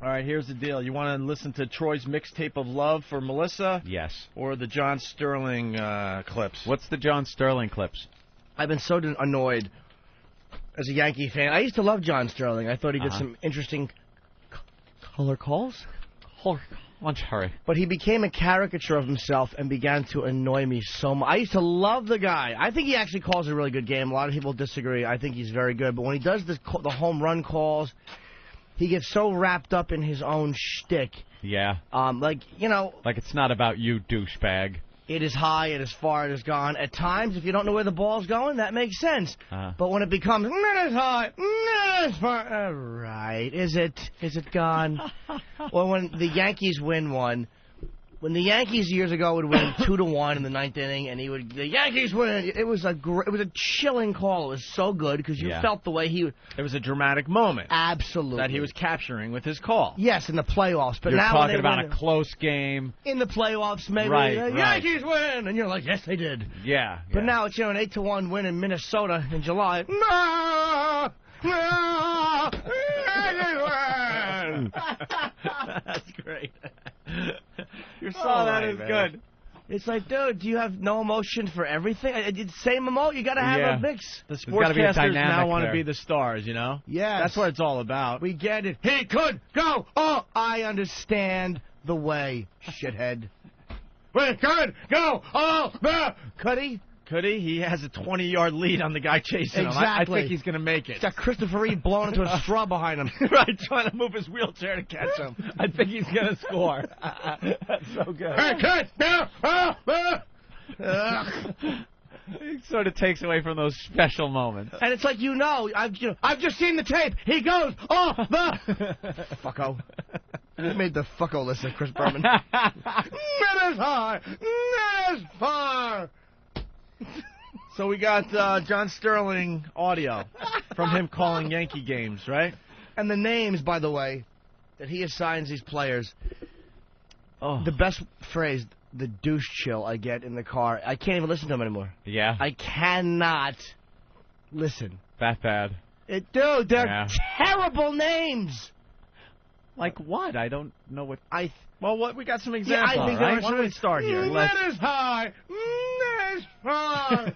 All right, here's the deal. You want to listen to Troy's mixtape of love for Melissa? Yes. Or the John Sterling clips? What's the John Sterling clips? I've been so annoyed as a Yankee fan. I used to love John Sterling. I thought he did some interesting color calls. Why don't you hurry? But he became a caricature of himself and began to annoy me so much. I used to love the guy. I think he actually calls a really good game. A lot of people disagree. I think he's very good. But when he does the home run calls, he gets so wrapped up in his own shtick. Yeah. Like it's not about you, douchebag. It is high, it is far, it is gone. At times, if you don't know where the ball's going, that makes sense. But when it becomes, it is high, it is far, right, is it gone? Or when the Yankees win one, when the Yankees years ago would win 2-1 in the ninth inning, and the Yankees win. It was a chilling call. It was so good because you felt the way he would. It was a dramatic moment. Absolutely. That he was capturing with his call. Yes, in the playoffs. But you're now talking about a close game. In the playoffs, maybe the Yankees win, and you're like, yes, they did. Yeah. But now it's an 8-1 win in Minnesota in July. That's great. Your song that is good. It's like, dude, do you have no emotion for everything? Same emotion. You got to have a mix. The sportscasters now want to be the stars, you know? Yes. That's what it's all about. We get it. He could go. Oh, I understand the way, shithead. We could go. Oh, could he? Could he? He has a 20-yard lead on the guy chasing him. I think he's going to make it. He's got Christopher Reeve blowing into a straw behind him. Right, trying to move his wheelchair to catch him. I think he's going to score. That's so good. It sort of takes away from those special moments. And it's like, I've just seen the tape. He goes, fucko. He made the fucko list of Chris Berman. Net is high, net is far. So we got John Sterling audio from him calling Yankee games, right? And the names, by the way, that he assigns these players. Oh. The best phrase, the douche chill I get in the car. I can't even listen to him anymore. Yeah. I cannot listen. That bad. Dude, they're terrible names. Like what? I don't know what. We got some examples. I think right? Why don't we start here? Net is high. Net is far.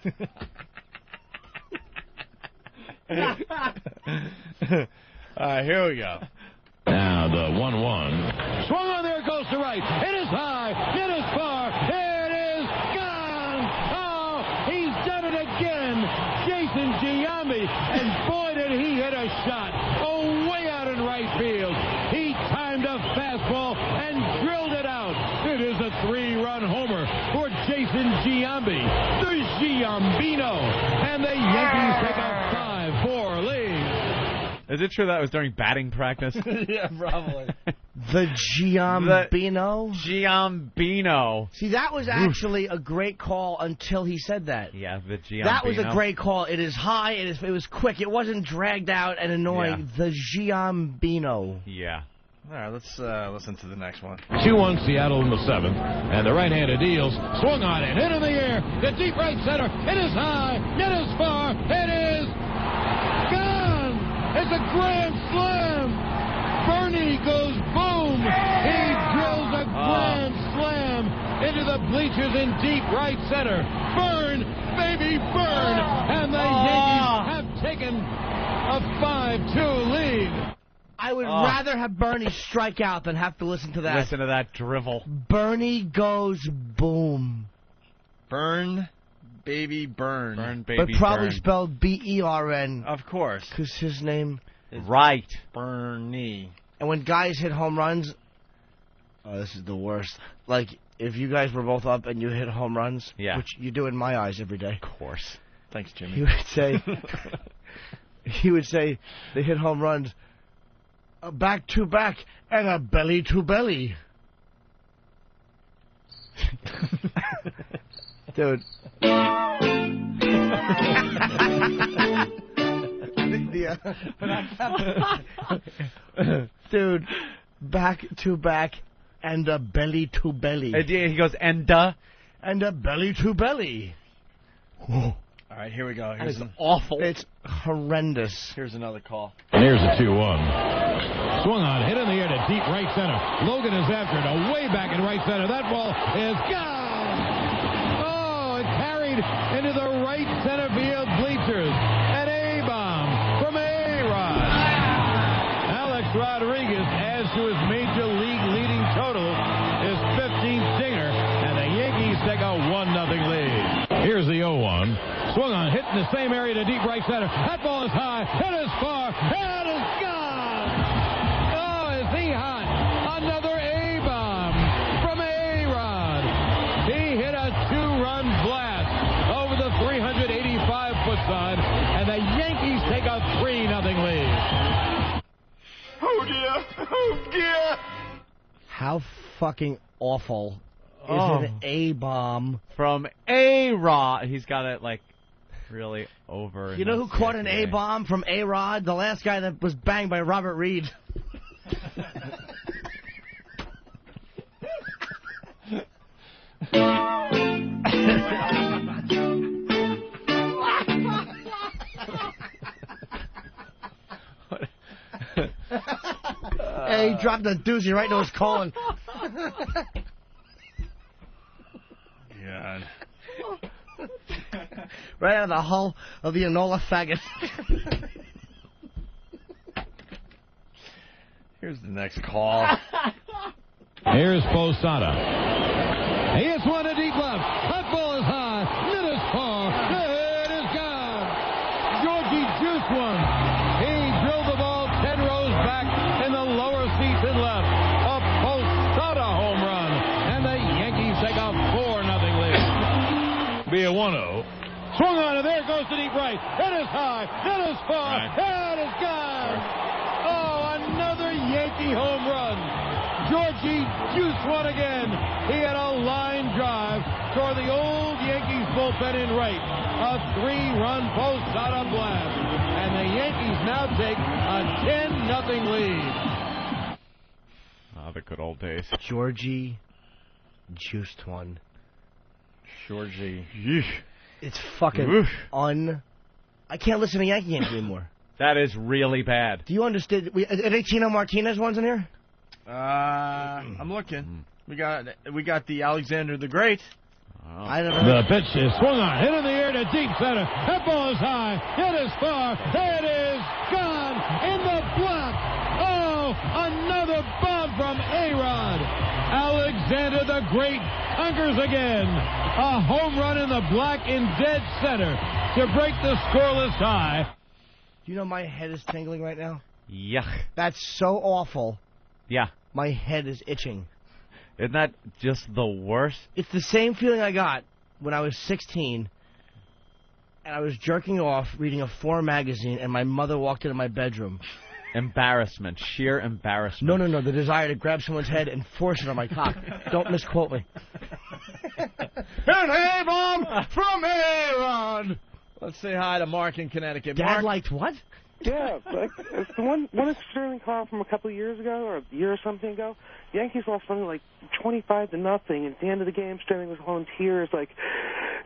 All right, here we go. Now the 1-1. Swung on there, goes to right. It is high. It is far. It is gone. Oh, he's done it again. Jason Giambi. And boy, did he hit a shot. Oh, way out in right field. He timed a fastball and drilled it out. It is a 3-run homer for Jason Giambi, the Giambino. And the Yankees take a 5-4 lead. Is it true that was during batting practice? Yeah, probably. The Giambino? Giambino. See, that was actually a great call until he said that. Yeah, the Giambino. That was a great call. It is high. It was quick. It wasn't dragged out and annoying. Yeah. The Giambino. Yeah. All right, let's listen to the next one. 2-1 Seattle in the 7th, and the right-handed Eels swung on it, hit in the air, to deep right center. It is high, it is far, it is gone. It's a grand slam. Bernie goes boom. He drills a grand slam into the bleachers in deep right center. Burn, baby, burn, and the Yankees have taken a 5-2 lead. I would rather have Bernie strike out than have to listen to that. Listen to that drivel. Bernie goes boom. Burn, baby, burn. Burn, baby, but probably burn. spelled B-E-R-N. Of course. Because his name is right. Bernie. And when guys hit home runs, this is the worst. Like, if you guys were both up and you hit home runs, which you do in my eyes every day. Of course. Thanks, Jimmy. He would say they hit home runs, a back to back and a belly to belly. Dude. Dude, back to back and a belly to belly. He goes, and a belly to belly. All right, here we go. That is awful. It's horrendous. Here's another call. And here's a 2-1. Swung on, hit in the air to deep right center. Logan is after it, way back in right center. That ball is gone. Oh, it's carried into the right center field bleachers. An A-bomb from A-Rod. Alex Rodriguez adds to his major league leading total, his 15th dinger, and the Yankees take a 1-0 lead. Here's the 0-1. Swung on, hit in the same area to deep right center. That ball is high, it is far, it is gone! Oh, is he hot? Another A-bomb from A-Rod. He hit a 2-run blast over the 385-foot side, and the Yankees take a 3-0 lead. Oh, dear. Oh, dear. How fucking awful is an A-bomb? From A-Rod. He's got it, like, really over. You know who caught an A-bomb from A-Rod? The last guy that was banged by Robert Reed. Hey, he dropped a doozy right into his colon. God. Right out of the hull of the Enola faggot. Here's the next call. Here's Posada. He hits one to deep left. That ball is high. It is far. It is gone. Georgie juiced one. He drilled the ball 10 rows back in the lower seats and left. A Posada home run. And the Yankees take a 4-0 lead. Be a 1-0. Swung on, and there goes to deep right. It is high. It is far. It is gone. Oh, another Yankee home run. Georgie juiced one again. He had a line drive toward the old Yankees bullpen in right. A 3-run Posada blast. And the Yankees now take a 10-0 lead. Oh, the good old days. Georgie juiced one. Georgie. It's fucking I can't listen to Yankee games anymore. That is really bad. Do you understand? Are they Tino Martinez ones in here? I'm looking. We got the Alexander the Great. Oh. The pitch is swung on, hit in the air to deep center. That ball is high. It is far. It is gone in the block. Oh, another bomb from A-Rod. Alexander the Great conquers again. A home run in the black in dead center to break the scoreless tie. Do you know my head is tingling right now? Yuck. That's so awful. Yeah. My head is itching. Isn't that just the worst? It's the same feeling I got when I was 16 and I was jerking off reading a 4 magazine and my mother walked into my bedroom. Embarrassment. Sheer embarrassment. No. The desire to grab someone's head and force it on my cock. Don't misquote me. An A-bomb from A-Rod. Let's say hi to Mark in Connecticut. Dad Mark. liked what? Yeah, like it's the one of Sterling call from a couple of years ago, or a year or something ago. The Yankees lost something like 25-0, and at the end of the game, Sterling was all in tears, like,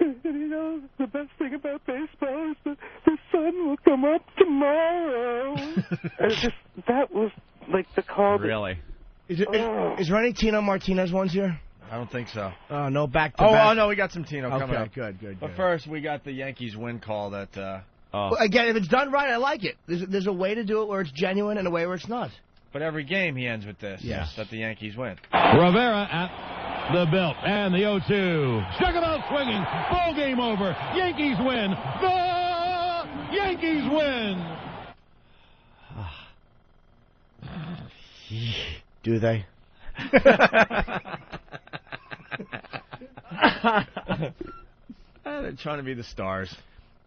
you know, the best thing about baseball is that the sun will come up tomorrow. And it's just, that was like the call. Really? Is there any Tino Martinez ones here? I don't think so. Oh, no, back to back. Oh, no, we got some Tino coming up. Good. But first, we got the Yankees win call that... Well, again, if it's done right, I like it. There's a way to do it where it's genuine and a way where it's not. But every game he ends with this. Yeah. That the Yankees win. Rivera at the belt and the 0-2. Struck him out swinging. Ball game over. Yankees win. The Yankees win. Do they? They're trying to be the stars.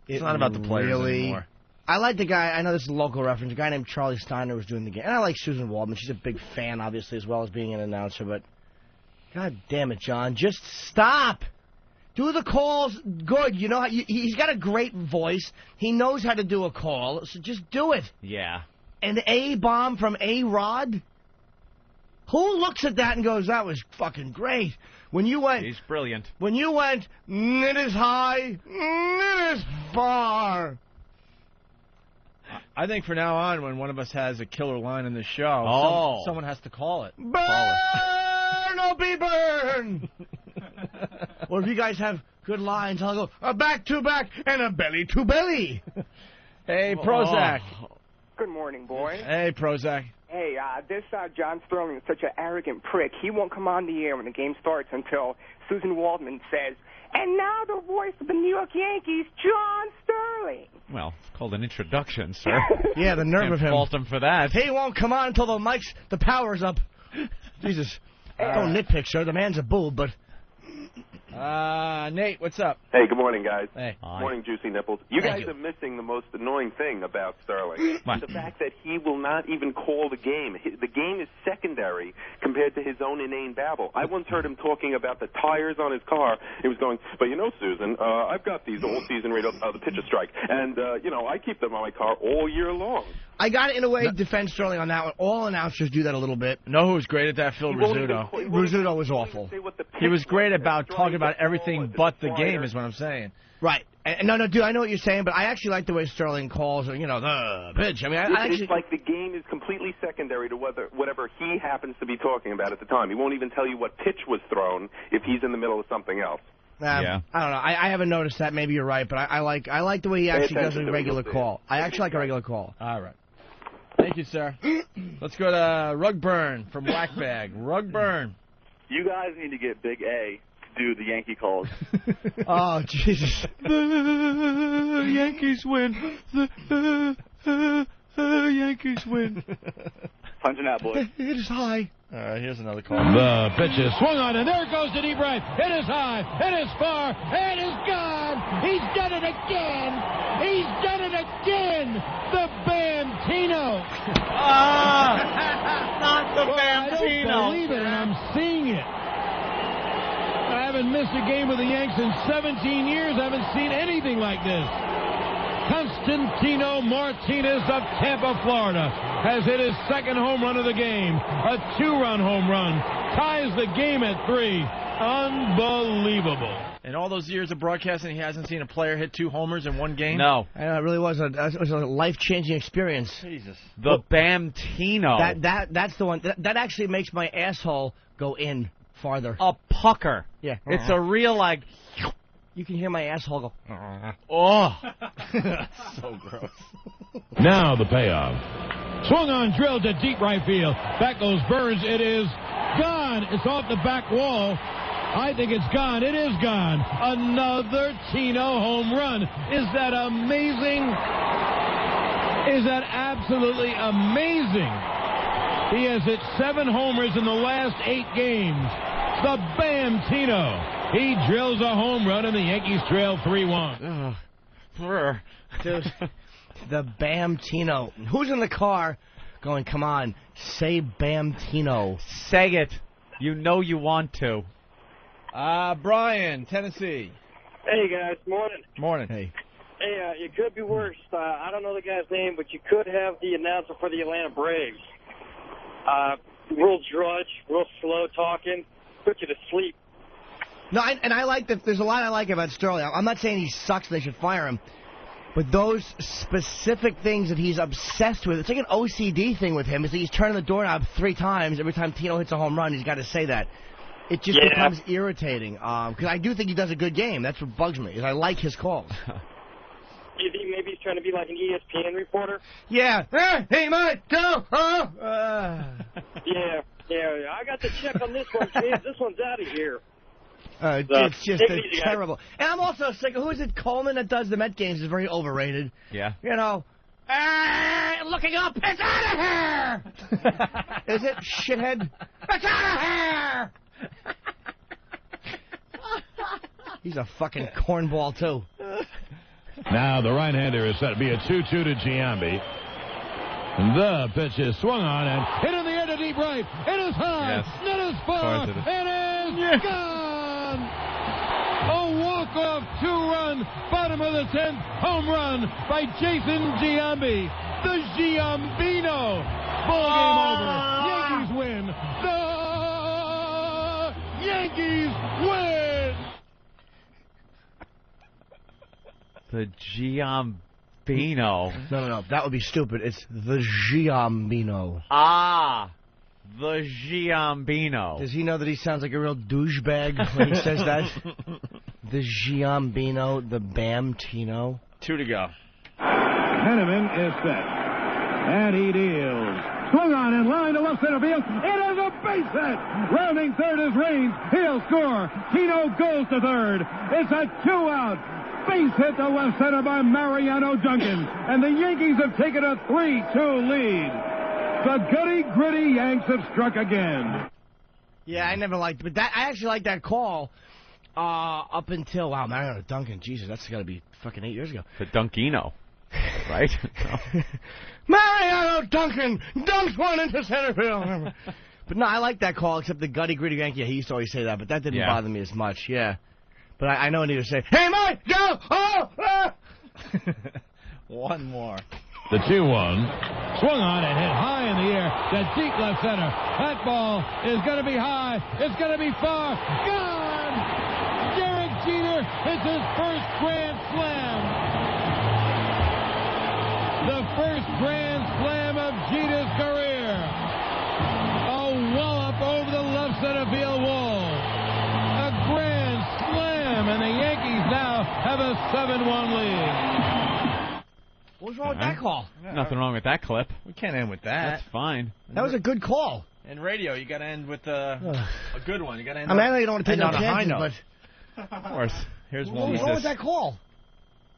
It's not about the players anymore. I like the guy, I know this is a local reference, a guy named Charlie Steiner was doing the game. And I like Susan Waldman. She's a big fan, obviously, as well as being an announcer. But, God damn it, John. Just stop. Do the calls good. You know, he's got a great voice. He knows how to do a call. So just do it. Yeah. An A-bomb from A-Rod? Who looks at that and goes, that was fucking great? When you went... He's brilliant. When you went, it is high, it is far. I think from now on, when one of us has a killer line in the show, someone has to call it. Burn, oh, be burn. Or if you guys have good lines, I'll go, a back to back and a belly to belly. Hey, Prozac. Good morning, boys. Hey, Prozac. Hey, this John Sterling is such an arrogant prick. He won't come on the air when the game starts until Susan Waldman says, and now the voice of the New York Yankees, John Sterling. Well, it's called an introduction, sir. Yeah, the nerve of him. Fault him for that. He won't come on until the power's up. Jesus. Don't nitpick, sir. The man's a boob, but... Nate, what's up? Hey, good morning, guys. Hey. Morning, Juicy Nipples. You guys are missing the most annoying thing about Sterling. What? The fact that he will not even call the game. The game is secondary compared to his own inane babble. I once heard him talking about the tires on his car. He was going, but you know, Susan, I've got these all-season radio, the pitcher strike, and, I keep them on my car all year long. I got to, in a way, defend Sterling on that one. All announcers do that a little bit. Know who was great at that? Phil Rizzuto. Rizzuto was awful. He was great about talking about everything but the game, is what I'm saying. Right. No, dude, I know what you're saying, but I actually like the way Sterling calls, the pitch. I mean, I actually... It's like the game is completely secondary to whatever he happens to be talking about at the time. He won't even tell you what pitch was thrown if he's in the middle of something else. Yeah. I don't know. I haven't noticed that. Maybe you're right, but I like the way he actually does a regular call. I actually like a regular call. All right. Thank you, sir. Let's go to Rugburn from Whackbag. Rugburn. You guys need to get Big A to do the Yankee calls. Oh, Jesus. The Yankees win. The Yankees win. Punching out, boy. It is high. All right, here's another call. The pitch is swung on, and there it goes to deep right. It is high. It is far. It is gone. He's done it again. He's done it again. The Bambino. Not the Bambino. I don't believe it, and I'm seeing it. I haven't missed a game with the Yanks in 17 years. I haven't seen anything like this. Constantino Martinez of Tampa, Florida, has hit his second home run of the game. A 2-run home run. Ties the game at 3. Unbelievable. In all those years of broadcasting, he hasn't seen a player hit 2 homers in one game? No. It really was a life-changing experience. Jesus. The Bambino. That's the one. That actually makes my asshole go in farther. A pucker. Yeah. It's a real, like... You can hear my asshole go. Oh. So gross. Now the payoff. Swung on, drilled to deep right field. Back goes Burns. It is gone. It's off the back wall. I think it's gone. It is gone. Another Tino home run. Is that amazing? Is that absolutely amazing? He has hit 7 homers in the last 8 games. The Bambino. He drills a home run, and the Yankees trail 3-1. Dude, the Bambino. Who's in the car going, come on, say Bambino. Say it. You know you want to. Brian, Tennessee. Hey, guys. Morning. Morning. Hey. Hey, it could be worse. I don't know the guy's name, but you could have the announcer for the Atlanta Braves. Real drudge, real slow talking, put you to sleep. No, and I like that. There's a lot I like about Sterling. I'm not saying he sucks and they should fire him, but those specific things that he's obsessed with, it's like an OCD thing with him. Is that he's turning the doorknob 3 times every time Tino hits a home run. He's got to say that. It just becomes irritating. Because I do think he does a good game. That's what bugs me. Is I like his calls. Do you think maybe he's trying to be like an ESPN reporter? Yeah. Hey, Mike, go. Yeah. I got to check on this one, kids. This one's out of here. It's just terrible. And I'm also sick of, who is it, Coleman, that does the Met games, is very overrated. Yeah. You know, looking up, it's out of here! Is it, shithead? It's out of here! He's a fucking cornball, too. Now the right-hander is set to be a 2-2 to Giambi. The pitch is swung on and hit in the air to deep right. It is high. Yes. It is far. It is gone. A walk-off 2-run, bottom of the 10th home run by Jason Giambi. The Giambino. Ball game over. Yankees win. The The Giambino. No. That would be stupid. It's the Giambino. Ah, the Giambino. Does he know that he sounds like a real douchebag when he says that? The Giambino, the Bamtino. 2 to go. Henneman is set. And he deals. Swung on in line to left center field. It is a base hit. Rounding third is Raines. He'll score. Tino goes to third. It's a 2-out. Base hit to left center by Mariano Duncan. And the Yankees have taken a 3-2 lead. The gritty Yanks have struck again. Yeah, I never liked, but I actually liked that call up until, wow, Mariano Duncan, Jesus, that's got to be fucking 8 years ago. The Dunkino, right? Mariano Duncan dunks one into center field. But no, I like that call, except the gritty Yankee. He used to always say that, but that didn't bother me as much. Yeah, but I know I need to say, "Hey, Mike, go!" Oh, One more. The 2-1. Swung on and hit high in the air to deep left center. That ball is going to be high. It's going to be far. Gone! Derek Jeter hits his first grand slam. The first grand slam of Jeter's career. A wallop over the left center field wall. A grand slam, and the Yankees now have a 7-1 lead. What was wrong with that call? Nothing wrong with that clip. We can't end with that. That's fine. That was a good call. In radio, you got to end with a good one. You got to end. I know you don't want to take no on a high chances, note. but Of course. Here's what one. was wrong with that call?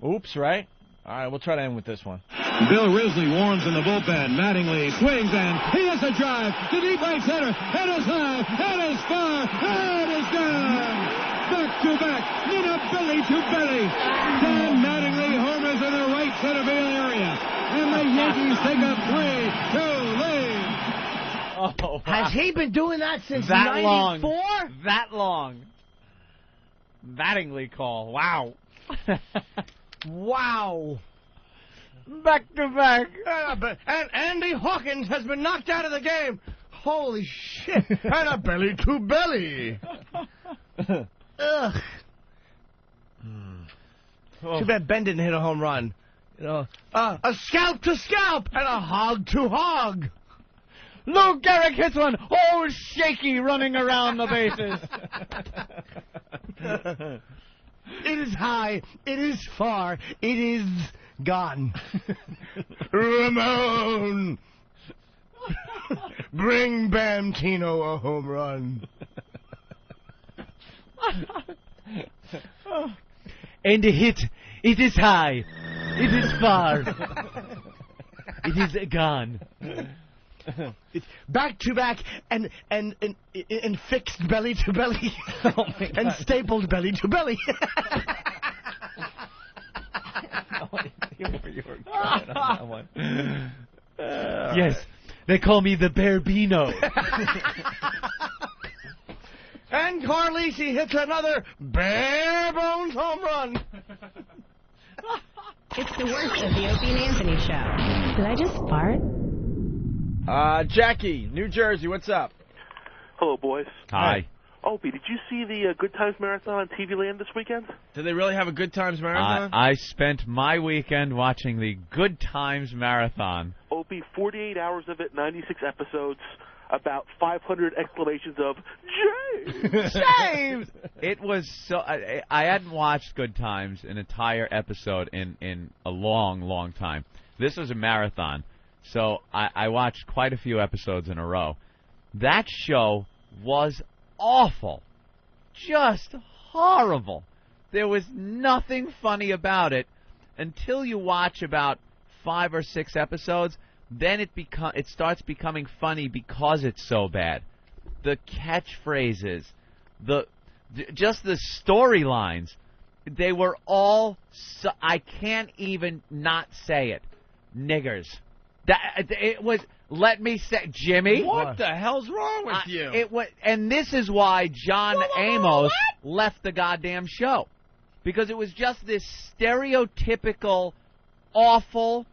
Oops, right? All right, we'll try to end with this one. Bill Risley warns in the bullpen. Mattingly swings and he has a drive to deep right center. It is high. It is far. It is gone. Back to back. Nina belly to belly. Dan Mattingly homers in the right center field area. And the Yankees take a 3-2 lead. Oh, wow. Has he been doing that since that 94? long? That long. Mattingly call. Wow. Wow. Back to back. And Andy Hawkins has been knocked out of the game. Holy shit. And a belly to belly. Ugh. Too bad Ben didn't hit a home run. You know, a scalp to scalp and a hog to hog. Lou Gehrig hits one. Oh, shaky running around the bases. It is high. It is far. It is gone. Ramon. Bring Bamtino a home run. And the hit. It is high. It is far. It is gone. It's back to back and fixed belly to belly and stapled belly to belly. Yes, they call me the Bearbino. And Carlisi hits another bare bones home run. It's the worst of the Opie and Anthony show. Did I just fart? Jackie, New Jersey, what's up? Hello, boys. Hi. Opie, did you see the Good Times Marathon on TV Land this weekend? Did they really have a Good Times Marathon? I spent my weekend watching the Good Times Marathon. Opie, 48 hours of it, 96 episodes, about 500 exclamations of, James! James! It was so... I hadn't watched Good Times, an entire episode, in a long, long time. This was a marathon, so I watched quite a few episodes in a row. That show was awful. Just horrible. There was nothing funny about it until you watch about 5 or 6 episodes. Then it starts becoming funny because it's so bad. The catchphrases, just the storylines, they were all I can't even not say it. Niggers. It was. Let me say, Jimmy. What the hell's wrong with you? And this is why John Amos left the goddamn show, because it was just this stereotypical, awful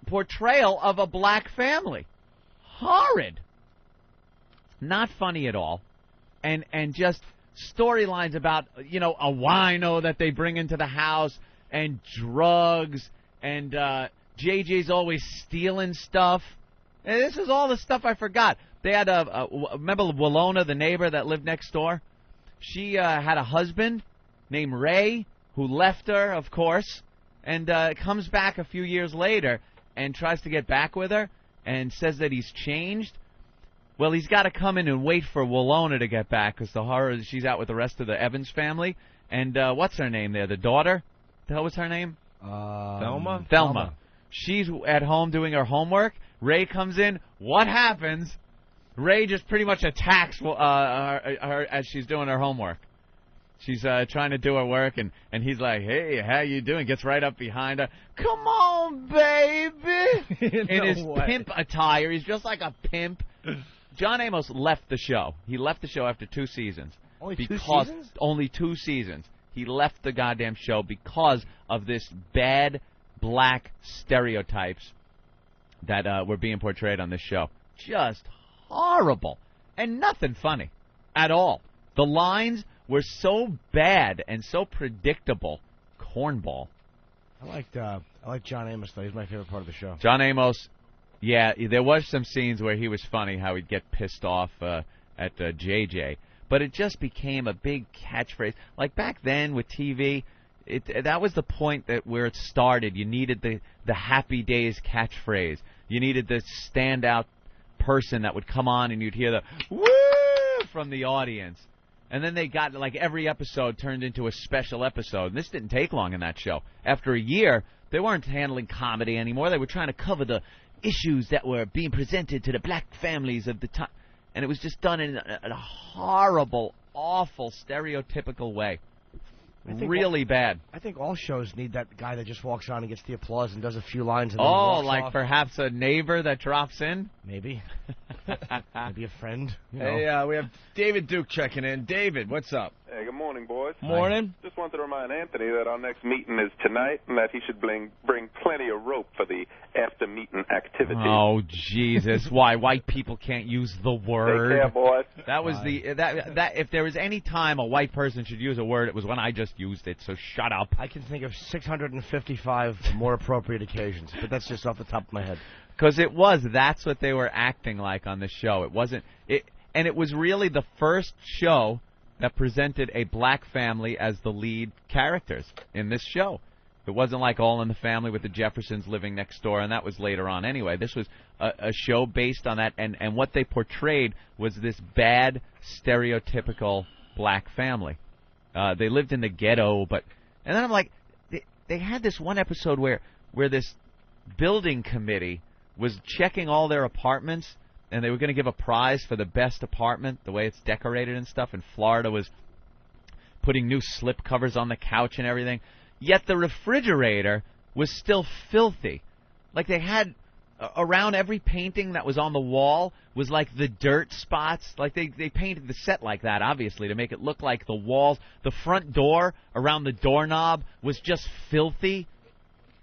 portrayal of a black family. Horrid. Not funny at all, and just storylines about, you know, a wino that they bring into the house and drugs and JJ's always stealing stuff. And this is all the stuff I forgot. They had remember Walona, the neighbor that lived next door? She had a husband named Ray who left her, of course, and comes back a few years later and tries to get back with her and says that he's changed. Well, he's got to come in and wait for Walona to get back because the horror she's out with the rest of the Evans family. And what's her name there? The daughter? The hell was her name? Thelma? Thelma. She's at home doing her homework. Ray comes in. What happens? Ray just pretty much attacks her as she's doing her homework. She's trying to do her work, and he's like, "Hey, how you doing?" Gets right up behind her. "Come on, baby!" In his pimp attire. He's just like a pimp. John Amos left the show. He left the show after 2 seasons. Only 2 seasons? Only 2 seasons. He left the goddamn show because of this bad black stereotypes that were being portrayed on this show. Just horrible. And nothing funny at all. The lines were so bad and so predictable. Cornball. I like John Amos, though. He's my favorite part of the show. John Amos, yeah, there was some scenes where he was funny, how he'd get pissed off at JJ. But it just became a big catchphrase. Like back then with TV, that was the point where it started. You needed the Happy Days catchphrase. You needed the standout person that would come on and you'd hear the woo from the audience. And then they got, like, every episode turned into a special episode. And this didn't take long in that show. After a year, they weren't handling comedy anymore. They were trying to cover the issues that were being presented to the black families of the time. And it was just done in a horrible, awful, stereotypical way. Really bad. I think all shows need that guy that just walks on and gets the applause and does a few lines and then walks like off. Perhaps a neighbor that drops in? Maybe. Maybe a friend. You know. Hey, we have David Duke checking in. David, what's up? Hey, good morning, boys. Morning. Just wanted to remind Anthony that our next meeting is tonight and that he should bring plenty of rope for the after-meeting activity. Oh, Jesus. Why? White people can't use the word. Take care, boys. That was that if there was any time a white person should use a word, it was when I just used it, so shut up. I can think of 655 more appropriate occasions, but that's just off the top of my head. Because that's what they were acting like on the show. It wasn't, and it was really the first show that presented a black family as the lead characters in this show. It wasn't like All in the Family with the Jeffersons living next door, and that was later on anyway. This was a show based on that, and what they portrayed was this bad, stereotypical black family. They lived in the ghetto, and then I'm like, they had this one episode where this building committee was checking all their apartments, and they were going to give a prize for the best apartment, the way it's decorated and stuff, and Florida was putting new slip covers on the couch and everything. Yet the refrigerator was still filthy. Like they had around every painting that was on the wall was like the dirt spots. Like they painted the set like that, obviously, to make it look like the walls. The front door around the doorknob was just filthy.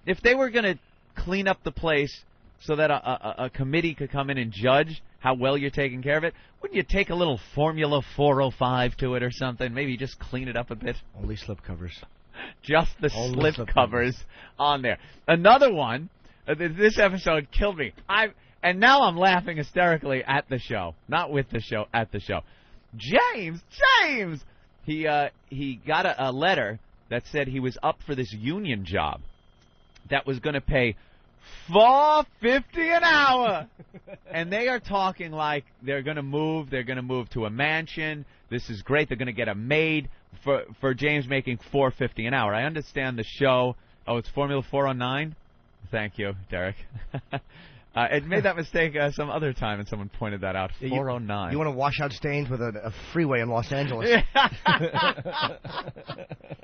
If they were going to clean up the place so that a committee could come in and judge how well you're taking care of it, wouldn't you take a little Formula 405 to it or something? Maybe just clean it up a bit. Only slip covers. Just the slip covers on there. Another one, this episode killed me. And now I'm laughing hysterically at the show. Not with the show, at the show. James! He got a letter that said he was up for this union job that was going to pay $4.50 an hour. And they are talking like they're going to move to a mansion. This is great. They're going to get a maid for James making $4.50 an hour. I understand the show. Oh, it's Formula 409? Thank you, Derek. I made that mistake some other time, and someone pointed that out. 409. You want to wash out stains with a freeway in Los Angeles?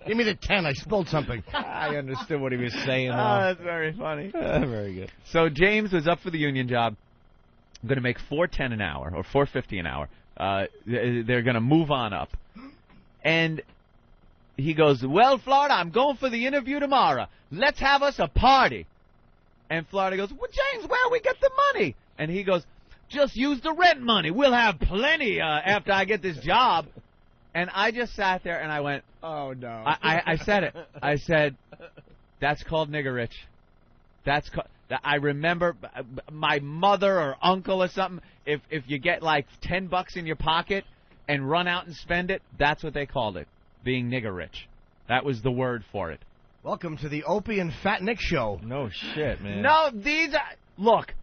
Give me the 10. I spilled something. I understood what he was saying. Oh, that's very funny. Very good. So James was up for the union job. I'm going to make $4.10 an hour, or $4.50 an hour. They're going to move on up. And he goes, well, Florida, I'm going for the interview tomorrow. Let's have us a party. And Florida goes, well, James, where we get the money? And he goes, just use the rent money. We'll have plenty after I get this job. And I just sat there and I went, oh, no. I said it. I said, that's called nigger rich. I remember my mother or uncle or something, if you get like $10 in your pocket and run out and spend it, that's what they called it, being nigger rich. That was the word for it. Welcome to the Opie and Fat Nick show. No shit, man. No, look,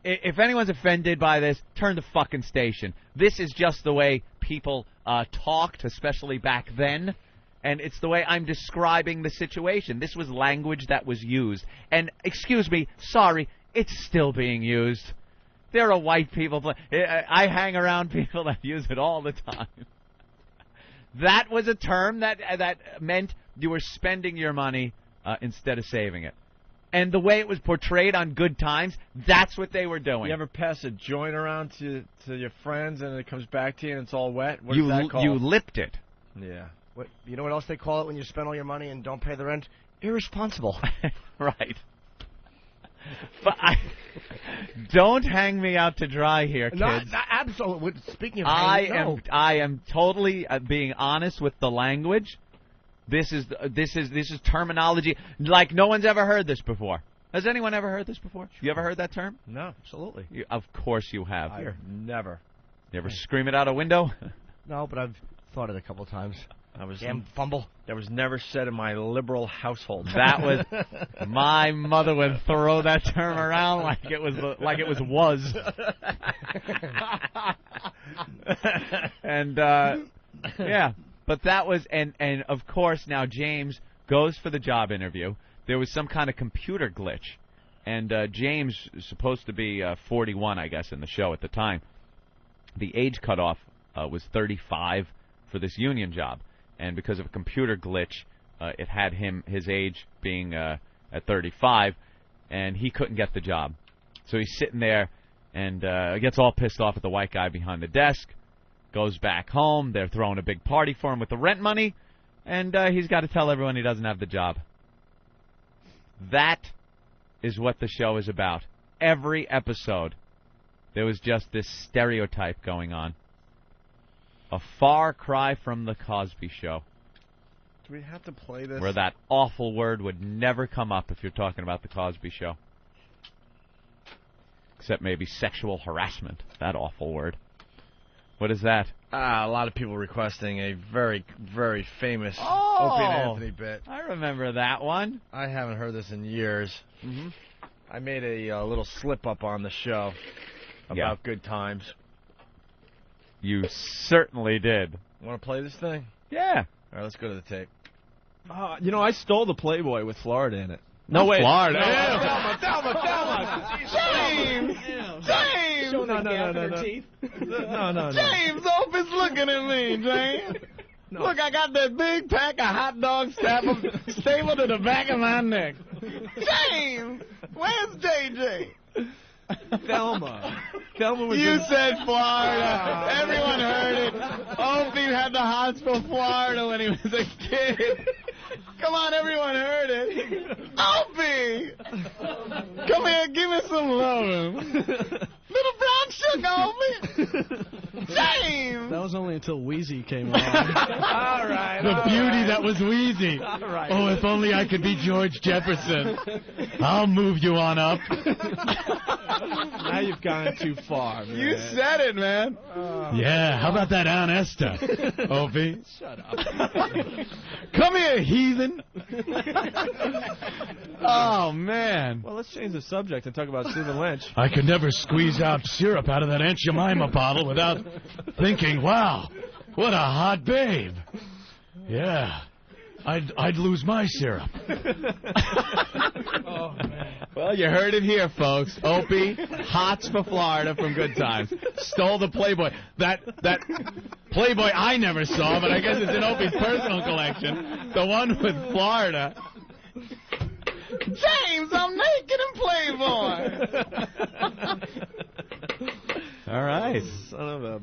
if anyone's offended by this, turn the fucking station. This is just the way people talked, especially back then. And it's the way I'm describing the situation. This was language that was used. And, excuse me, sorry, it's still being used. There are white people. I hang around people that use it all the time. That was a term that meant you were spending your money instead of saving it. And the way it was portrayed on Good Times, that's what they were doing. You ever pass a joint around to your friends and it comes back to you and it's all wet? What is that called? You lipped it. Yeah. What, you know what else they call it when you spend all your money and don't pay the rent? Irresponsible. Right. But don't hang me out to dry here, kids. No, absolutely. Speaking of I am totally being honest with the language. This is terminology like no one's ever heard this before. Has anyone ever heard this before? You ever heard that term? No, absolutely. Of course you have. I've never. You ever scream it out a window? No, but I've thought it a couple times. Damn fumble. That was never said in my liberal household. That was my mother would throw that term around like it was. And yeah, but that was and of course now James goes for the job interview. There was some kind of computer glitch, and James is supposed to be 41, I guess, in the show at the time. The age cutoff was 35 for this union job. And because of a computer glitch, it had his age being at 35, and he couldn't get the job. So he's sitting there and gets all pissed off at the white guy behind the desk, goes back home. They're throwing a big party for him with the rent money, and he's got to tell everyone he doesn't have the job. That is what the show is about. Every episode, there was just this stereotype going on. A far cry from the Cosby Show. Do we have to play this? Where that awful word would never come up if you're talking about the Cosby Show. Except maybe sexual harassment. That awful word. What is that? A lot of people requesting a very, very famous Oh! Opie and Anthony bit. I remember that one. I haven't heard this in years. Mm-hmm. I made a little slip-up on the show about Good Times. You certainly did. Want to play this thing? Yeah. All right, let's go to the tape. You know, I stole the Playboy with Florida in it. No, wait. Florida. Thelma. James! James! No. James, Opie's looking at me, James. No. Look, I got that big pack of hot dogs stapled to the back of my neck. James! Where's JJ? Thelma was You in... said Florida. Everyone heard it. Opie had the hots for Florida when he was a kid. Come on, everyone heard it. Opie! Come here, give me some loving. Little brown sugar, Opie. James! That was only until Wheezy came along. All right. The beauty that was Wheezy. All right. Oh, if only I could be George Jefferson. I'll move you on up. Now you've gone too far, man. You said it, man. Yeah, how about that Aunt Esther, Opie? Shut up. Come here, heathen. Oh, man. Well, let's change the subject and talk about Stephen Lynch. I could never squeeze out syrup out of that Aunt Jemima bottle without thinking, wow, what a hot babe. Yeah, I'd lose my syrup. Oh, man. Well, you heard it here, folks. Opie, hots for Florida from Good Times. Stole the Playboy. That Playboy I never saw, but I guess it's in Opie's personal collection. The one with Florida. James, I'm naked in Playboy. All right. Son of a...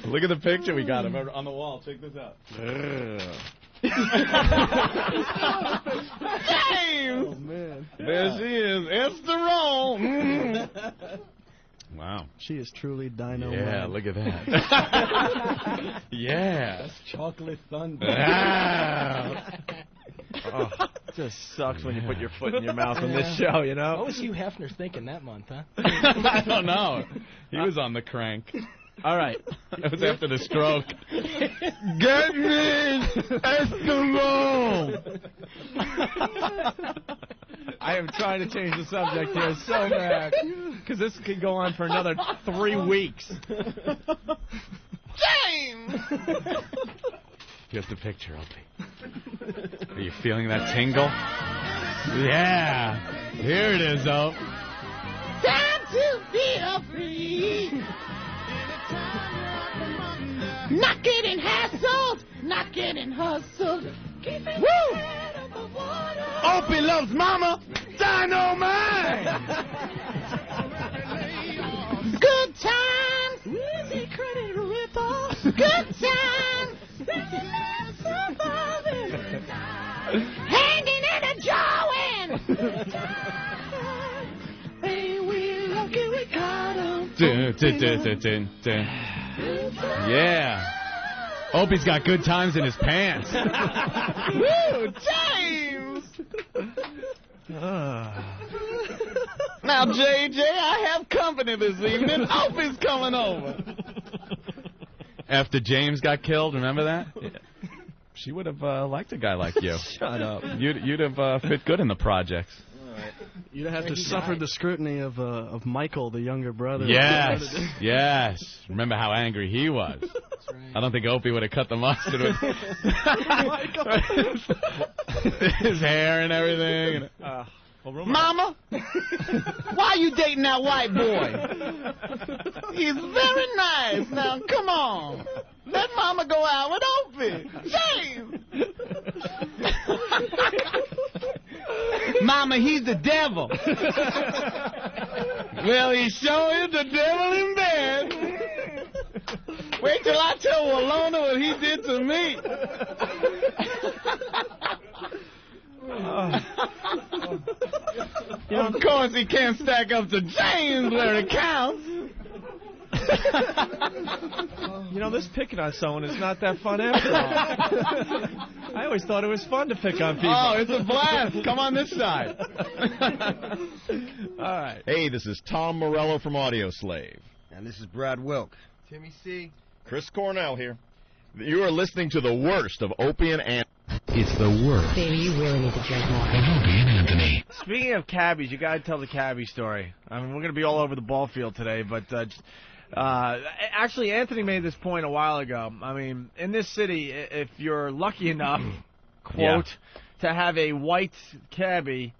Look at the picture we got of her on the wall. Check this out. James! Oh, man. There she is. Esther Roll. Wow. She is truly Dino Yeah, Man. look at that. Yeah. That's chocolate thunder. Oh, it just sucks when you put your foot in your mouth on this show, you know? What was Hugh Hefner thinking that month, huh? I don't know. He was on the crank. All right. It was after the stroke. Get me Eskimo! I am trying to change the subject here so bad. Because this could go on for another 3 weeks. James! Here's the picture, Opie. Are you feeling that tingle? Yeah. Here it is, Ope. Time to be free. Not getting hassled, not getting hustled. Woo! Opie loves mama, Dynamite! Good times, easy credit rip-off. Good times, hanging in a jawin'. Hey, we lucky we got 'em. Yeah. Opie's got good times in his pants. Woo, James! Now, JJ, I have company this evening. Opie's coming over. After James got killed, remember that? Yeah. She would have liked a guy like you. Shut up. You'd have fit good in the projects. You'd have to suffer the scrutiny of Michael, the younger brother. Yes, yes. Remember how angry he was. That's right. I don't think Opie would have cut the mustard with his hair and everything. Mama, why are you dating that white boy? He's very nice. Now, come on. Let Mama go out with Opie. James! Mama, he's the devil. Well, he sure is the devil in bed. Wait till I tell Walona what he did to me. Of course he can't stack up to James where it counts. You know, this picking on someone is not that fun after all. I always thought it was fun to pick on people. Oh, it's a blast. Come on this side. All right. Hey, this is Tom Morello from Audioslave. And this is Brad Wilk. Timmy C. Chris Cornell here. You are listening to the worst of Opie and Anthony. It's the worst. Baby, you really need to drink more. Opie and Anthony. Speaking of cabbies, you got to tell the cabbie story. I mean, we're going to be all over the ball field today, but actually, Anthony made this point a while ago. I mean, in this city, if you're lucky enough, quote, to have a white cabbie,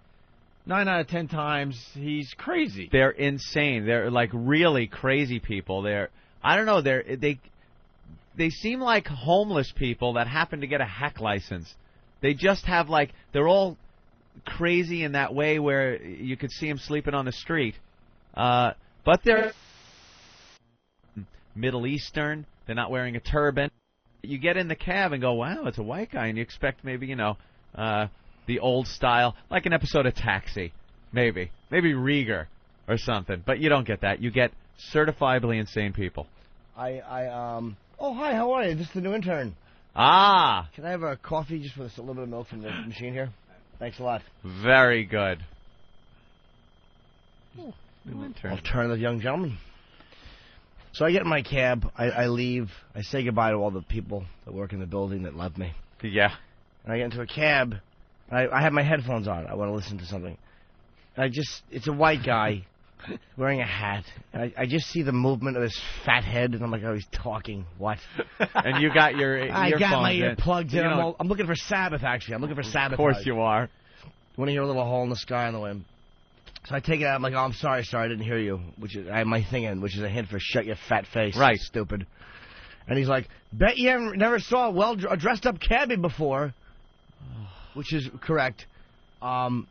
9 out of 10 times he's crazy. They're insane. They're like really crazy people. I don't know. They seem like homeless people that happen to get a hack license. They just have they're all crazy in that way where you could see them sleeping on the street. But they're Middle Eastern. They're not wearing a turban. You get in the cab and go, wow, it's a white guy, and you expect maybe, the old style, like an episode of Taxi, maybe Rieger or something. But you don't get that. You get certifiably insane people. Oh, hi, how are you? This is the new intern. Ah. Can I have a coffee just with a little bit of milk from the machine here? Thanks a lot. Very good. New intern. Alternative young gentleman. So I get in my cab, I leave, I say goodbye to all the people that work in the building that love me. Yeah. And I get into a cab, I have my headphones on, I want to listen to something. It's a white guy wearing a hat, and I just see the movement of his fat head, and I'm like, oh, he's talking, what? And you got your earphones I got my in. earplugs in, I'm looking for Sabbath, actually, I'm looking for Sabbath. Of course you are. Want to hear a little hole in the sky on the way. So I take it out. I'm like, oh, I'm sorry, I didn't hear you. I have my thing in, which is a hint for shut your fat face. Right. Stupid. And he's like, bet you never saw a dressed-up cabbie before. Which is correct. I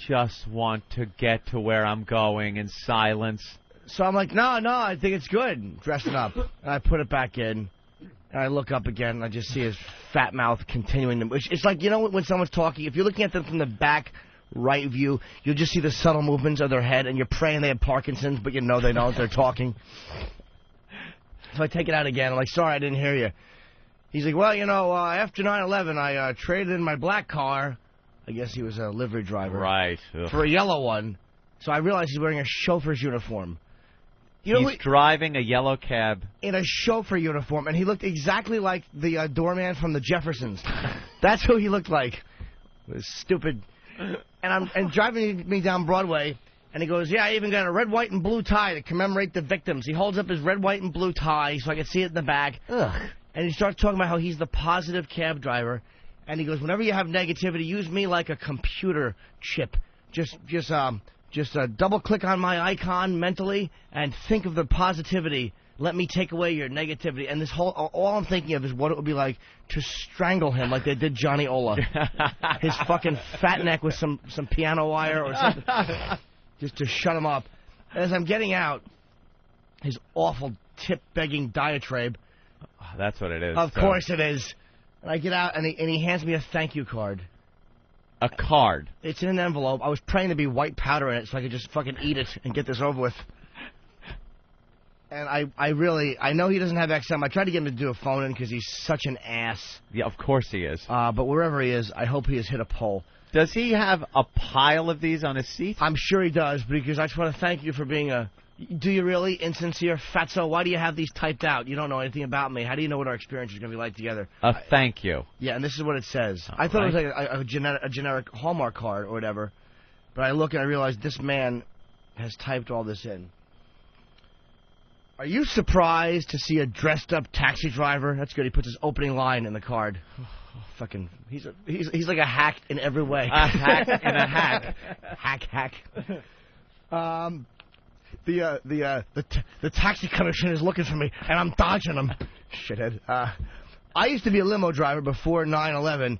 just want to get to where I'm going in silence. So I'm like, no, I think it's good, dressing up. And I put it back in. And I look up again, and I just see his fat mouth continuing to... It's like, when someone's talking, if you're looking at them from the back... right view. You'll just see the subtle movements of their head, and you're praying they have Parkinson's, but you know they don't. They're talking. So I take it out again. I'm like, sorry, I didn't hear you. He's like, well, you know, after 9/11, I traded in my black car. I guess he was a livery driver. Right. For a yellow one. So I realized he's wearing a chauffeur's uniform. He's driving a yellow cab. In a chauffeur uniform, and he looked exactly like the doorman from the Jeffersons. That's who he looked like. It was stupid. And driving me down Broadway, and he goes, yeah, I even got a red, white, and blue tie to commemorate the victims. He holds up his red, white, and blue tie so I can see it in the back. Ugh. And he starts talking about how he's the positive cab driver. And he goes, whenever you have negativity, use me like a computer chip. Just double-click on my icon mentally and think of the positivity. Let me take away your negativity. And all I'm thinking of is what it would be like to strangle him like they did Johnny Ola. His fucking fat neck with some piano wire or something. Just to shut him up. As I'm getting out, his awful tip-begging diatribe. That's what it is. Of course it is. And I get out, and he hands me a thank you card. A card? It's in an envelope. I was praying to be white powder in it so I could just fucking eat it and get this over with. And I know he doesn't have XM. I tried to get him to do a phone-in because he's such an ass. Yeah, of course he is. But wherever he is, I hope he has hit a pole. Does he have a pile of these on his seat? I'm sure he does, because I just want to thank you for being a... Do you really? Insincere? Fatso, why do you have these typed out? You don't know anything about me. How do you know what our experience is going to be like together? Thank you. Yeah, and this is what it says. I thought it was like a generic Hallmark card or whatever. But I look and I realize this man has typed all this in. Are you surprised to see a dressed-up taxi driver? That's good. He puts his opening line in the card. Fucking, he's like a hack in every way. A hack in a hack. Hack. The taxi commissioner is looking for me, and I'm dodging him. Shithead. I used to be a limo driver before 9/11,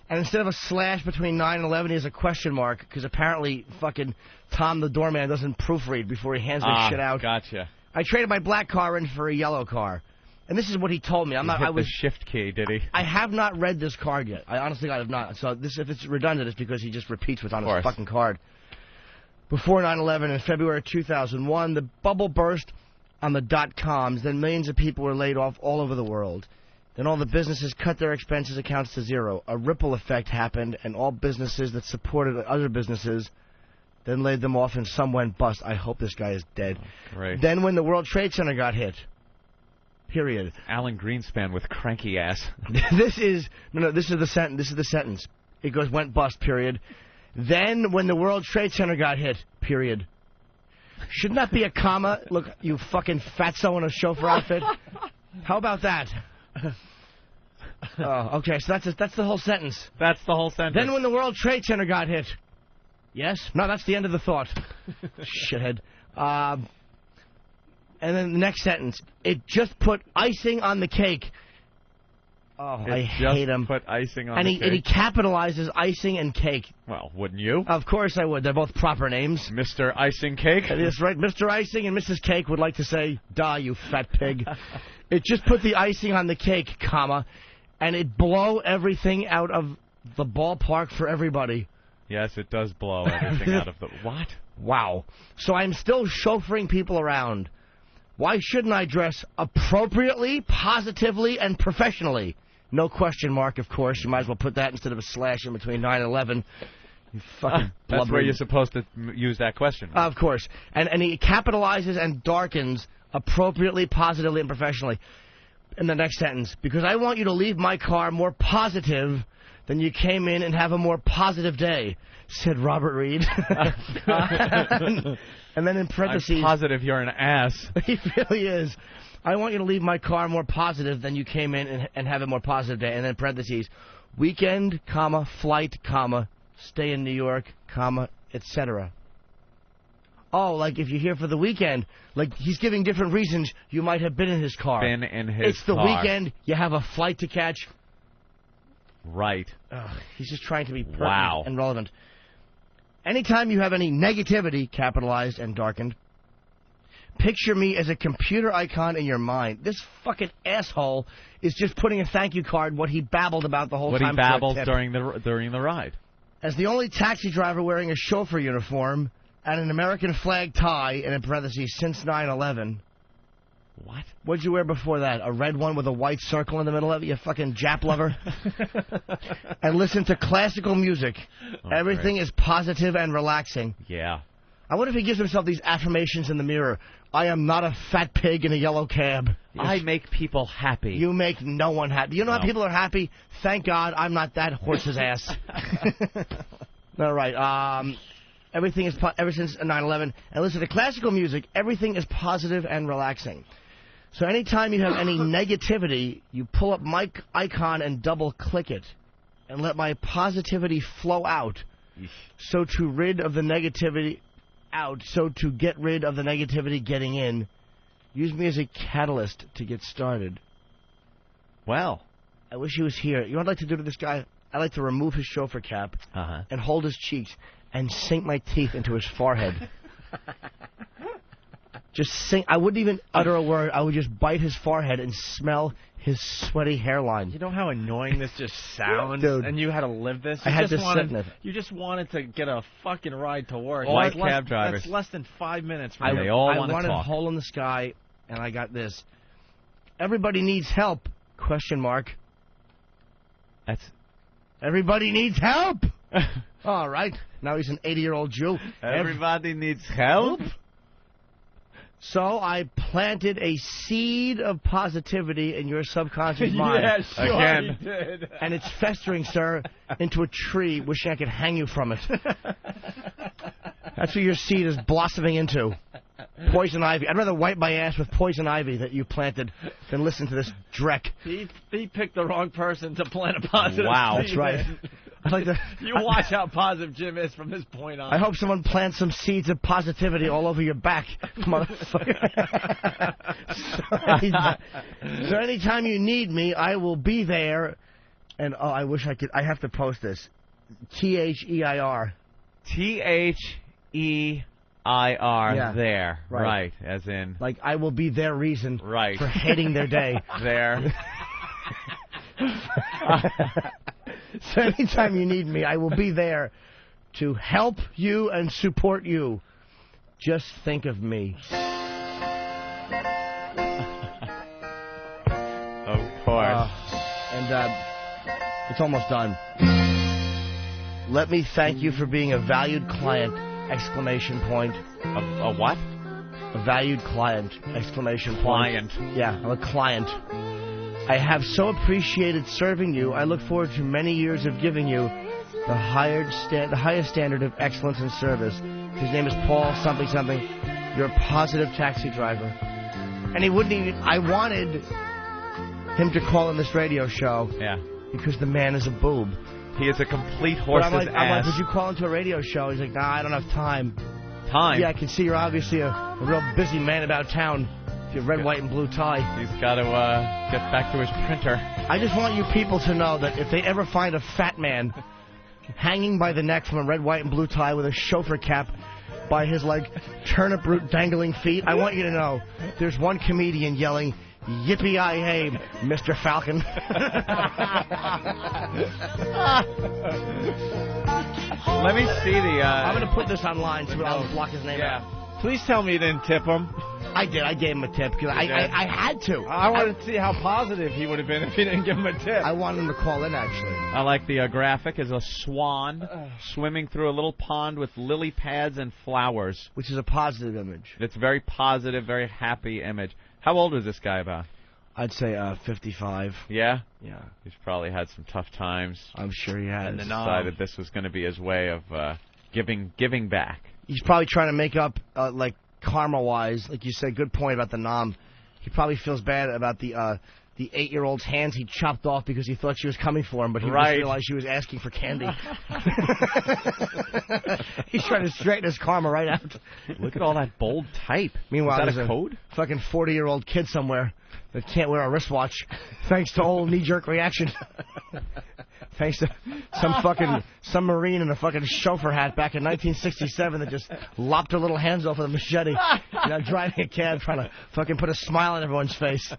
and instead of a slash between 9 and 11, he has a question mark, because apparently fucking Tom the doorman doesn't proofread before he hands me shit out. Gotcha. I traded my black car in for a yellow car. And this is what he told me. He hit the shift key, did he? I have not read this card yet. I honestly have not. So if it's redundant, it's because he just repeats what's on his fucking card. Before 9/11, in February 2001, the bubble burst on the .coms. Then millions of people were laid off all over the world. Then all the businesses cut their expenses accounts to zero. A ripple effect happened, and all businesses that supported other businesses then laid them off, and some went bust. I hope this guy is dead. Right. Then when the World Trade Center got hit. Period. Alan Greenspan with cranky ass. This is the sentence. This is the sentence. It goes went bust. Period. Then when the World Trade Center got hit. Period. Shouldn't that be a comma? Look, you fucking fatso in a chauffeur outfit. How about that? Okay, so that's the whole sentence. That's the whole sentence. Then when the World Trade Center got hit. Yes? No, that's the end of the thought. Shithead. And then the next sentence. It just put icing on the cake. Oh, I hate him. Put icing on the cake. And he capitalizes icing and cake. Well, wouldn't you? Of course I would. They're both proper names. Mr. Icing Cake? That's right. Mr. Icing and Mrs. Cake would like to say, "Duh, you fat pig." It just put the icing on the cake, comma, and it blow everything out of the ballpark for everybody. Yes, it does blow everything out of the... What? Wow. So I'm still chauffeuring people around. Why shouldn't I dress appropriately, positively, and professionally? No question mark, of course. You might as well put that instead of a slash in between 9 and 11. You fucking That's where you're supposed to use that question mark. Of course. And he capitalizes and darkens appropriately, positively, and professionally in the next sentence. Because I want you to leave my car more positive than you came in and have a more positive day, said Robert Reed. And then in parentheses... I'm positive you're an ass. He really is. I want you to leave my car more positive than you came in and have a more positive day. And then parentheses, weekend, comma, flight, comma, stay in New York, comma, etc. Oh, like if you're here for the weekend, like he's giving different reasons you might have been in his car. Been in his It's the car. weekend, you have a flight to catch. Right. He's just trying to be pertinent and relevant. Anytime you have any negativity, capitalized and darkened, picture me as a computer icon in your mind. This fucking asshole is just putting a thank you card, what he babbled about the whole time. What he babbled during the ride. As the only taxi driver wearing a chauffeur uniform and an American flag tie, and in parentheses, since 9/11. What? What'd you wear before that? A red one with a white circle in the middle of it? You fucking Jap lover? And listen to classical music. Everything is positive and relaxing. Yeah. I wonder if he gives himself these affirmations in the mirror. I am not a fat pig in a yellow cab. I make people happy. You make no one happy. You know how people are happy? Thank God I'm not that horse's ass. All right. Everything is ever since 9/11. And listen to classical music. Everything is positive and relaxing. So anytime you have any negativity, you pull up my icon and double-click it, and let my positivity flow out. So to rid of the negativity out, so to get rid of the negativity getting in, use me as a catalyst to get started. Well, I wish he was here. You know what I'd like to do to this guy? I'd like to remove his chauffeur cap and hold his cheeks and sink my teeth into his forehead. Just sink. I wouldn't even utter a word. I would just bite his forehead and smell his sweaty hairline. You know how annoying this just sounds? Dude. And you had to live this? I had to sit in it. You just wanted to get a fucking ride to work. White cab drivers. That's less than 5 minutes. They all want to talk. I wanted a hole in the sky, and I got this. Everybody needs help, ? That's... Everybody needs help! All right. Now he's an 80-year-old Jew. Everybody needs help? So I planted a seed of positivity in your subconscious mind. Yeah, sure Again. he did. And it's festering, sir, into a tree, wishing I could hang you from it. That's what your seed is blossoming into. Poison ivy. I'd rather wipe my ass with poison ivy that you planted than listen to this dreck. He picked the wrong person to plant a positive Wow. seed That's right. in. I'd like to, You watch how positive Jim is from this point on. I hope someone plants some seeds of positivity all over your back, motherfucker. So anytime you need me, I will be there. And oh, I wish I could. I have to post this. THEIR. THEIR. Yeah. There. Right. Right. As in. Like I will be their reason Right. for hating their day. There. So anytime you need me, I will be there to help you and support you. Just think of me. Of course. It's almost done. Let me thank you for being a valued client! ! A what? A valued client! ! Client. Yeah, I'm a client. I have so appreciated serving you. I look forward to many years of giving you the highest standard of excellence and service. His name is Paul something something. You're a positive taxi driver. And he wouldn't even... I wanted him to call in this radio show. Yeah. Because the man is a boob. He is a complete horse's I'm like, ass. would you call into a radio show? He's like, nah, I don't have time. Time? Yeah, I can see you're obviously a real busy man about town. Your red, white, and blue tie. He's got to get back to his printer. I just want you people to know that if they ever find a fat man hanging by the neck from a red, white, and blue tie with a chauffeur cap by his, like, turnip root dangling feet, I want you to know there's one comedian yelling, yippee-yi-hey, Mr. Falcon. Let me see the... I'm going to put this online so I'll block his name out. Please tell me you didn't tip him. I did. I gave him a tip because I had to. I wanted to see how positive he would have been if you didn't give him a tip. I wanted him to call in, actually. I like the graphic as a swan swimming through a little pond with lily pads and flowers. Which is a positive image. It's a very positive, very happy image. How old was this guy about? I'd say 55. Yeah? Yeah. He's probably had some tough times. I'm sure he has. And decided this was going to be his way of giving back. He's probably trying to make up, like, karma-wise. Like you said, good point about the nom. He probably feels bad about the 8-year-old's hands he chopped off because he thought she was coming for him, but he just realized she was asking for candy. He's trying to straighten his karma right out. Look at all that bold type. Meanwhile, is that a code? Fucking 40-year-old kid somewhere that can't wear a wristwatch thanks to old knee-jerk reaction. Thanks to some Marine in a fucking chauffeur hat back in 1967 that just lopped her little hands off with a machete. driving a cab, trying to fucking put a smile on everyone's face.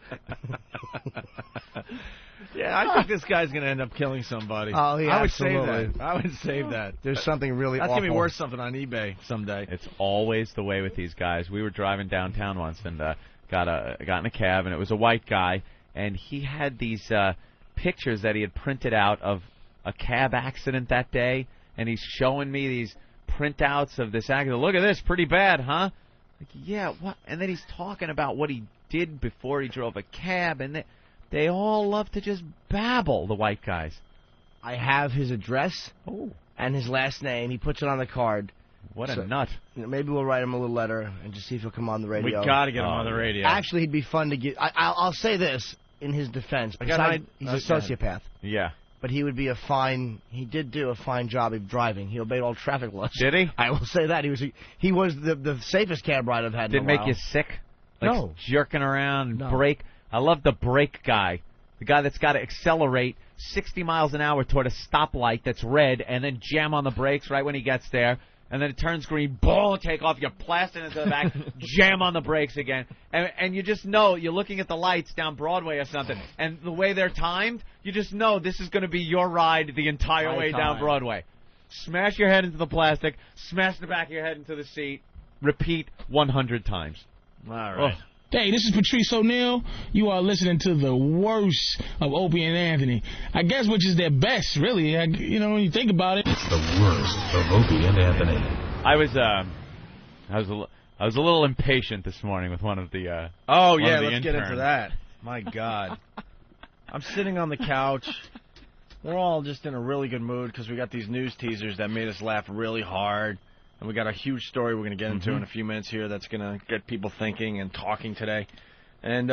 Yeah, I think this guy's going to end up killing somebody. Oh, yeah, I would absolutely. save that. I would save that. There's something really That's awful. going to be worth something on eBay someday. It's always the way with these guys. We were driving downtown once and got in a cab, and it was a white guy, and he had these pictures that he had printed out of a cab accident that day, and he's showing me these printouts of this accident. Look at this, pretty bad, huh? Like, yeah, what? And then he's talking about what he did before he drove a cab, and they all love to just babble, the white guys. I have his address and his last name. He puts it on the card. What a nut. Maybe we'll write him a little letter and just see if he'll come on the radio. We got to get him on the radio. Actually, he'd be fun to get. I'll say this in his defense. He's a sociopath. Yeah. But he would be he did do a fine job of driving. He obeyed all traffic laws. Did he? I will say that. He was the safest cab ride I've had in a while. Didn't make you sick? Like No. jerking around, No. brake. I love the brake guy. The guy that's got to accelerate 60 miles an hour toward a stoplight that's red and then jam on the brakes right when he gets there. And then it turns green, boom, take off, you're blasting into the back, jam on the brakes again. And you just know, you're looking at the lights down Broadway or something, and the way they're timed, you just know this is going to be your ride the entire way down Broadway. Smash your head into the plastic, smash the back of your head into the seat, repeat 100 times. All right. Hey, this is Patrice O'Neal. You are listening to the worst of Opie and Anthony. I guess which is their best, really. When you think about it. It's the worst of Opie and Anthony. I was a little impatient this morning with one of the. Oh, one yeah, of the let's get into interns. that. My God. I'm sitting on the couch. We're all just in a really good mood because we got these news teasers that made us laugh really hard. And we got a huge story we're going to get into in a few minutes here that's going to get people thinking and talking today. And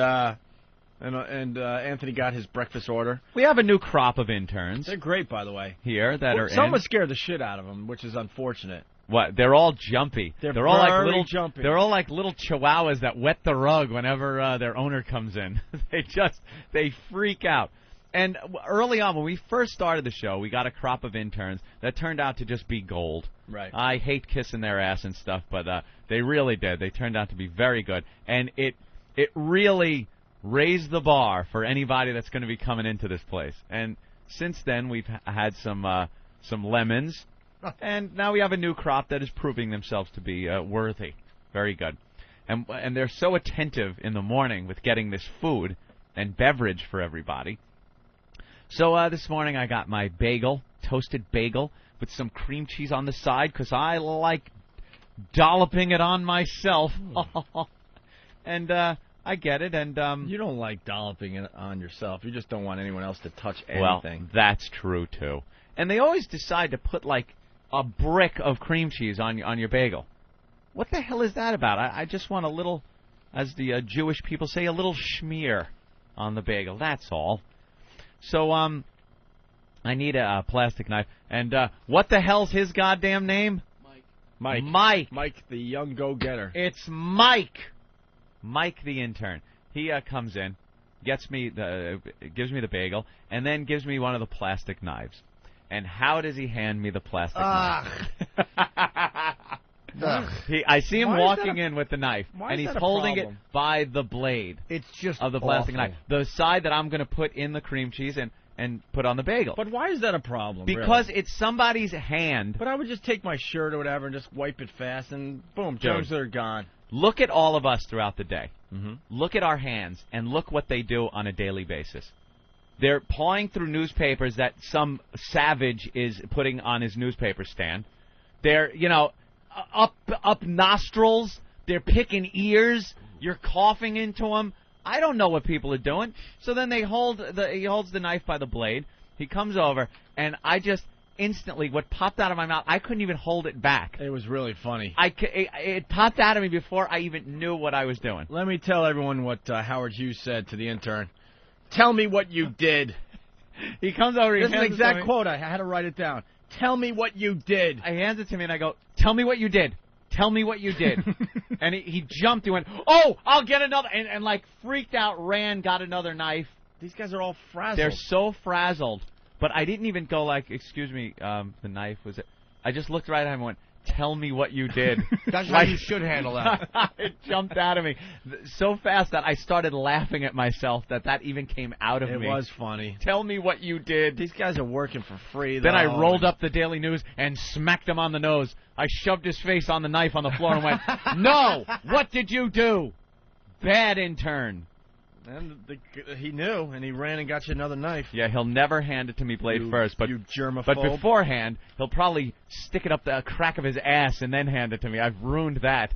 Anthony got his breakfast order. We have a new crop of interns. They're great, by the way. Here that are in. Someone scared the shit out of them, which is unfortunate. What? They're all jumpy. They're all like very little jumpy. They're all like little chihuahuas that wet the rug whenever their owner comes in. They freak out. And early on, when we first started the show, we got a crop of interns that turned out to just be gold. Right. I hate kissing their ass and stuff, but they really did. They turned out to be very good. And it really raised the bar for anybody that's going to be coming into this place. And since then, we've had some lemons, and now we have a new crop that is proving themselves to be worthy. Very good. And they're so attentive in the morning with getting this food and beverage for everybody. So this morning I got my bagel, toasted bagel, with some cream cheese on the side because I like dolloping it on myself. And I get it. And you don't like dolloping it on yourself. You just don't want anyone else to touch anything. Well, that's true, too. And they always decide to put, like, a brick of cream cheese on your bagel. What the hell is that about? I just want a little, as the Jewish people say, a little schmear on the bagel. That's all. So, I need a plastic knife. And what the hell's his goddamn name? Mike. Mike, the young go-getter. It's Mike. Mike, the intern. He comes in, gives me the bagel, and then gives me one of the plastic knives. And how does he hand me the plastic knife? I see him walking in with the knife, and he's holding it by the blade. It's just of the plastic awful. knife, the side that I'm going to put in the cream cheese and put on the bagel. But why is that a problem? Because really? it's somebody's hand. But I would just take my shirt or whatever and just wipe it fast, and boom, germs are gone. Look at all of us throughout the day. Mm-hmm. Look at our hands, and look what they do on a daily basis. They're pawing through newspapers that some savage is putting on his newspaper stand. They're, up nostrils. They're picking ears. You're coughing into them. I don't know what people are doing. So then he holds the knife by the blade. He comes over, and I just instantly, what popped out of my mouth, I couldn't even hold it back. It was really funny. It popped out of me before I even knew what I was doing. Let me tell everyone what Howard Hughes said to the intern. Tell me what you did. He comes over. This is an exact quote. I had to write it down. Tell me what you did. He hands it to me, and I go, tell me what you did. Tell me what you did. And he jumped. He went, oh, I'll get another. And like freaked out, ran, got another knife. These guys are all frazzled. They're so frazzled. But I didn't even go like, excuse me, the knife was it. I just looked right at him and went, tell me what you did. That's how you should handle that. It jumped out of me so fast that I started laughing at myself that even came out of me. It was funny. Tell me what you did. These guys are working for free, though. Then I rolled up the Daily News and smacked him on the nose. I shoved his face on the knife on the floor and went, "No! What did you do? Bad intern." And he knew, and he ran and got you another knife. Yeah, he'll never hand it to me blade first, but you germaphobe. But beforehand, he'll probably stick it up the crack of his ass and then hand it to me. I've ruined that.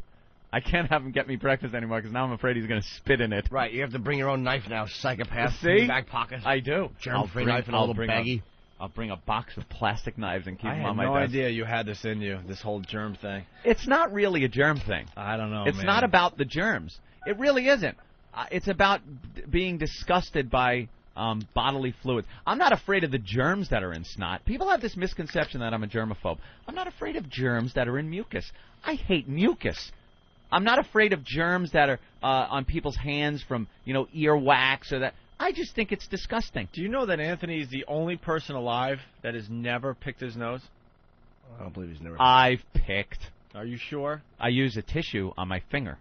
I can't have him get me breakfast anymore because now I'm afraid he's going to spit in it. Right, you have to bring your own knife now, psychopath. See? In your back pocket. I do. Germ-free knife and a little baggie. I'll bring a box of plastic knives and keep them on my desk. I had no desk. idea you had this in you, this whole germ thing. It's not really a germ thing. I don't know, It's man. not about the germs. It really isn't. It's about being disgusted by bodily fluids. I'm not afraid of the germs that are in snot. People have this misconception that I'm a germaphobe. I'm not afraid of germs that are in mucus. I hate mucus. I'm not afraid of germs that are on people's hands from, earwax or that. I just think it's disgusting. Do you know that Anthony is the only person alive that has never picked his nose? I don't believe he's never. I've picked. Are you sure? I use a tissue on my finger.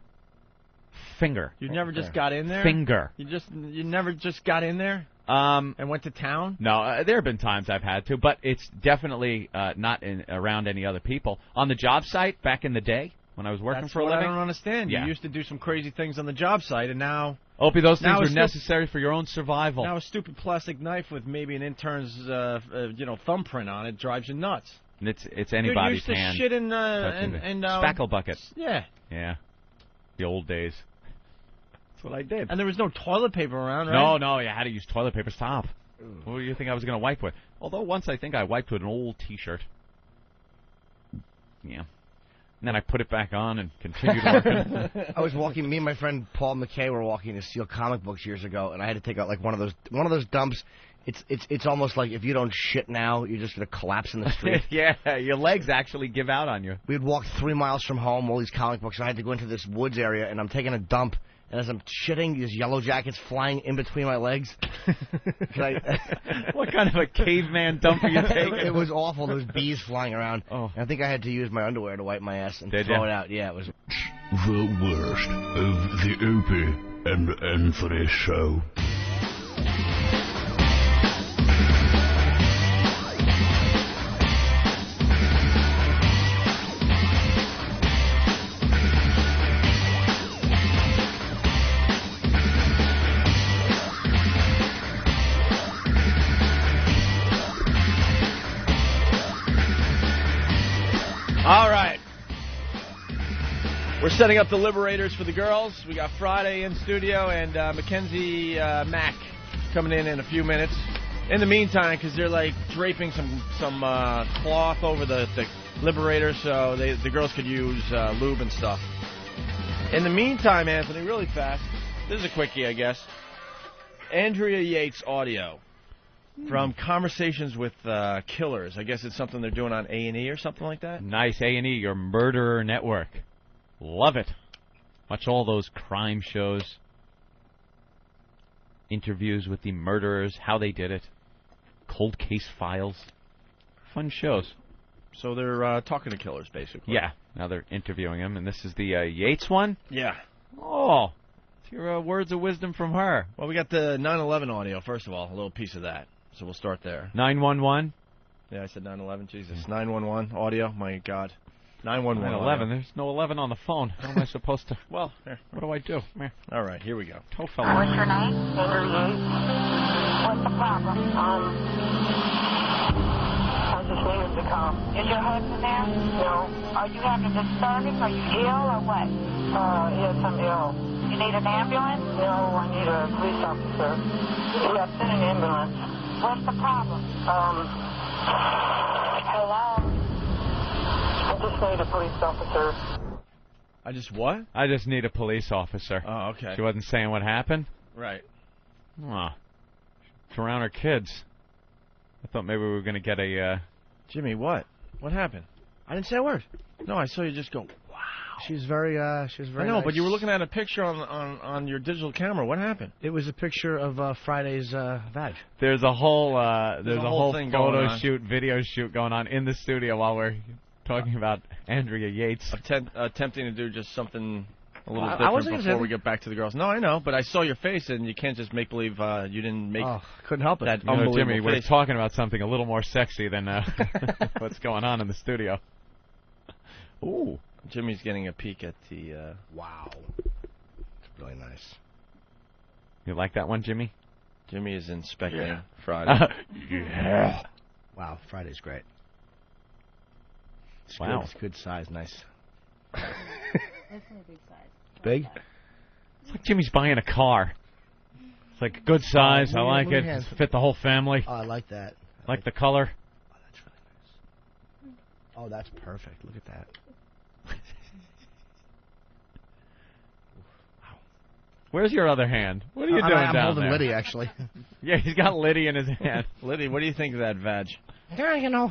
You never just got in there? Finger. You never just got in there? And went to town? No, there have been times I've had to, but it's definitely not around any other people. On the job site back in the day when I was working for a living. I don't understand. Yeah. You used to do some crazy things on the job site, and now... Opie, those things were necessary for your own survival. Now a stupid plastic knife with maybe an intern's thumbprint on it drives you nuts. It's anybody's hand. You used to shit in spackle bucket. Yeah. Yeah. The old days. That's what I did. And there was no toilet paper around, right? No, you had to use toilet paper. Stop. What do you think I was going to wipe with? Although once I think I wiped with an old T-shirt. Yeah. And then I put it back on and continued working. I was walking. Me and my friend Paul McKay were walking to steal comic books years ago, and I had to take out like one of those dumps. It's almost like if you don't shit now, you're just gonna collapse in the street. Yeah, your legs actually give out on you. We had walked 3 miles from home, all these comic books, and I had to go into this woods area, and I'm taking a dump, and as I'm shitting, these yellow jackets flying in between my legs. What kind of a caveman dump are you taking? It was awful. There was bees flying around. Oh. And I think I had to use my underwear to wipe my ass and throw it out. Yeah, it was. The worst of the Opie and Anthony show. All right. We're setting up the Liberators for the girls. We got Friday in studio and Mackenzie Mack coming in a few minutes. In the meantime, because they're like draping some cloth over the Liberators so the girls could use lube and stuff. In the meantime, Anthony, really fast. This is a quickie, I guess. Andrea Yates audio from Conversations with Killers. I guess it's something they're doing on A&E or something like that. Nice, A&E, your murderer network. Love it. Watch all those crime shows. Interviews with the murderers, how they did it. Cold case files. Fun shows. So they're talking to killers, basically. Yeah. Now they're interviewing them, and this is the Yates one? Yeah. Oh. It's your words of wisdom from her. Well, we got the 9/11 audio, first of all. A little piece of that. So we'll start there. 911? Yeah, I said 9/11. Jesus. 911 audio? My God. 911. 9/11. There's no 11 on the phone. How am I supposed to... Well, here. What do I do? Here. All right, here we go. Toe fell on. What's your name? Andrew Yates. What's the problem? I just needed to come. Is your husband there? No. Are you having disturbance? Are you ill or what? Yes, I'm ill. You need an ambulance? No, I need a police officer. Yeah, send an ambulance. What's the problem? Hello? I just need a police officer. I just what? I just need a police officer. Oh, okay. She wasn't saying what happened? Right. Oh. It's around her kids. I thought maybe we were going to get a... Jimmy, what? What happened? I didn't say a word. No, I saw you just go, wow. She's very I know, nice. but you were looking at a picture on your digital camera. What happened? It was a picture of Friday's vag. There's a whole thing photo going on. shoot, video shoot going on in the studio while we're talking about Andrea Yates. Attempting to do just something a little I different wasn't before we get back to the girls. No, I know, but I saw your face, and you can't just make believe you didn't make. Couldn't help it. That You know, unbelievable Jimmy, we're face. talking about something a little more sexy than what's going on in the studio. Ooh. Jimmy's getting a peek at the. Wow. It's really nice. You like that one, Jimmy? Jimmy is inspecting Friday. Yeah. Wow, Friday's great. It's Wow. Good. It's good size, nice. That's not a big size. Big? It's like Jimmy's buying a car. It's like good size. I like it. hands. Fit the whole family. Oh, I like that. Like the color. Oh, that's really nice. Oh, that's perfect. Look at that. Where's your other hand? What are you doing I'm down holding there? Liddy, actually. Yeah, he's got Liddy in his hand. Liddy, what do you think of that vag? Yeah, you know.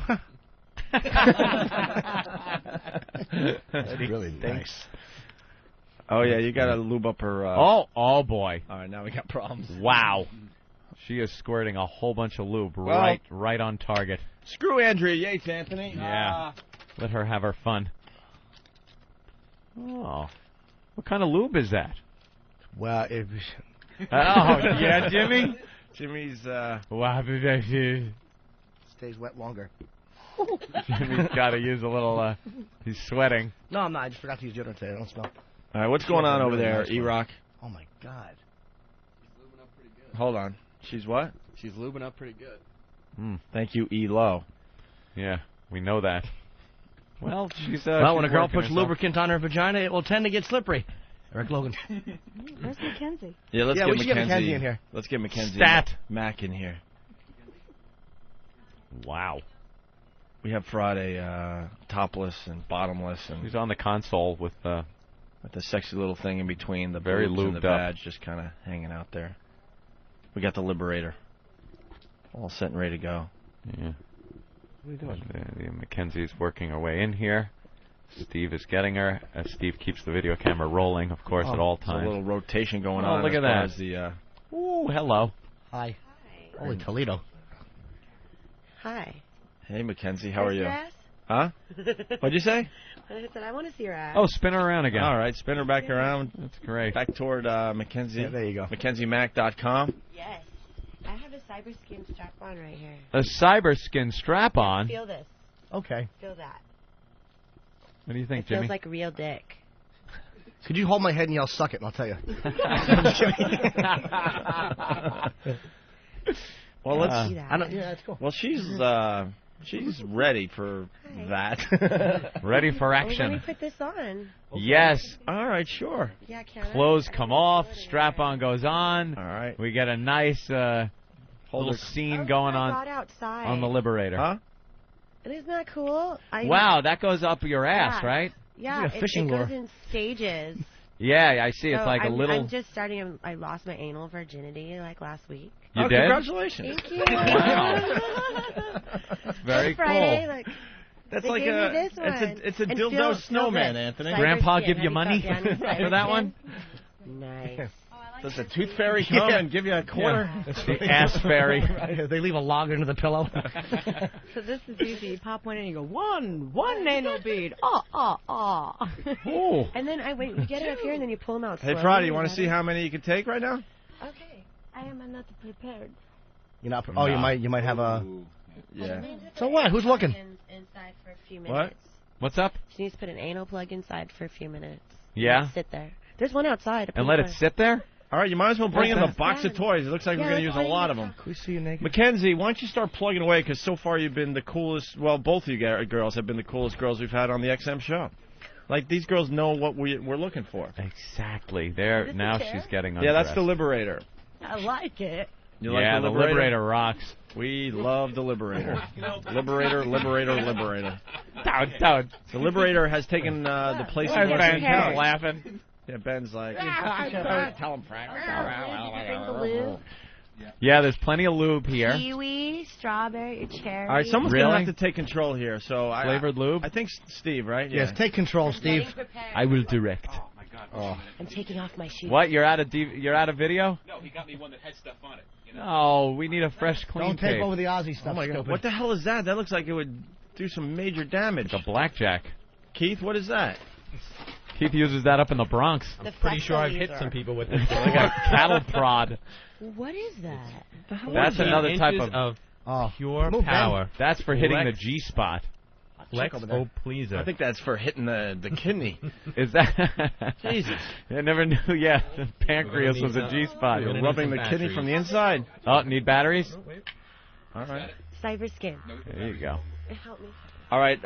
That's really nice. Oh yeah, you got to lube up her. Oh boy. All right, now we got problems. Wow. She is squirting a whole bunch of lube Well- right on target. Screw Andrea Yates, Anthony. Yeah. Let her have her fun. Oh. What kind of lube is that? Well, it Oh, yeah, Jimmy? Jimmy's. stays wet longer. Jimmy's got to use a little, he's sweating. No, I'm not. I just forgot to use deodorant today. I don't smell. All right, what's going on over Really there, nice one. E-Rock? Oh, my God. Hold on. She's what? She's lubing up pretty good. Thank you, E-Lo. Yeah, we know that. Well, she's well, when a she's girl working puts herself. lubricant on her vagina, it will tend to get slippery. Eric Logan. Where's Mackenzie? Yeah, let's Yeah, get we should get Mackenzie in here. Let's get Mackenzie Stat. Mac in here. Wow. We have Friday topless and bottomless, and He's on the console with the sexy little thing in between the Very boobs and lubed the up. badge, just kind of hanging out there. We got the Liberator, all set and ready to go. Yeah. What are you doing? Mackenzie's working her way in here. Steve is getting her. Steve keeps the video camera rolling, of course, at all There's a times. little rotation going Oh, on. look as at far that. as the, Ooh, hello. Hi. Holy Toledo. Hi. hey, Mackenzie, how are you? Your ass? Huh? What'd you say? I said I want to see your ass. Oh, spin her around again. All right, spin her back around. That's great. Back toward Mackenzie. Yeah, there you go. MackenzieMac.com. Yes. I have a cyber skin strap on right here. A cyber skin strap on. Feel this. Okay. Feel that. What do you think, It feels Jimmy? like real dick. Could you hold my head and yell, suck it, and I'll tell you. Well, let's. I don't, yeah, that's cool. Well, she's ready for that. Ready for Oh, let me action. put this on. Yes. All right, sure. Yeah, can I? Clothes come off. Strap on goes on. All right. We get a nice little scene going I on got outside. on the Liberator. Huh? Isn't that cool? Wow, that goes up your ass, Yeah. right? Yeah, It's like a fishing it lure. goes in stages. Yeah, I see. It's So like a I'm, little. I'm just starting. I lost my anal virginity like last week. You did? Congratulations. Thank you. Wow. Very This Friday, cool. like, That's they like gave me a this it's one. a it's a And dildo feel snowman, this. Anthony. Cyber Grandpa skin. give you Have money got down with for that one? Nice. Does the tooth fairy come and give you a quarter? The ass fairy. They leave a log under the pillow. So this is easy. You pop one in and you go, one anal bead. Ooh. And then you get it up here and then you pull them out. Hey, slowly. Friday, you want to see how many you can take right now? Okay. I am not prepared. You're not. Oh, No. you might have a. Yeah. So what? Who's looking? Inside for a few What? minutes. What's up? She needs to put an anal plug inside for a few minutes. Yeah? Sit there. There's one outside. And let it sit there? All right, you might as well bring in the What's box of toys. It looks like Yeah, we're going to use that's a all lot you of them. Can we see you naked? Mackenzie, why don't you start plugging away? Because so far you've been the coolest. Well, both of you girls have been the coolest girls we've had on the XM show. Like, these girls know what we're looking for. Exactly. There. This Now is fair. she's getting Yeah, that's the undressed. Liberator. I like it. You Yeah, like the Liberator rocks. We love the Liberator. Liberator. Don't. The Liberator has taken the place of Ben's Western Couch. laughing. Yeah, Ben's like, Tell him, Frank. Yeah, there's plenty of lube here. Kiwi, strawberry, cherry. all right, someone's going to Really? have to take control here. So Flavored lube? I think Steve, right? Yes, Yeah. take control, Steve. Getting prepared. I will direct. Oh. I'm taking off my shoes. What? You're out of video? No, he got me one that had stuff on it. You know? No, we need a fresh, clean Don't take tape. over the Aussie stuff. Oh my God! stupid. What the hell is that? That looks like it would do some major damage. Like a blackjack. Keith, what is that? Keith uses that up in the Bronx. I'm pretty sure I've hit some people with it. Like a cattle prod. What is that? That's another type of pure power. That's for hitting the G-spot. Flex pleaser. I think that's for hitting the kidney. Is that? Jesus. I never knew, the pancreas was a G-spot. You're rubbing the kidney from the inside. Oh, need batteries? All right. Cyber skin. There you go. Help me. All right,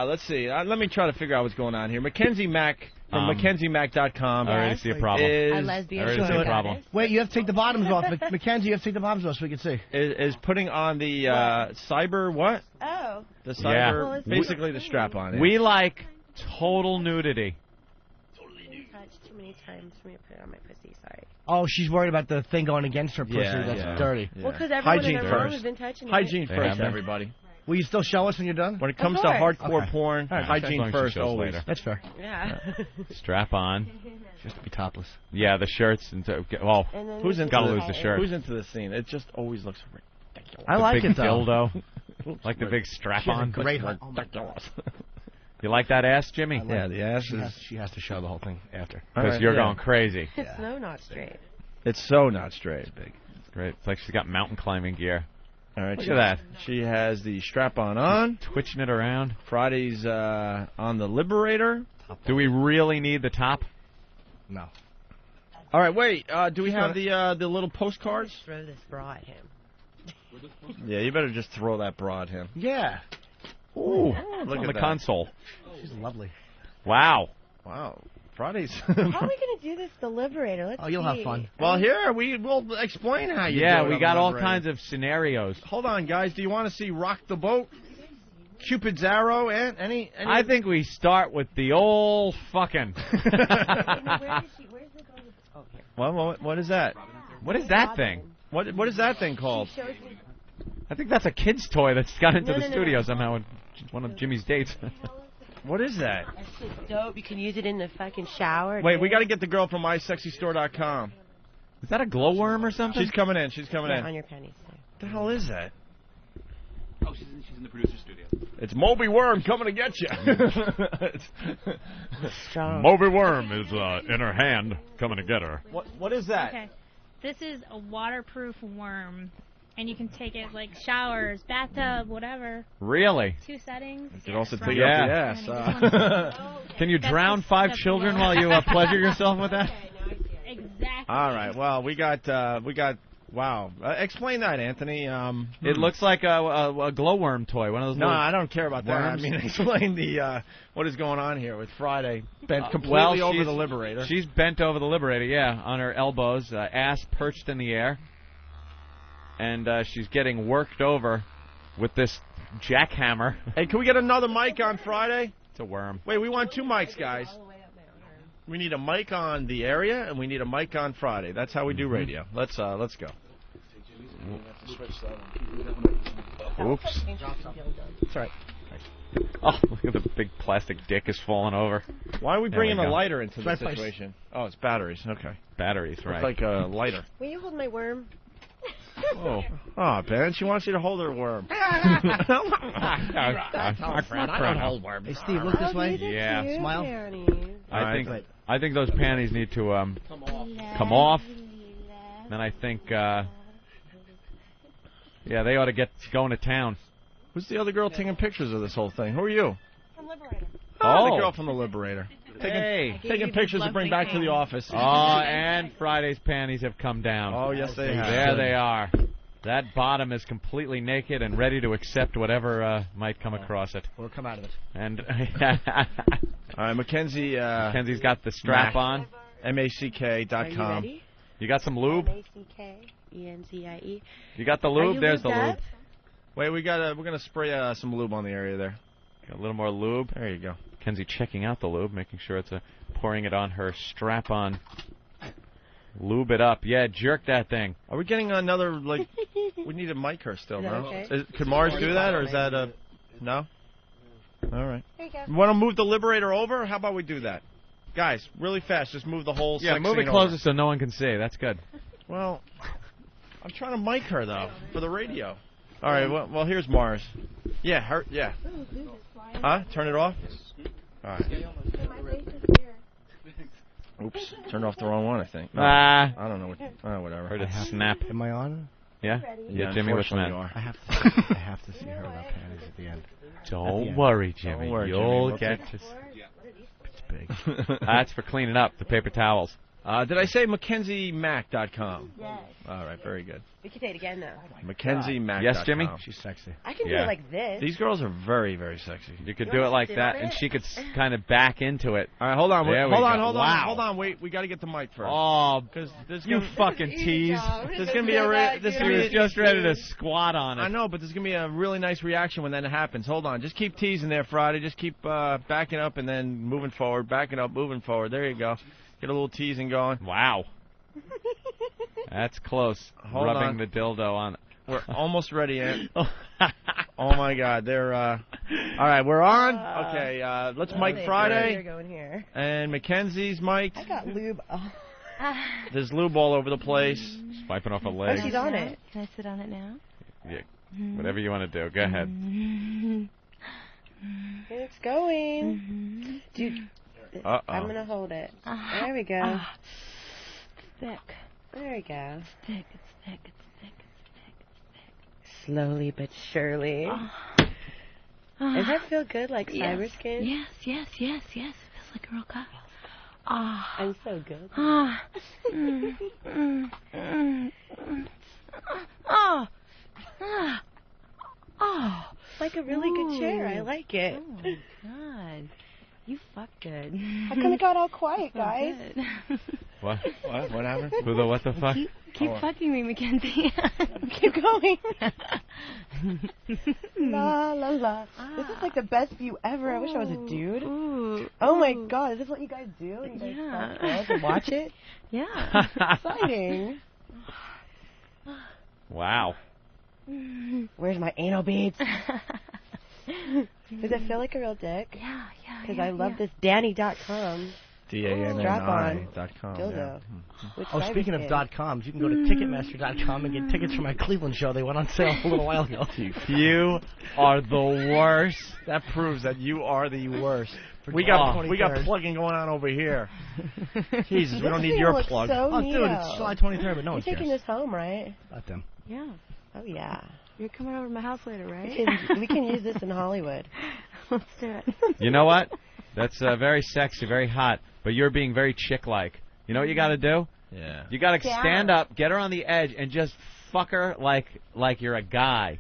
let's see. Let me try to figure out what's going on here. Mackenzie Mack from MackenzieMack.com. I already see a problem. A lesbian. I already see a problem. Wait, you have to take the bottoms off. Mackenzie, you have to take the bottoms off so we can see. Is putting on the cyber what? Oh. The cyber, basically the strap-on. Yeah. We like total nudity. Touched too many times for me to put it on my pussy. Sorry. Oh, she's worried about the thing going against her pussy. That's dirty. Well, because everyone in the room has been touching it. Hygiene first, everybody. Will you still show us when you're done? When it comes to hardcore porn, hygiene first always. Later. That's fair. Yeah. Strap on. Just to be topless. Yeah, the shirts. Who's into gotta lose the shirt. Who's into the scene? It just always looks ridiculous. I like it, though. Dildo. Like the big strap-on. Great. You like that ass, Jimmy? Yeah, the ass is... She has to show the whole thing after. Because you're going crazy. It's so not straight. It's so not straight. It's big. It's great. It's like she's got mountain climbing gear. All right, Look at that. She has the strap-on on. Twitching it around. Friday's on the Liberator. Do we really need the top? No. All right, wait. Do we have the little postcards? Just throw this bra at him. Yeah, you better just throw that bra at him. Yeah. Ooh, look on at the that. console. She's lovely. Wow. Wow. Friday's. How are we going to do this, the Liberator? Let's you'll see. have fun. Well, here we will explain how you do it. We got all kinds of scenarios. Hold on, guys. Do you want to see Rock the Boat? Cupid's Arrow? And any? I think we start with the old fucking. Well, what is that? What is that thing? What is that thing called? I think that's a kid's toy that's got into the studio somehow with one of Jimmy's dates. What is that? That's just dope. You can use it in the fucking shower. Wait, we got to get the girl from MySexyStore.com. Is that a glowworm or something? She's coming in. She's coming in. On your panties. What the hell is that? Oh, she's in the producer's studio. It's Moby Worm coming to get you. Strong. Moby Worm is in her hand, coming to get her. What is that? Okay. This is a waterproof worm. And you can take it like showers, bathtub, whatever. Really? 2 settings. You can also take it up the ass. Can you drown 5 children while you pleasure yourself with that? Exactly. All right. Well, we got. Wow. Explain that, Anthony. It looks like a glowworm toy. One of those. No, little I don't care about that. worms. I mean, explain the what is going on here with Friday bent completely over the Liberator. She's bent over the Liberator, on her elbows, ass perched in the air. And she's getting worked over with this jackhammer. Hey, can we get another mic on Friday? It's a worm. Wait, we want 2 mics, guys. We need a mic on the area, and we need a mic on Friday. That's how we do radio. Let's go. Oops. That's right. Oh, look at the big plastic dick is falling over. Why are we There bringing we a go. lighter into this situation? Oh, it's batteries. Okay. Batteries, right. Looks like a lighter. Will you hold my worm? Oh, Ben, she wants you to hold her worm. I don't hold worms. Hey, Steve, look this way. Yeah. Smile. I think those panties need to come off. Then I think, they ought to get going to town. Who's the other girl taking pictures of this whole thing? Who are you? From Liberator. Oh, the girl from the Liberator. Hey. Taking pictures to bring back to the office. Oh, and Friday's panties have come down. Oh, yes, they have. There they are. That bottom is completely naked and ready to accept whatever might come across it. Or come out of it. And all right, Mackenzie. Mackenzie's got the strap on. MACK.com. Are you ready? You got some lube? MACKENZIE. You got the lube? There's the lube. Wait, we're gonna spray some lube on the area there. Got a little more lube. There you go. Kenzie checking out the lube, making sure it's pouring it on her strap-on. Lube it up. Yeah, jerk that thing. Are we getting another, we need to mic her still, no? Okay? Could Mars do that, or is that a... No? All right. Here you go. You want to move the Liberator over? How about we do that? Guys, really fast, just move the whole sex move it scene closer over. so no one can see. That's good. Well, I'm trying to mic her, though, for the radio. All right. Well, here's Mars. Yeah. Yeah. Huh? Turn it off. All right. Oops. Turned off the wrong one, I think. No, I don't know what. Whatever. Heard it snap. Am I on? Yeah. Yeah. Jimmy, what's the matter? I have to see her without panties at the end. Don't worry, Jimmy. Don't worry, You'll Jimmy. get to. It's big. That's for cleaning up the paper towels. Did I say MackenzieMack.com? Yes. All right, very good. We can say it again, though. MackenzieMack.com. Yes, Jimmy? She's sexy. I can do Yeah. it like this. These girls are very, very sexy. You could You do it wanna like sit that, on and it? she could kind of back into it. All right, hold on. There we Hold go. on. Wow. Hold on. Wait, we got to get the mic first. Oh, because there's you gonna, fucking tease. There's gonna be a. There's He gonna was be just ready to squat on it. I know, but there's gonna be a really nice reaction when that happens. Hold on. Just keep teasing there, Friday. Just keep backing up and then moving forward. Backing up, moving forward. There you go. Get a little teasing going. Wow. That's close. Hold Rubbing on. the dildo on. We're almost ready, Ant. Oh my God, they're. All right, we're on. Okay, let's mic Friday. You're going here. And Mackenzie's mic. I got lube. Oh. There's lube all over the place. Swiping off a leg. Oh, she's on it. Can I sit on it now? Yeah. Whatever you want to do. Go ahead. It's going. Dude, I'm going to hold it. There we go. Thick. There we go. It's thick. It's thick. It's thick. Slowly but surely. Does that feel good, like cyber skin? Yes. It feels like a real cock. I'm so good. Like a really good chair. I like it. Oh my God. You fuck good. How come it got all quiet, guys? What? What happened? What the fuck? Keep fucking me, Mackenzie. Keep going. La la la. This is like the best view ever. I wish I was a dude. Oh my God, is this what you guys do? You guys fuck girls and watch it? Yeah. Exciting. Wow. Where's my anal beads? Does it feel like a real dick? Yeah. Because I love this Danny.com. DANNI.com. Dildo. Oh, speaking of .coms, you can go to Ticketmaster.com and get tickets for my Cleveland show. They went on sale a little while ago. You are the worst. That proves that you are the worst. We got plugging going on over here. Jesus, we don't need your plug. So oh, dude, it's July 23rd, but no one You're taking cares. this home, right? Not them. Yeah. Oh, yeah. You're coming over to my house later, right? We can use this in Hollywood. Let's do it. You know what? That's very sexy, very hot, but you're being very chick-like. You know what you got to do? Yeah. You got to stand up, get her on the edge, and just fuck her like you're a guy.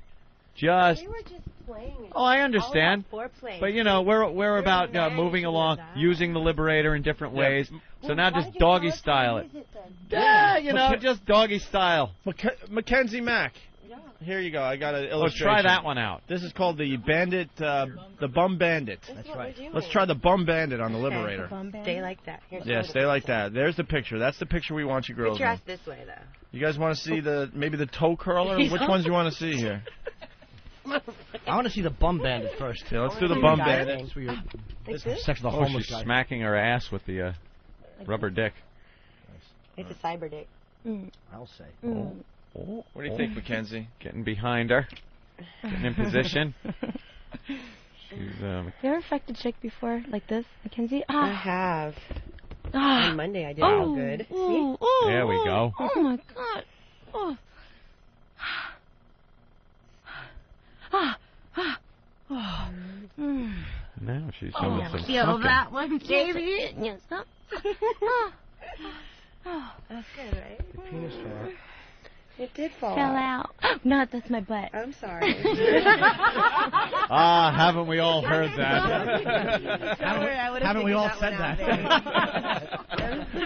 Just. We were just playing. Oh, I understand. Foreplay. But you know, we're about moving along, using the Liberator in different ways. So now just doggy style it. Yeah, you know, just doggy style. Mackenzie Mack. Here you go. I got an illustration. Try that one out. This is called the Bandit, the Bum Bandit. That's right. Let's try the Bum Bandit on the Liberator. Stay like that. Yeah, stay like that. There's the picture. That's the picture we want you girls Put your in. ass this way, though. You guys want to see maybe the toe curler? Which ones do you want to see here? I want to see the Bum Bandit first. Yeah, let's do the Bum Bandit. This is sex of the homeless she's guy. smacking her ass with the rubber dick. It's a cyber dick. I'll say. Oh. What do you think, Mackenzie? Getting behind her. Getting in position. She's, You ever fucked a chick before, like this, Mackenzie? I have. On Monday I did all good. See? There we go. Oh my God. Now she's doing some Feel sucking. that one, baby. Yes. That's good, right? Your penis fell out. It did fall Fell out. No, that's my butt. I'm sorry. Haven't we all heard that? Haven't we all said that?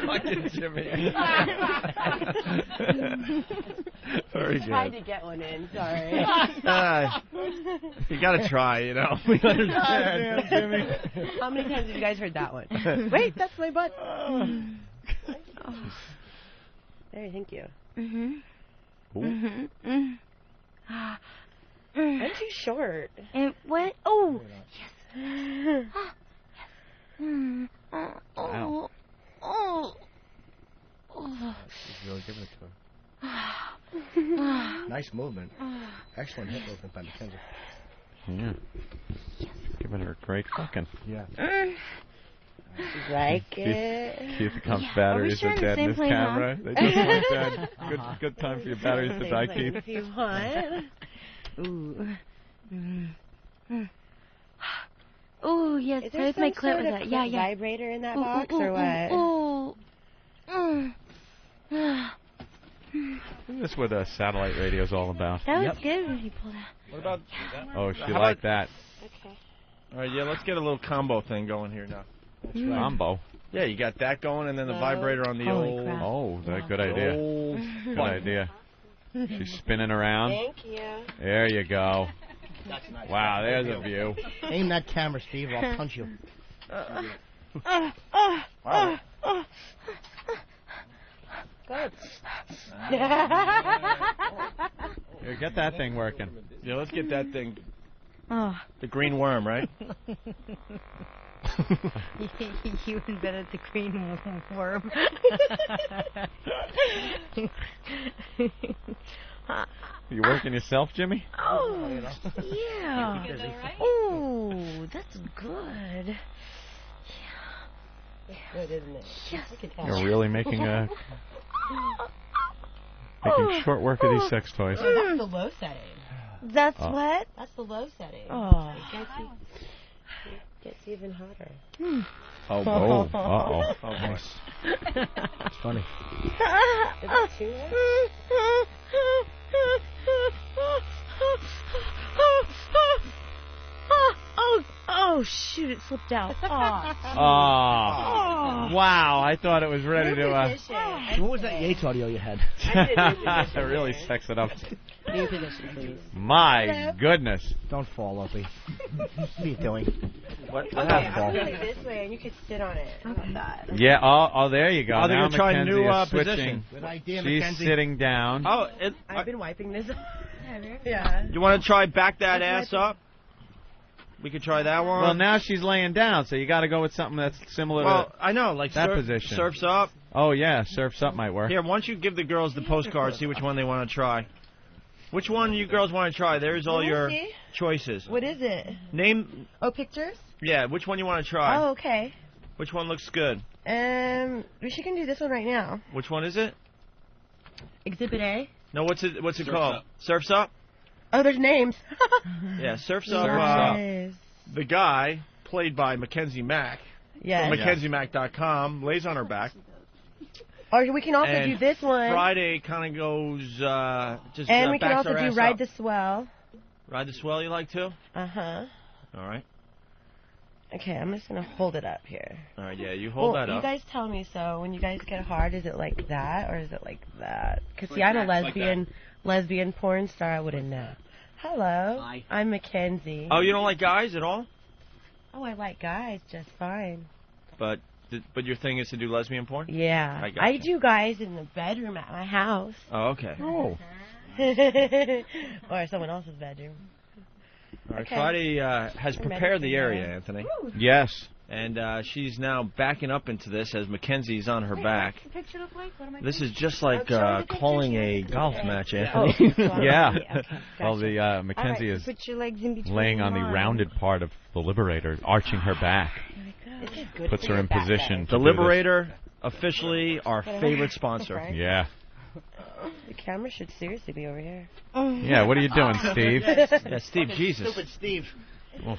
Fucking Jimmy. Very good. Tried to get one in. Sorry. You got to try, you know. We understand. Jimmy. How many times have you guys heard that one? Wait, that's my butt. There, thank you. I'm too short. And what? Oh, yes. Wow. She's really giving it to her. Nice movement. Excellent hit movement by Mackenzie. Yeah. Giving her a great fucking. Yeah. Like it. Keith Comp's batteries are dead in this camera. They just went dead. Good time for your batteries to die, Keith. If you want. Ooh, yes, Is play there with my some clit sort with of it. Yeah, yeah. vibrator in that box or what? Isn't this what satellite radio is all about? That was good when you pulled out. What about... Oh, she How liked about- that. Okay. All right, yeah, let's get a little combo thing going here now. Combo. Yeah, you got that going, and then the vibrator on the old... Oh, that's a good idea. Old Good button. idea. She's spinning around. Thank you. There you go. That's nice. Wow, there's a view. Aim that camera, Steve, or I'll punch you. Wow. Good. Here, get that thing working. Yeah, let's get that thing. Oh. The green worm, right? You invented the green worm. You working yourself, Jimmy? Oh, yeah. Oh, that's good. It's good, isn't it? Yes. You're really making short work of these sex toys. That's the low setting. That's Oh. what? That's the low setting. Oh. It gets even hotter. Oh, oh, uh-oh. Oh, boy. It's funny. Is it too Oh, shoot, it slipped out. Oh. Oh. Wow, I thought it was ready to... What was that Yates audio you had? really sex it up. New position, please. My goodness. Don't fall, Opie. What are you doing? What Okay, I'm going this way, and you could sit on it. How about that? Yeah, oh, there you go. Oh, they're now gonna try a Mackenzie new is switching. position. Good idea, She's Mackenzie. sitting down. Oh, I've been wiping this. Yeah. you want to try back that ass up? We could try that one. Well, now she's laying down, so you got to go with something that's similar to I know, like that position. Surf's up. Oh, yeah, surf's up might work. Here, why don't you give the girls the postcard, see which one they want to try. Which one you girls want to try? There's all your choices. What is it? Name. Oh, pictures? Yeah, which one you want to try? Oh, okay. Which one looks good? We can do this one right now. Which one is it? Exhibit A. No, what's it Surf's called? Up. Surf's Up? Oh, there's names. Yeah, Surf's Up. Nice. The guy, played by Mackenzie Mack, Yes. from MackenzieMack.com, lays on her back. Or we can also And do this one. Friday kind of goes, just and we can backs also her do ass Ride up. the Swell. Ride the Swell you like too? Uh-huh. All right. Okay, I'm just going to hold it up here. All right, yeah, you hold that You up. guys tell me, so when you guys get hard, is it like that or is it like that? Because, Like see, I'm a that, like lesbian porn star. I wouldn't know. Hello. Hi. I'm Mackenzie. Oh, you don't like guys at all? Oh, I like guys just fine. But your thing is to do lesbian porn? Yeah. I got I you. do guys in the bedroom at my house. Oh, okay. Oh. Or someone else's bedroom. All right, Okay. Friday has Or prepared the medicine, area, yeah. Anthony. Yes. And she's now backing up into this as Mackenzie's on her back. What's the picture look like? What am I This doing? is just like show me the picture, calling show me a the golf picture. match, Oh, Anthony. wow. Yeah. Okay, Well, gotcha. the Mackenzie All right, is put your legs in between laying on the lines. rounded part of the Liberator, arching her back. This is good Puts for her your in back, position guys. to The do this. Liberator, officially our favorite sponsor. Yeah. The camera should seriously be over here. Yeah, what are you doing, Steve? Yeah, Steve, Jesus. Stupid Steve. Well,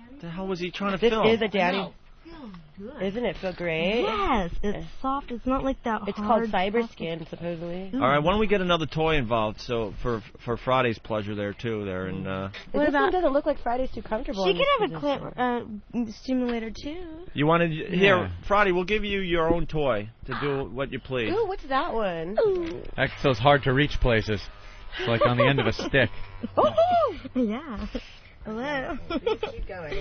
What the hell was he trying to This film? is a daddy. Feels good. Isn't it feel great? Yes, it's soft. It's not like that It's hard called Cyber soft- Skin, supposedly. All right, why don't we get another toy involved? So for Friday's pleasure there too. There and This one doesn't look like Friday's too comfortable. She in could this have a position. clit stimulator too. you wanted here Yeah. Friday. We'll give you your own toy to do what you please. Ooh, what's that one? that's those hard to reach places. It's like on the end of a stick. Yeah. Hello. Keep going.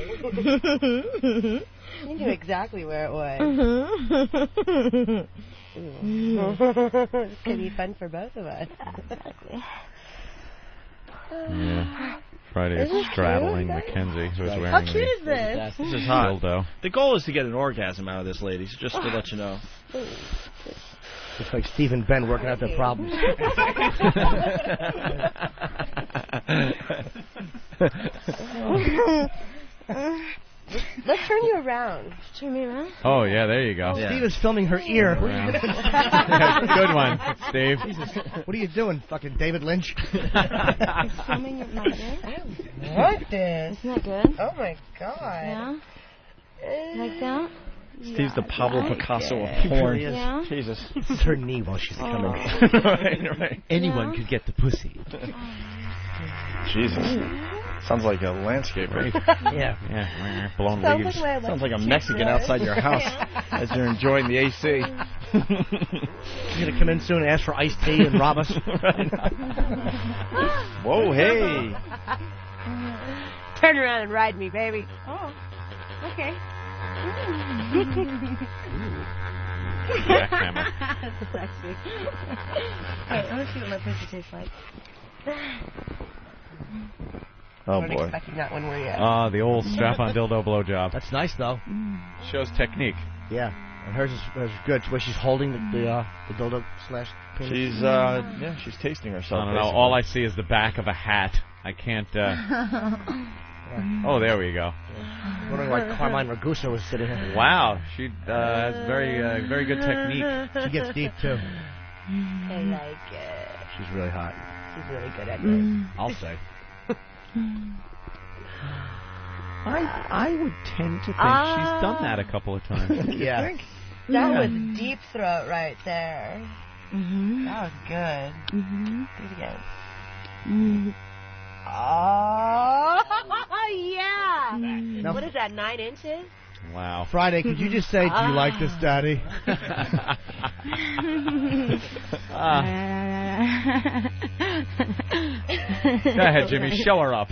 You knew exactly where it was. This could be fun for both of us. Yeah. Friday Isn't is it straddling cute? Mackenzie, who's wearing How cute is this? This is hot. dildo. The goal is to get an orgasm out of this, ladies. Just to let you know. It's like Steve and Ben working out their problems. Let's turn you around. Turn me around? Oh, yeah, there you go. Steve is filming her ear. Yeah, good one, Steve. Jesus, what are you doing, fucking David Lynch? Filming my ear? What this? Isn't that good? Oh my god. Yeah? Like that? Steve's the Pablo Picasso of He porn. really is. Yeah? Jesus. This is her knee while she's coming. right. Anyone could get the pussy. Jesus. Sounds like a landscape, right? Yeah. Yeah, blown Sounds leaves. like Sounds like a Mexican outside your house as you're enjoying the AC. You're going to come in soon and ask for iced tea and rob us? Whoa, hey. Turn around and ride me, baby. Oh, okay. Jackhammer. That's sexy. Alright, let me see what my pussy tastes like. Oh, I wasn't boy. expecting that one, were you? The old strap-on dildo blowjob. That's nice, though. Shows technique. Yeah. And hers is good. It's where she's holding the dildo slash penis. She's, she's tasting herself. I don't know. All I see is the back of a hat. I can't, Oh, there we go. Wondering why Carmine Ragusa was sitting here. Wow. She has very good technique. She gets deep, too. I like it. She's really hot. She's really good at it. I'll say. I would tend to think she's done that a couple of times. Yeah. That was deep throat right there. That was good. Do it again. Oh, yeah. Now, What is that, 9 inches? Wow. Friday, could you just say, do you like this, Daddy? Go ahead, Jimmy. Show her up.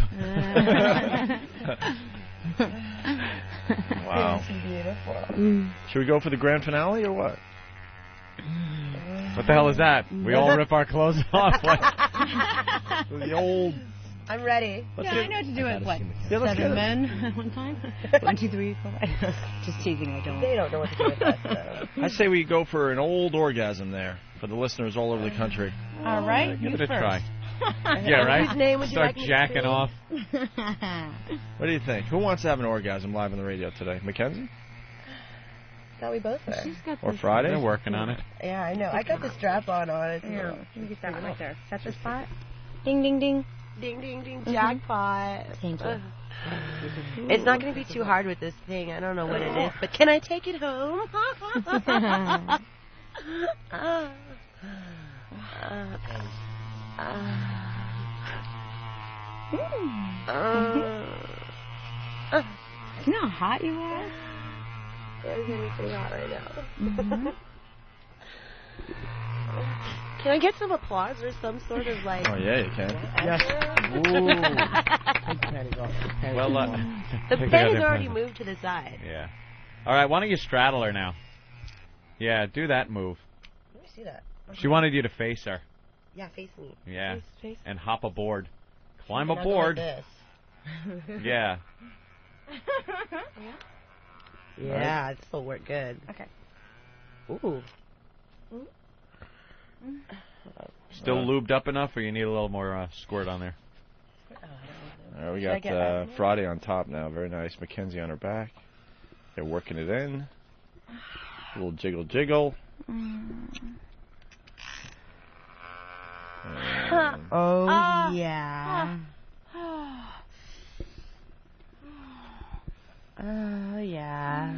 Wow. Beautiful. Should we go for the grand finale or what? What the hell is that? We all rip our clothes off? What? The old... I'm ready. Yeah, I know what to do it. What? Yeah, let's 7 get it. men at one time? 1, 2, 3, 4, 5. Just teasing, I don't. They don't know what to do with us, though. I say we go for an old orgasm there for the listeners all over the country. All right. Give you it a first. try. Yeah, right? Whose name would you Start like me to jacking sing? off. What do you think? Who wants to have an orgasm live on the radio today? Mackenzie? Thought we both were. She's got Or this. Friday? They're working on it. Yeah, I know. I got the strap on it. Here, let me get that one right there. Set the spot. Ding, ding, ding. Ding, ding, ding, jackpot. Thank you. It's not going to be too hard with this thing. I don't know what it is, but can I take it home? You know how hot you are? It's getting pretty hot right now. Can I get some applause or some sort of like... Oh, yeah, you can. Yes. Well, the penny's already moved to the side. Yeah. All right, why don't you straddle her now? Yeah, do that move. Let me see that. She wanted you to face her. Yeah, face me. Yeah. Face. And hop aboard. Climb And I'll go aboard. like this. Yeah. Yeah, this will work good. Okay. Ooh. Still lubed up enough, or you need a little more squirt on there? All right, we Should I get got back in there? Friday on top now. Very nice. Mackenzie on her back. They're working it in. A little jiggle, jiggle. Oh, yeah. Oh, yeah.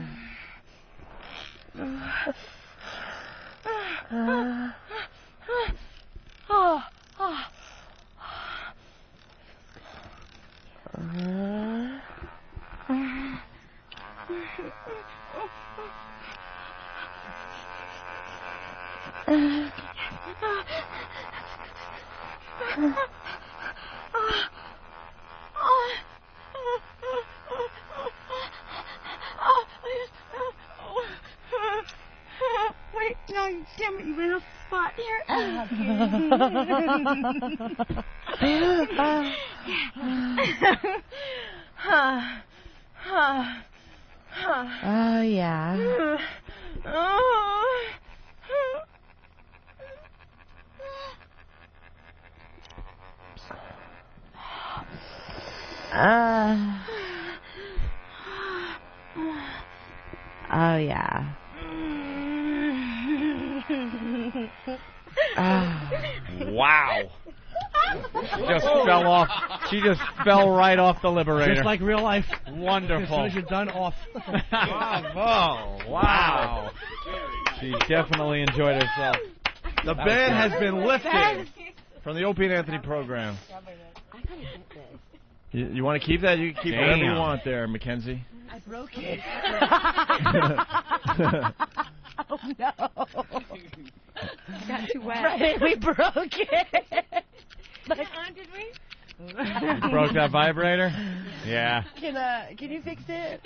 Wait, no, damn it, you ran off the spot here. Oh, yeah. Oh, yeah. Wow. Just fell off. She just fell right off the Liberator. Just like real life. Wonderful. As soon as you're done, off. Bravo. Wow. She definitely enjoyed herself. The ban has been lifted from the Opie and Anthony program. You want to keep that? You can keep whatever you want there, Mackenzie. I broke it. Oh, no. Got too wet. Right, we broke it. Did we? You broke that vibrator? Yeah. Can you fix it?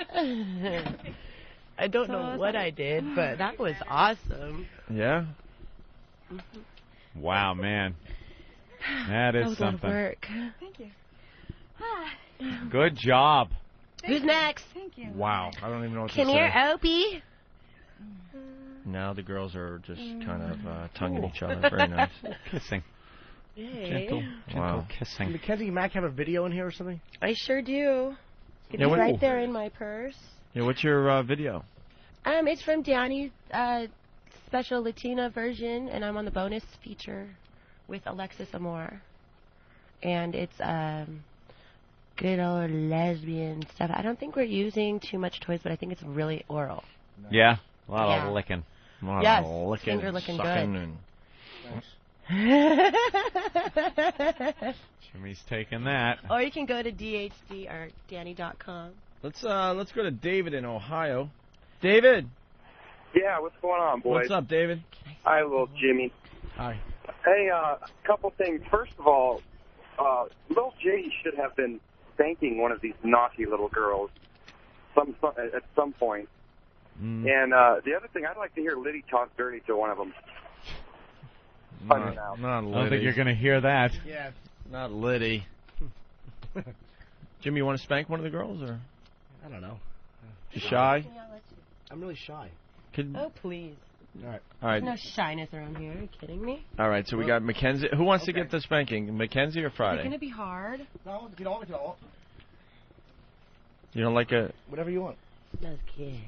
I don't know what I did, but that was awesome. Yeah? Wow, man. That is something. Work. Thank you. Good job. Who's next? Thank you. Wow. I don't even know what Come to here, say. Opie. Now the girls are just kind of tonguing each other. Very nice. Kissing. Hey. Gentle kissing. Mackenzie and Mac have a video in here or something? I sure do. It's Yeah, right there in my purse. Yeah, what's your video? It's from Danny's special Latina version, and I'm on the bonus feature with Alexis Amore. And it's good old lesbian stuff. I don't think we're using too much toys, but I think it's really oral. Yeah, a lot of licking. A lot Yes, of licking, finger licking sucking, good. Jimmy's taking that. Or you can go to DHD or Danny.com. Let's go to David in Ohio. David. Yeah, what's going on, boys? What's up, David? Hi, little Jimmy. Hi. Hey, a couple things. First of all, Lil J should have been spanking one of these naughty little girls at some point. And the other thing, I'd like to hear Liddy talk dirty to one of them. Not Liddy. I don't think you're going to hear that. Yeah. Not Liddy. Jimmy, you want to spank one of the girls, or? I don't know. You shy? I'm really shy. Oh, please. All right. All right. There's no shyness around here. Are you kidding me? All right, so we got Mackenzie. Who wants to get the spanking, Mackenzie or Is it Friday? going to be hard? No, if you don't, if you don't. You don't like a... Whatever you want. No kid.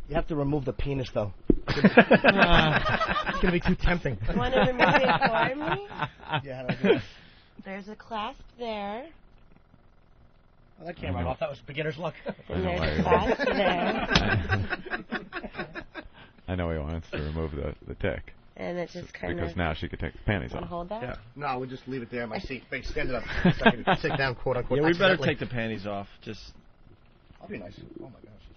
You have to remove the penis, though. It's going to be too tempting. You want to remove it for me? Yeah, how do I do it? There's a clasp there. Oh, that came right off. That was beginner's luck. And there's a clasp there. I know he wants to remove the tick. And it just kind of... Because now she could take the panties Want off. to hold that? Yeah. No, we'll just leave it there in my seat. Wait, stand it up so I can sit down, quote unquote. Yeah, we better accidentally. take the panties off. Just... I'll be nice. Oh, my gosh. She's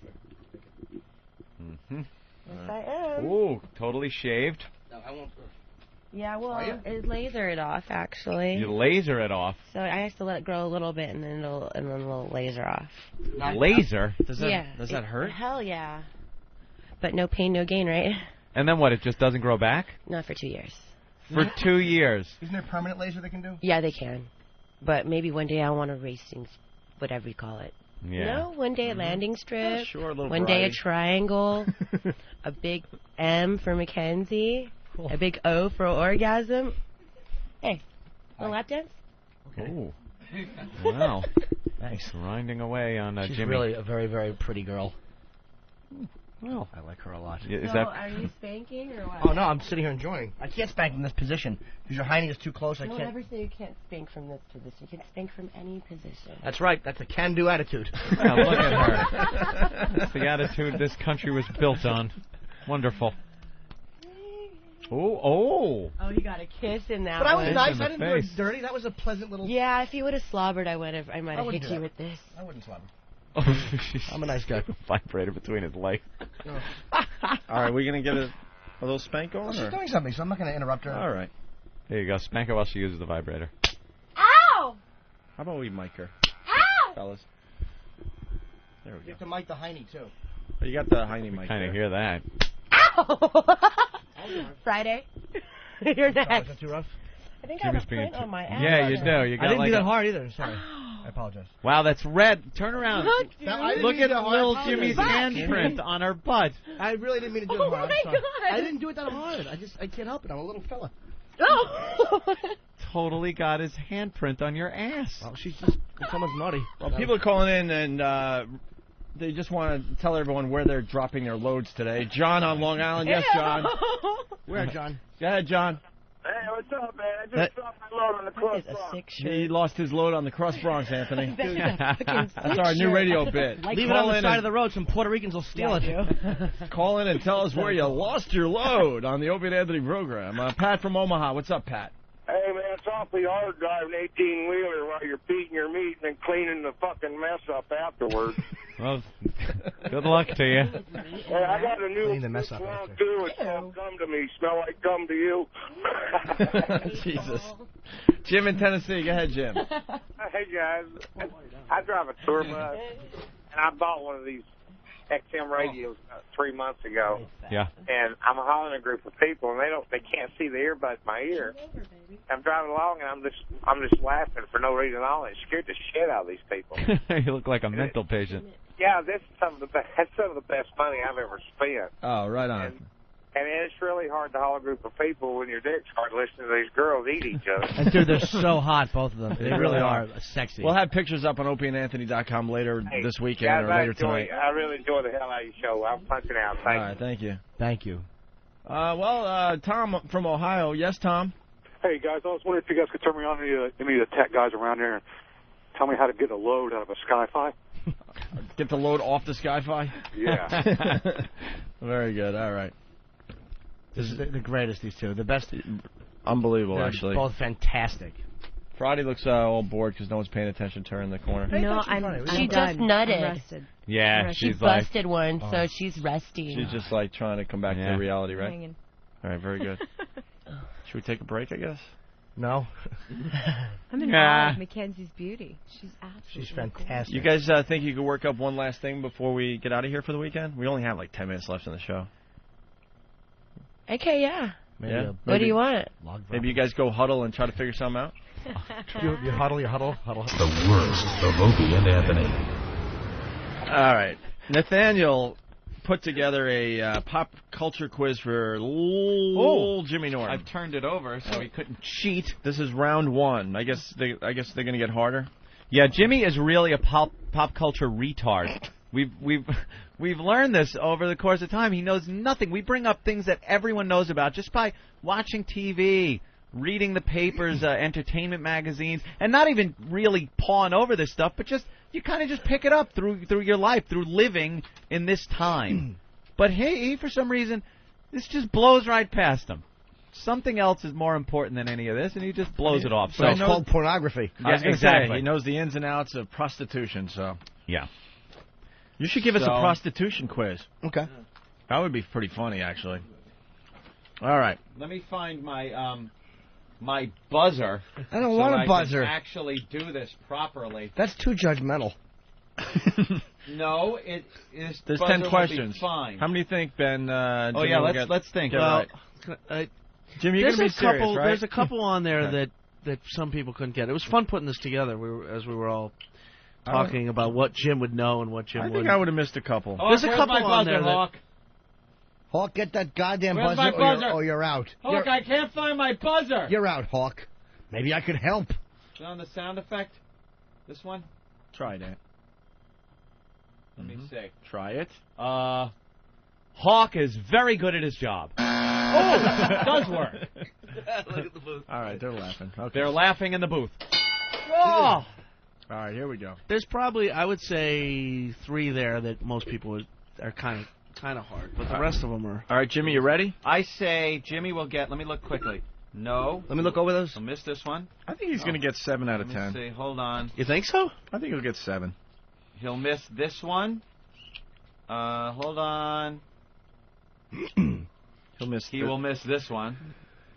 right. Yes, I am. Ooh, totally shaved. No, I won't. Yeah, well, it laser it off, actually. You laser it off. So I have to let it grow a little bit, and then it'll laser off. Laser? Does that hurt? Hell yeah. But no pain, no gain, right? And then what? It just doesn't grow back? Not for 2 years. For 2 years. Isn't there permanent laser they can do? Yeah, they can. But maybe one day I want a racing, whatever you call it. Yeah. You know, one day a landing strip. Yeah, sure, a little one day a variety. triangle. A big M for Mackenzie. Cool. A big O for orgasm. Hey, a lap dance? Ooh. Wow. Thanks. Grinding away on She's Jimmy. really a very, very pretty girl. Well, I like her a lot. Is So that... are you spanking or what? Oh, no, I'm sitting here enjoying. I can't spank in this position because your hiney is too close. I Don't can't. ever say you can't spank from this position. You can spank from any position. That's right. That's a can-do attitude. Yeah, look at her. That's the attitude this country was built on. Wonderful. Oh. Oh, you got a kiss in that But I was one. nice. in the I didn't do it face. dirty. That was a pleasant little... Yeah, if you would have slobbered, I might I have wouldn't hit do you that. with this. I wouldn't slap her. I'm a nice guy. Vibrator between his legs. All right, we going to get a little spank on? Well, she's or? doing something, so I'm not going to interrupt her. All right. There you go. Spank her while she uses the vibrator. Ow! How about we mic her, Ow! fellas? There we You go. have to mic the hiney, too. Oh, you got the hiney mic Kind there. of hear that. Ow! Friday. You're Oh, next. is that too rough? I think Jimmy's I have a being print on my ass. Yeah, you do. You got I didn't like do that a... hard either. Sorry. I apologize. Wow, that's red. Turn around. Look, dude. Look at little hard. Jimmy's handprint on her butt. I really didn't mean to do Oh it hard. my I'm sorry. God. I didn't do it that hard. I can't help it. I'm a little fella. Oh! Totally got his handprint on your ass. Well, she's just someone's naughty. Well, people are calling in and They just want to tell everyone where they're dropping their loads today. John on Long Island. Yes, John. Where, John? Go ahead, John. Hey, what's up, man? I just dropped my load on the cross Bronx. He lost his load on the Cross Bronx, Anthony. That's our new radio bit. Leave it on the side of the road. Some Puerto Ricans will steal it. Call in and tell us where you lost your load on the Opie and Anthony program. Pat from Omaha. What's up, Pat? Hey, man, it's awfully hard driving an 18-wheeler while you're feeding your meat and then cleaning the fucking mess up afterwards. Well, good luck to you. Hey, I got a new song, too. It's called Come to Me. Smell like come to you. Jesus. Jim in Tennessee. Go ahead, Jim. Hey, guys. I drive a tour bus, and I bought one of these XM radios 3 months ago. Yeah. And I'm hauling a group of people, and they can't see the earbuds in my ear. I'm driving along, and I'm just laughing for no reason at all. And it scared the shit out of these people. You look like a mental patient. Yeah, that's some of the best money I've ever spent. Oh, right on. And it's really hard to haul a group of people when your dick's hard listening to these girls eat each other. And dude, they're so hot, both of them. They really are sexy. We'll have pictures up on opieandanthony.com later this weekend guys, or later tonight. I really enjoy the hell out of your show. I'm punching out. All right, thank you. Thank you. Tom from Ohio. Yes, Tom? Hey, guys, I was wondering if you guys could turn me on to any of the tech guys around there and tell me how to get a load out of a Sky-Fi. Get the load off the Sky-Fi? Yeah. Very good. All right. The greatest, these two. The best. Unbelievable, They're actually. both fantastic. Friday looks all bored because no one's paying attention to her in the corner. No, she just nutted. Yeah, she she's busted like, one, so she's resting. She's just like trying to come back to reality, right? Hanging. All right, very good. Should we take a break, I guess? No. I'm in awe of Mackenzie's beauty. She's absolutely fantastic. You guys think you could work up one last thing before we get out of here for the weekend? We only have like 10 minutes left in the show. Okay, yeah. Yeah. What do you want? Maybe you guys go huddle and try to figure something out? You huddle. The worst of Opie and Anthony. All right. Nathaniel put together a pop culture quiz for Jimmy Norton. I've turned it over so he couldn't cheat. This is round one. I guess they're going to get harder. Yeah, Jimmy is really a pop culture retard. We've learned this over the course of time. He knows nothing. We bring up things that everyone knows about just by watching TV, reading the papers, entertainment magazines, and not even really pawing over this stuff, but you kind of just pick it up through your life, through living in this time. But he, for some reason, this just blows right past him. Something else is more important than any of this, and he just blows it off. So it's called pornography. Yeah, exactly. He knows the ins and outs of prostitution, so. Yeah. You should give us a prostitution quiz. Okay. That would be pretty funny, actually. All right. Let me find my my buzzer. I don't want a buzzer. I can actually do this properly. That's too judgmental. No, it is. There's 10 questions. Fine. How many do you think, Ben? Oh yeah, let's think. Well, right. Jimmy, you're gonna be serious, right? There's a couple on there that some people couldn't get. It was fun putting this together. As we were all talking about what Jim would know and what Jim wouldn't. I think I would have missed a couple. There's a couple on there Hawk. Hawk, get that goddamn Where's buzzer, my buzzer? or you're out. Hawk, I can't find my buzzer. You're out, Hawk. Maybe I could help. Is it on the sound effect? This one? Try that. Let me see. Try it. Hawk is very good at his job. Oh, it does work. Look at the booth. All right, they're laughing. Okay. They're laughing in the booth. Oh. All right, here we go. There's probably, I would say, 3 there that most people are kind of hard, but the rest of them are. All right, Jimmy, you ready? I say Jimmy will get. Let me look quickly. No. Let me look over those. I'll miss this one. I think he's going to get 7 out of 10. Let me see. Hold on. You think so? I think he'll get 7. He'll miss this one. Hold on. He will miss this one.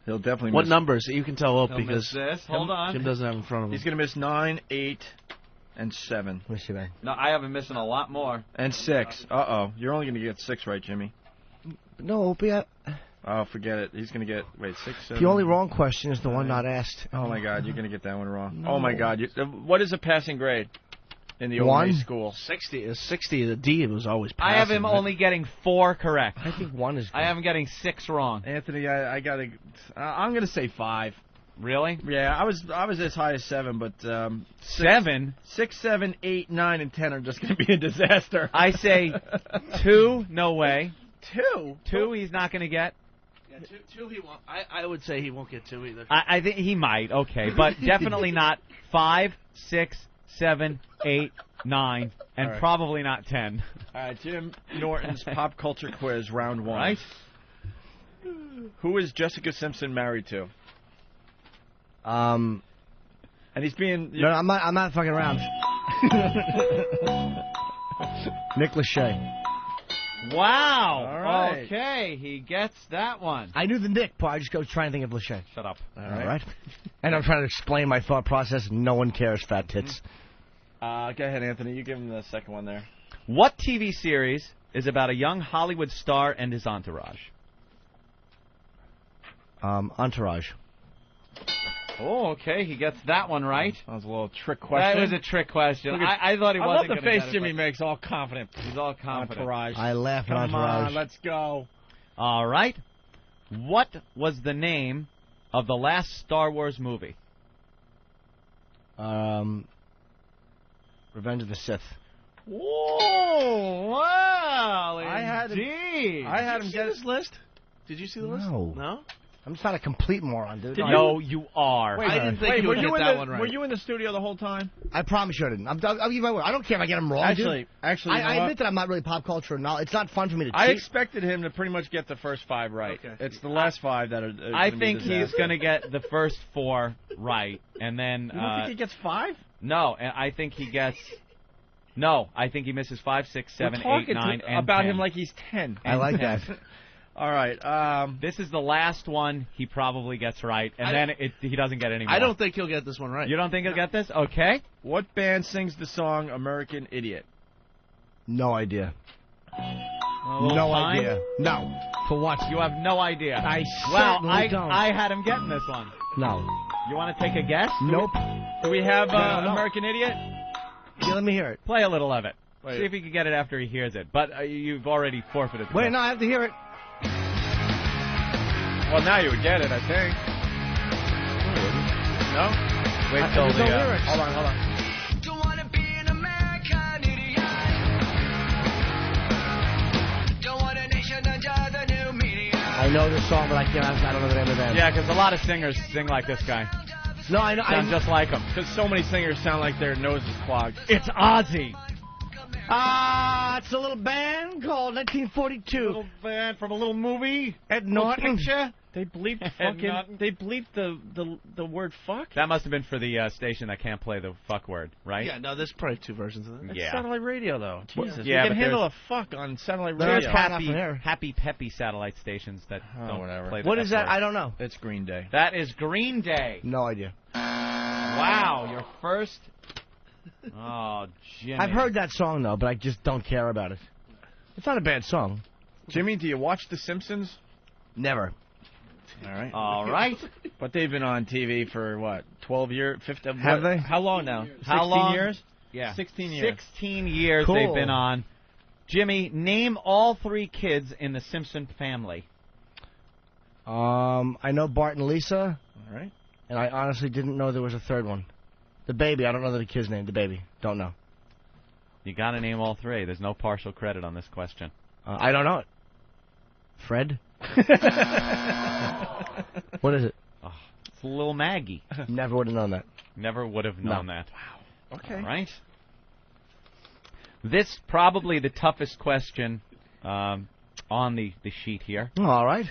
He'll definitely What miss. numbers? You can tell He'll because miss this. Hold on. Jim doesn't have in front of him. He's going to miss 9, 8, and 7. No, I have him missing a lot more. And 6. Uh-oh. You're only going to get 6 right, Jimmy. No, Opie. Oh, forget it. He's going to get, 6, 7. The only wrong question is the one not asked. Oh, my God. You're going to get that one wrong. No. Oh, my God. What is a passing grade in the One? old school? 60. The D was always passing. I have him only getting 4 correct. I think 1 is good. I have him getting 6 wrong. Anthony, I got to... I'm going to say 5. Really? Yeah, I was as high as 7, but 7? 6, 7, 8, 9, and 10 are just going to be a disaster. I say 2, no way. 2? 2 he's not going to get. Yeah, two he won't. I would say he won't get 2 either. I think he might, okay, but definitely not 5, 6, 7, 8, 9, and right. probably not 10. All right, Jim Norton's pop culture quiz, round 1. Right. Who is Jessica Simpson married to? And he's being... No, I'm not fucking around. Nick Lachey. Wow. All right. Okay, he gets that one. I knew the Nick part. I just go try and think of Lachey. Shut up. All right. And I'm trying to explain my thought process. No one cares, fat tits. Go ahead, Anthony. You give him the second one there. What TV series is about a young Hollywood star and his entourage? Entourage. Oh, okay, he gets that one right. That was a little trick question. That was a trick question. I thought he wasn't going to get it. I love the face Jimmy makes, all confident. He's all confident. Entourage. I laugh at Come Entourage. on, let's go. All right. What was the name of the last Star Wars movie? Revenge of the Sith. Whoa! Wow! I had him get this list. Did you see the list? No. I'm just not a complete moron, dude. No, you are. Wait, I didn't think you would get that one right. Were you in the studio the whole time? I promise you I didn't. I'll give you my word. I don't care if I get them wrong, Actually, dude. I admit that I'm not really pop culture. No, it's not fun for me to cheat. I expected him to pretty much get the first 5 right. Okay. It's the last 5 that are I think he's going to get the first 4 right, and then... You don't think he gets 5? No, and I think he gets... No, I think he misses 5, 6, 7, 8, 9, and about 10. him like he's 10. I like that. All right. This is the last one he probably gets right, and then he doesn't get any more. I don't think he'll get this one right. You don't think he'll get this? Okay. What band sings the song American Idiot? No idea. No idea. No. For what? You have no idea. I certainly don't. I had him getting this one. No. You want to take a guess? Nope. Do we have No. American Idiot? Yeah, let me hear it. Play a little of it. Wait. See if he can get it after he hears it. But you've already forfeited. Wait, no, I have to hear it. Well, now you would get it, I think. No? Wait till the... lyrics. Hold on. I know this song, but I don't know the name of the band. Yeah, because a lot of singers sing like this guy. No, I know. Sound just like him. Because so many singers sound like their nose is clogged. It's Ozzy. It's a little band called 1942. Little band from a little movie. Ed Norton. They bleeped the word fuck? That must have been for the station that can't play the fuck word, right? Yeah, no, there's probably 2 versions of that. It's Yeah. satellite radio, though. Jesus. Yeah, you but can handle a fuck on satellite There's radio. happy peppy satellite stations that don't whatever. play the What F is that? word. I don't know. It's Green Day. That is Green Day. No idea. Wow, your first... Oh, Jimmy. I've heard that song, though, but I just don't care about it. It's not a bad song. Jimmy, do you watch The Simpsons? Never. All right. But they've been on TV for, what, 12 years? 15, Have they? How long now? 16 long? Years? Yeah. 16 years. 16 years Cool. they've been on. Jimmy, name all 3 kids in the Simpson family. I know Bart and Lisa. All right. And I honestly didn't know there was a third one. The baby. I don't know the kid's name. The baby. Don't know. You got to name all 3. There's no partial credit on this question. I don't know it. Fred? What is it? Oh, it's little Maggie. Never would have known that. Never would have known that. Wow. Okay. All right. This probably the toughest question on the sheet here. All right.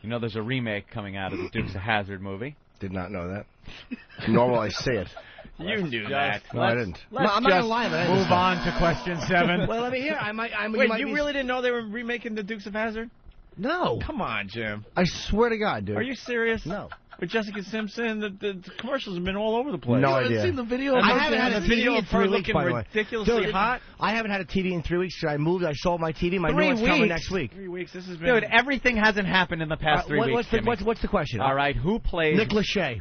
You know there's a remake coming out of the Dukes of Hazzard movie. Did not know that. Nor will I say it. You knew that. No, I didn't. No, Let's I'm not gonna lie. But I move on to question 7. Well, let me hear. Wait, you really didn't know they were remaking the Dukes of Hazzard? No. Come on, Jim. I swear to God, dude. Are you serious? No. With Jessica Simpson, the commercials have been all over the place. No You idea. haven't seen the video? I haven't had a video TV in of her 3 weeks, looking by the way. ridiculously Dude, hot. I haven't had a TV in 3 weeks. I moved. I sold my TV. My 3 new one's coming weeks? next week. 3 weeks. This has been... Dude, everything hasn't happened in the past 3 weeks. What's the question? All right, who plays... Nick Lachey.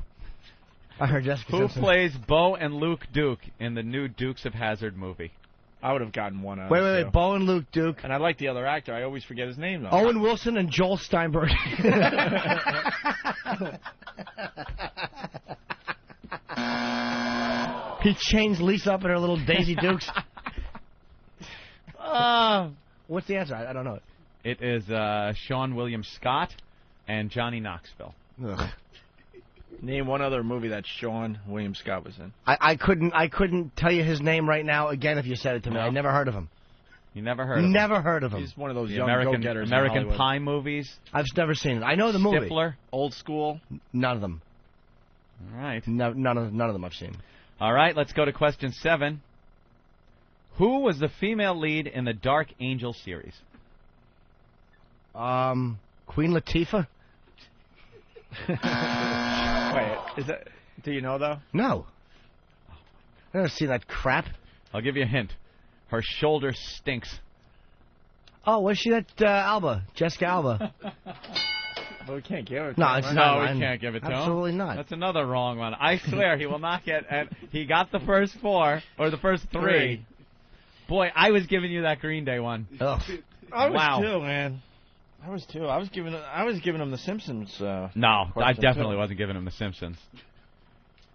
I heard Jessica Who Simpson. plays Bo and Luke Duke in the new Dukes of Hazzard movie? I would have gotten one out. Wait. Bo and Luke Duke. And I like the other actor. I always forget his name, though. Owen Wilson and Joel Steinberg. He chains Lisa up in her little Daisy Dukes. What's the answer? I don't know. It is Sean William Scott and Johnny Knoxville. Ugh. Name one other movie that Sean William Scott was in. I couldn't tell you his name right now again if you said it to me. I never heard of him. You never heard of him? Never heard of him. He's one of those The young go-getters in American Hollywood. Pie movies. I've never seen it. I know the movie. Stifler. Old School. None of them. All right. None of them I've seen. All right, let's go to question 7. Who was the female lead in the Dark Angel series? Queen Latifah? Wait, is that? Do you know though? No. I never seen that crap. I'll give you a hint. Her shoulder stinks. Oh, was she that Alba? Jessica Alba? But we can't give it. No, it's not. No, we can't give it to him. Absolutely not. That's another wrong one. I swear he will not get. And he got the first 4 or the first 3. Boy, I was giving you that Green Day one. Ugh. I was Wow. too, man. I was too. I was giving him the Simpsons. No, I question, definitely too. wasn't giving him The Simpsons.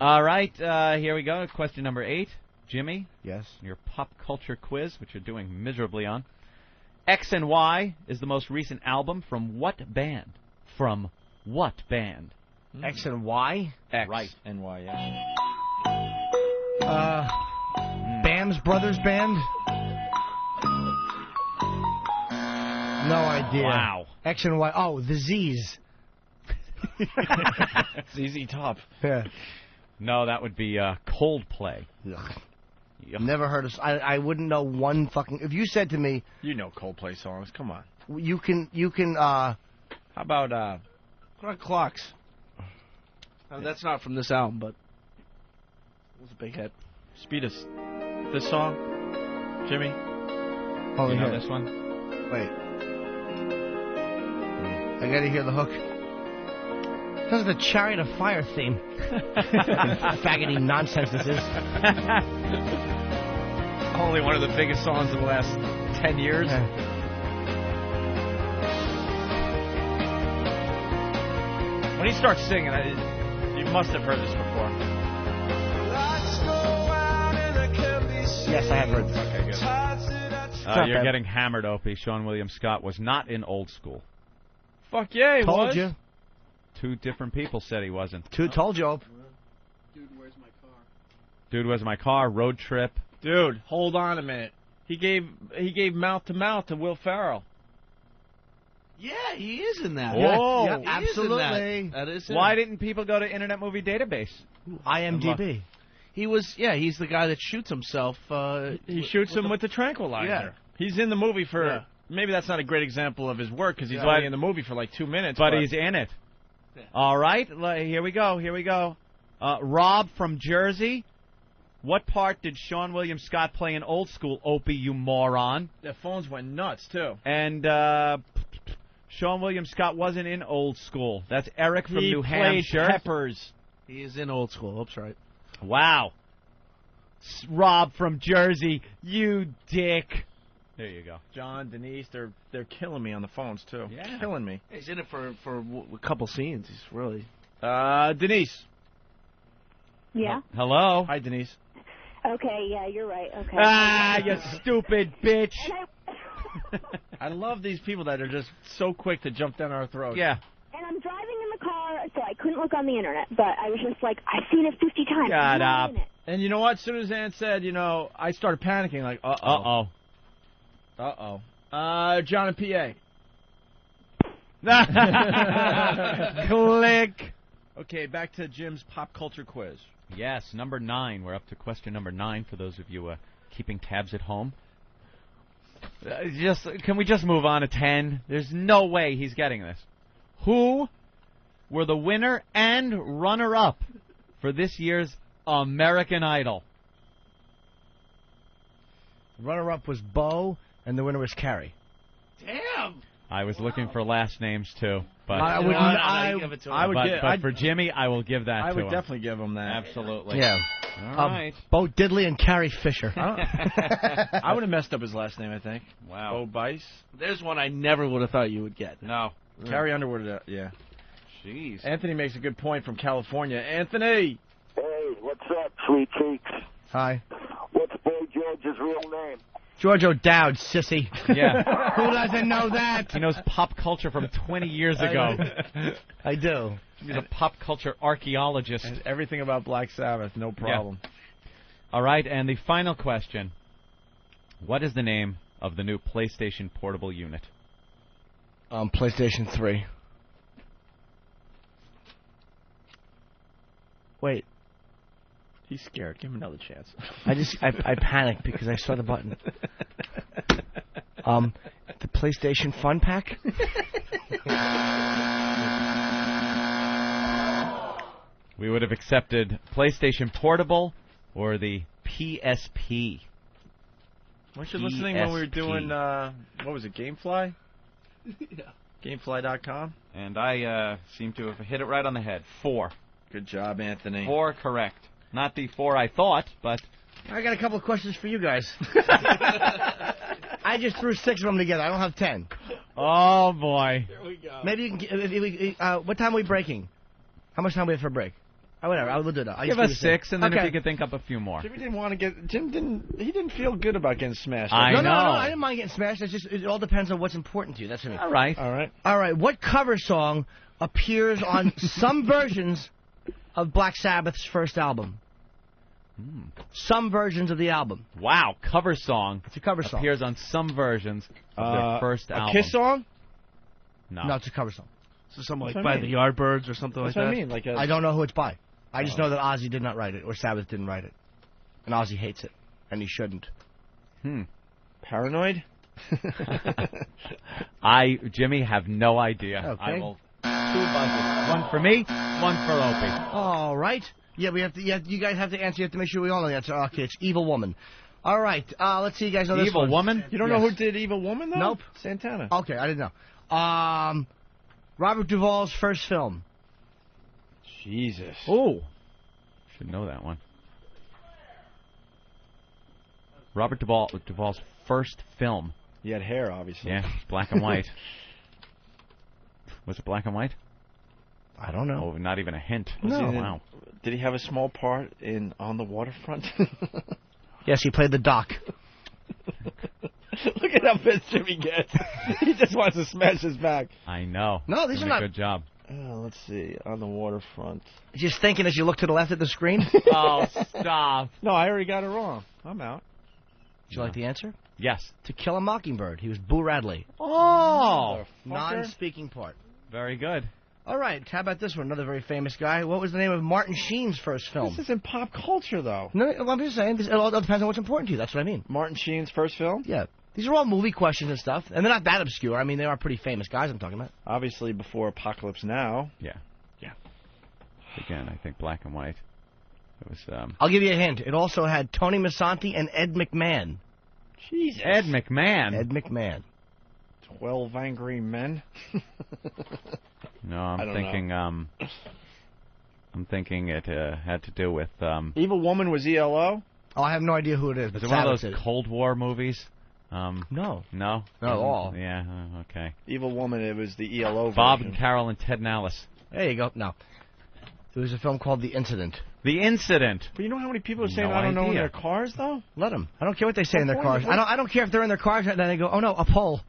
All right, here we go. Question number 8. Jimmy. Yes. Your pop culture quiz, which you're doing miserably on. X and Y is the most recent album from what band? From what band? X and Y? X Right. and Y, yeah. Bam's Brothers Band? No idea. Wow. X and Y. Oh, the Z's. ZZ Top. Yeah. No, that would be Coldplay. Ugh. Never heard of. I wouldn't know one fucking. If you said to me, You know Coldplay songs. Come on. you can. How about What about Clocks? That's not from this album, but it was a big hit. Speed us this song, Jimmy? Oh, You know yeah. this one? Wait. I gotta hear the hook. This is the Chariot of Fire theme. Faggoty nonsense this is. Only one of the biggest songs of the last 10 years. When he starts singing, you must have heard this before. Yes, I have heard this. Okay, good. not You're bad. getting hammered, Opie. Sean William Scott was not in Old School. Fuck yeah, he Told was. you. 2 different people said he wasn't. Told you. Ope. Dude, where's my car? Dude, Was My Car, Road Trip. Dude, hold on a minute. He gave mouth to mouth to Will Ferrell. Yeah, he is in that. Oh, yeah, He is in absolutely. That is him. Why didn't people go to Internet Movie Database? IMDb. He's the guy that shoots himself. He shoots him with the tranquilizer. Yeah. He's in the movie for. Yeah. Maybe that's not a great example of his work because he's Yeah. only in the movie for like 2 minutes. But he's in it. All right, here we go. Rob from Jersey. What part did Sean William Scott play in Old School, Opie, you moron? The phones went nuts, too. And Sean William Scott wasn't in Old School. That's Eric from He New played Hampshire. Peppers. He is in Old School. Oops, right. Wow. Rob from Jersey, you dick. There you go. John, Denise, they're killing me on the phones, too. Yeah. Killing me. He's in it for a couple scenes. He's really. Denise. Yeah. Hello. Hi, Denise. Okay. Yeah, you're right. Okay. You stupid bitch. I love these people that are just so quick to jump down our throats. Yeah. And I'm driving in the car, so I couldn't look on the internet. But I was just like, I've seen it 50 times. Shut I'm not up. in it. And you know what? As soon as Ann said, I started panicking, like, uh-oh. Uh-oh. John and P.A. Click. Okay, back to Jim's pop culture quiz. Yes, number 9. We're up to question number 9 for those of you keeping tabs at home. Can we just move on to 10? There's no way he's getting this. Who were the winner and runner-up for this year's American Idol? Runner-up was Bo, and the winner was Carrie. Damn. I was looking for last names too, but but for Jimmy, I will give that. I to would him. definitely give him that. Absolutely. Yeah. All right. Bo Diddley and Carrie Fisher. I would have messed up his last name, I think. Wow. Bo Bice. There's one I never would have thought you would get. No. Carrie Underwood, yeah. Jeez. Anthony makes a good point from California. Anthony! Hey, what's up, sweet cheeks? Hi. What's Boy George's real name? George O'Dowd, sissy. Yeah. Who doesn't know that? He knows pop culture from 20 years ago. I do. He's a pop culture archaeologist. And everything about Black Sabbath, no problem. Yeah. All right, and the final question. What is the name of the new PlayStation Portable unit? PlayStation 3. Wait. He's scared. Give him another chance. I panicked because I saw the button. The PlayStation Fun Pack? We would have accepted PlayStation Portable or the PSP. Weren't you listening when we were doing, what was it, Gamefly? Yeah. Gamefly.com? And I seem to have hit it right on the head. 4. Good job, Anthony. 4 correct. Not the 4 I thought, but... I got a couple of questions for you guys. I just threw 6 of them together. I don't have 10. Oh, boy. Here we go. Maybe you can... what time are we breaking? How much time do we have for a break? Whatever, I'll do that. Give us 6, and then if you could think up a few more. Jimmy didn't want to get... Jim didn't feel good about getting smashed. I know. No, I didn't mind getting smashed. It's just, it all depends on what's important to you. That's what I mean. All right. What cover song appears on some versions of Black Sabbath's first album? Some versions of the album. Wow, cover song. It's a cover song. Appears on some versions of their first album. A Kiss song? No, it's a cover song. So something like by the Yardbirds or something like that? That's what I mean. Like I don't know who it's by. I just know that Ozzy did not write it, or Sabbath didn't write it. And Ozzy hates it. And he shouldn't. Paranoid? Jimmy, have no idea. Okay. I will 2 buzzes. 1 for me, 1 for Opie. All right. Yeah, we have to. You guys have to answer. You have to make sure we all know the answer. Okay, it's Evil Woman. All right. Let's see. You guys know this Evil one. Woman? You don't know who did Evil Woman, though? Nope. Santana. Okay, I didn't know. Robert Duvall's first film. Jesus. Oh. Should know that one. Robert Duvall's first film. He had hair, obviously. Yeah, black and white. Was it black and white? I don't know. Oh, not even a hint. No. Wow. Did he have a small part in On the Waterfront? Yes, he played the doc. Look at how pissed Jimmy gets. He just wants to smash his back. I know. No, these are not. Good job. Let's see. On the Waterfront. Just thinking as you look to the left at the screen. Oh, stop. No, I already got it wrong. I'm out. Would you like the answer? Yes. To Kill a Mockingbird. He was Boo Radley. Oh. Non-speaking part. Very good. All right. How about this one? Another very famous guy. What was the name of Martin Sheen's first film? This isn't pop culture, though. No, I'm just saying. It all depends on what's important to you. That's what I mean. Martin Sheen's first film? Yeah. These are all movie questions and stuff. And they're not that obscure. I mean, they are pretty famous guys I'm talking about. Obviously before Apocalypse Now. Yeah. Again, I think black and white. It was. I'll give you a hint. It also had Tony Masanti and Ed McMahon. Jesus. Ed McMahon. Ed McMahon. 12 Angry Men. No, I'm thinking it had to do with. Evil Woman was ELO. Oh, I have no idea who it is. Was it one of those Cold War movies? No. No? Not at all. Yeah, okay. Evil Woman, it was the ELO Bob version. and Carol and Ted and Alice. There you go. No. There was a film called The Incident. The Incident. But you know how many people are saying I don't know in their cars, though? Let them. I don't care what they say in their cars. I don't care if they're in their cars and then they go, oh, no, a pole.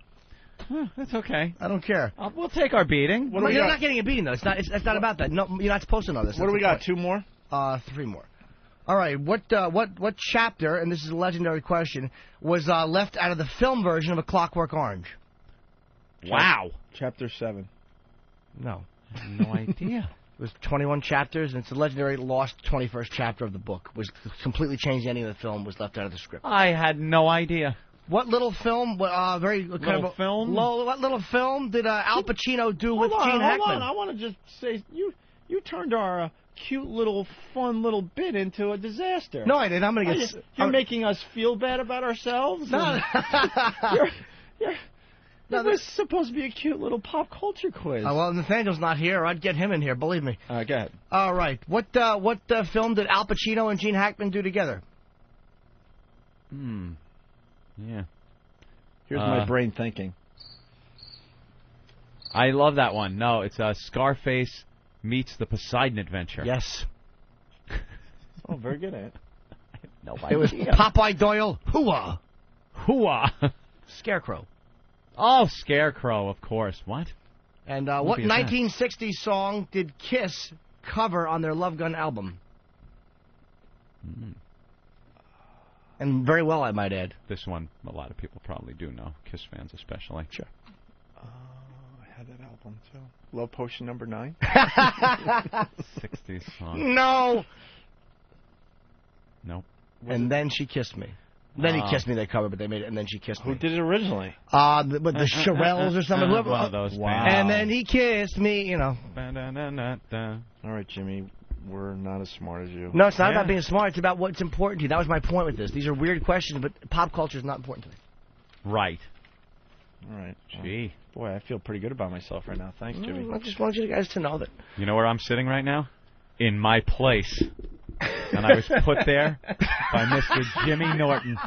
That's okay. I don't care. We'll take our beating. You're not getting a beating, though. It's not about that. No, you're not supposed to know this. What do we got? 2 more? 3 more. All right. What chapter, and this is a legendary question, was left out of the film version of A Clockwork Orange? Wow. Chapter 7. No. I have no idea. It was 21 chapters, and it's the legendary lost 21st chapter of the book. Was completely changed. The ending of the film was left out of the script. I had no idea. What little film? What little film did Al Pacino do with Gene Hackman? Hold on. I want to just say you turned our cute little fun little bit into a disaster. No, I didn't. I'm gonna get. You're making us feel bad about ourselves. No. It was supposed to be a cute little pop culture quiz. Well, Nathaniel's not here. I'd get him in here. Believe me. Go ahead. All right. What film did Al Pacino and Gene Hackman do together? Yeah. Here's my brain thinking. I love that one. No, it's Scarface meets the Poseidon Adventure. Yes. Oh, very good, Ant. No idea. It was Popeye Doyle. Hooah. Hooah. Scarecrow. Oh, Scarecrow, of course. What? And what 1960s song did Kiss cover on their Love Gun album? And very well, I might add. This one, a lot of people probably do know. Kiss fans especially. Sure. I had that album, too. Love Potion number 9. 60s song. No. Nope. And Then She Kissed Me. Then He Kissed Me, they covered, but they made it, And Then She Kissed Me. Who did it originally? The Shirelles or something. Whoever. One of those Wow. And then he kissed me, you know. All right, Jimmy, we're not as smart as you. No, it's not about being smart. It's about what's important to you. That was my point with this. These are weird questions, but pop culture is not important to me. Right. All right. Gee. Boy, I feel pretty good about myself right now. Thanks, Jimmy. I just want you guys to know that. You know where I'm sitting right now? In my place. And I was put there by Mr. Jimmy Norton.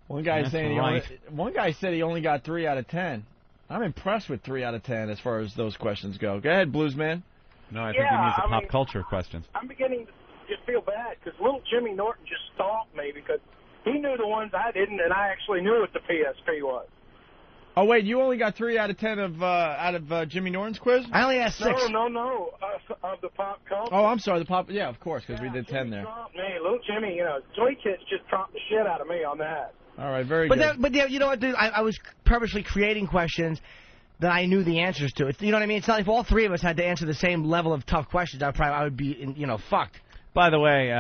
One guy That's saying right. one guy said he only got 3 out of 10. I'm impressed with 3 out of 10 as far as those questions go. Go ahead, Bluesman. No, I think he needs the pop culture questions. I'm beginning to just feel bad because little Jimmy Norton just stalked me because he knew the ones I didn't, and I actually knew what the PSP was. Oh wait, you only got 3 out of 10 out of Jimmy Norton's quiz? I only asked 6. No. Of the pop culture. Oh, I'm sorry, the pop. Yeah, of course, because we did 10 there. Man, little Jimmy, Joy Kids just trumped the shit out of me on that. All right, very good. But you know what, dude? I was purposely creating questions that I knew the answers to. You know what I mean? It's not like if all 3 of us had to answer the same level of tough questions, I would be, fucked. By the way,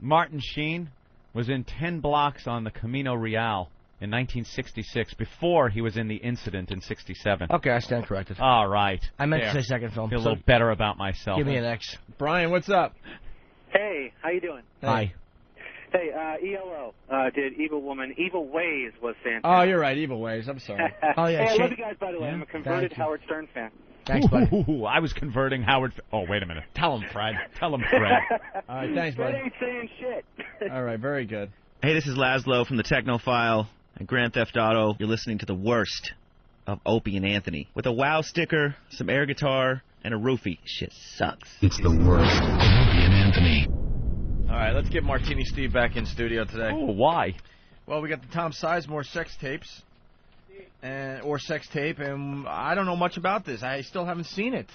Martin Sheen was in 10 blocks on the Camino Real in 1966 before he was in the incident in 67. Okay, I stand corrected. All right. I meant to say second film. Feel a little better about myself. Give me an X. Brian, what's up? Hey, how you doing? Hi. Hey, ELO did Evil Ways was fantastic. Oh, you're right, Evil Ways. I'm sorry. Oh, yeah. Hey, I love you guys, by the way. I'm a converted Howard Stern fan. Thanks, buddy. Ooh, I was converting Howard. Oh, wait a minute. Tell him, Fred. Tell him, Fred. All right, thanks, buddy. Fred ain't saying shit. All right, very good. Hey, this is Laszlo from the Technophile and Grand Theft Auto. You're listening to the worst of Opie and Anthony. With a WoW sticker, some air guitar, and a roofie. Shit sucks. It's the worst of Opie and Anthony. All right, let's get Martini Steve back in studio today. Oh, why? Well, we got the Tom Sizemore sex tapes, or sex tape, and I don't know much about this. I still haven't seen it.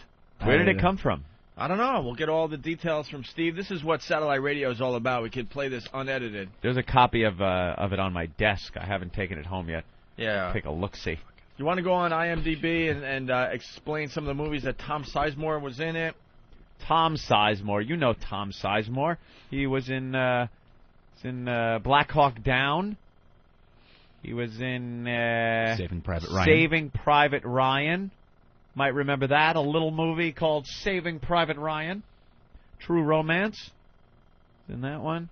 Where did it come from? I don't know. We'll get all the details from Steve. This is what satellite radio is all about. We could play this unedited. There's a copy of it on my desk. I haven't taken it home yet. Yeah. Take a look-see. You want to go on IMDb and explain some of the movies that Tom Sizemore was in it? Tom Sizemore. You know Tom Sizemore. He was in Black Hawk Down. He was in Saving Private Ryan. Saving Private Ryan. Might remember that. A little movie called Saving Private Ryan. True Romance. In that one.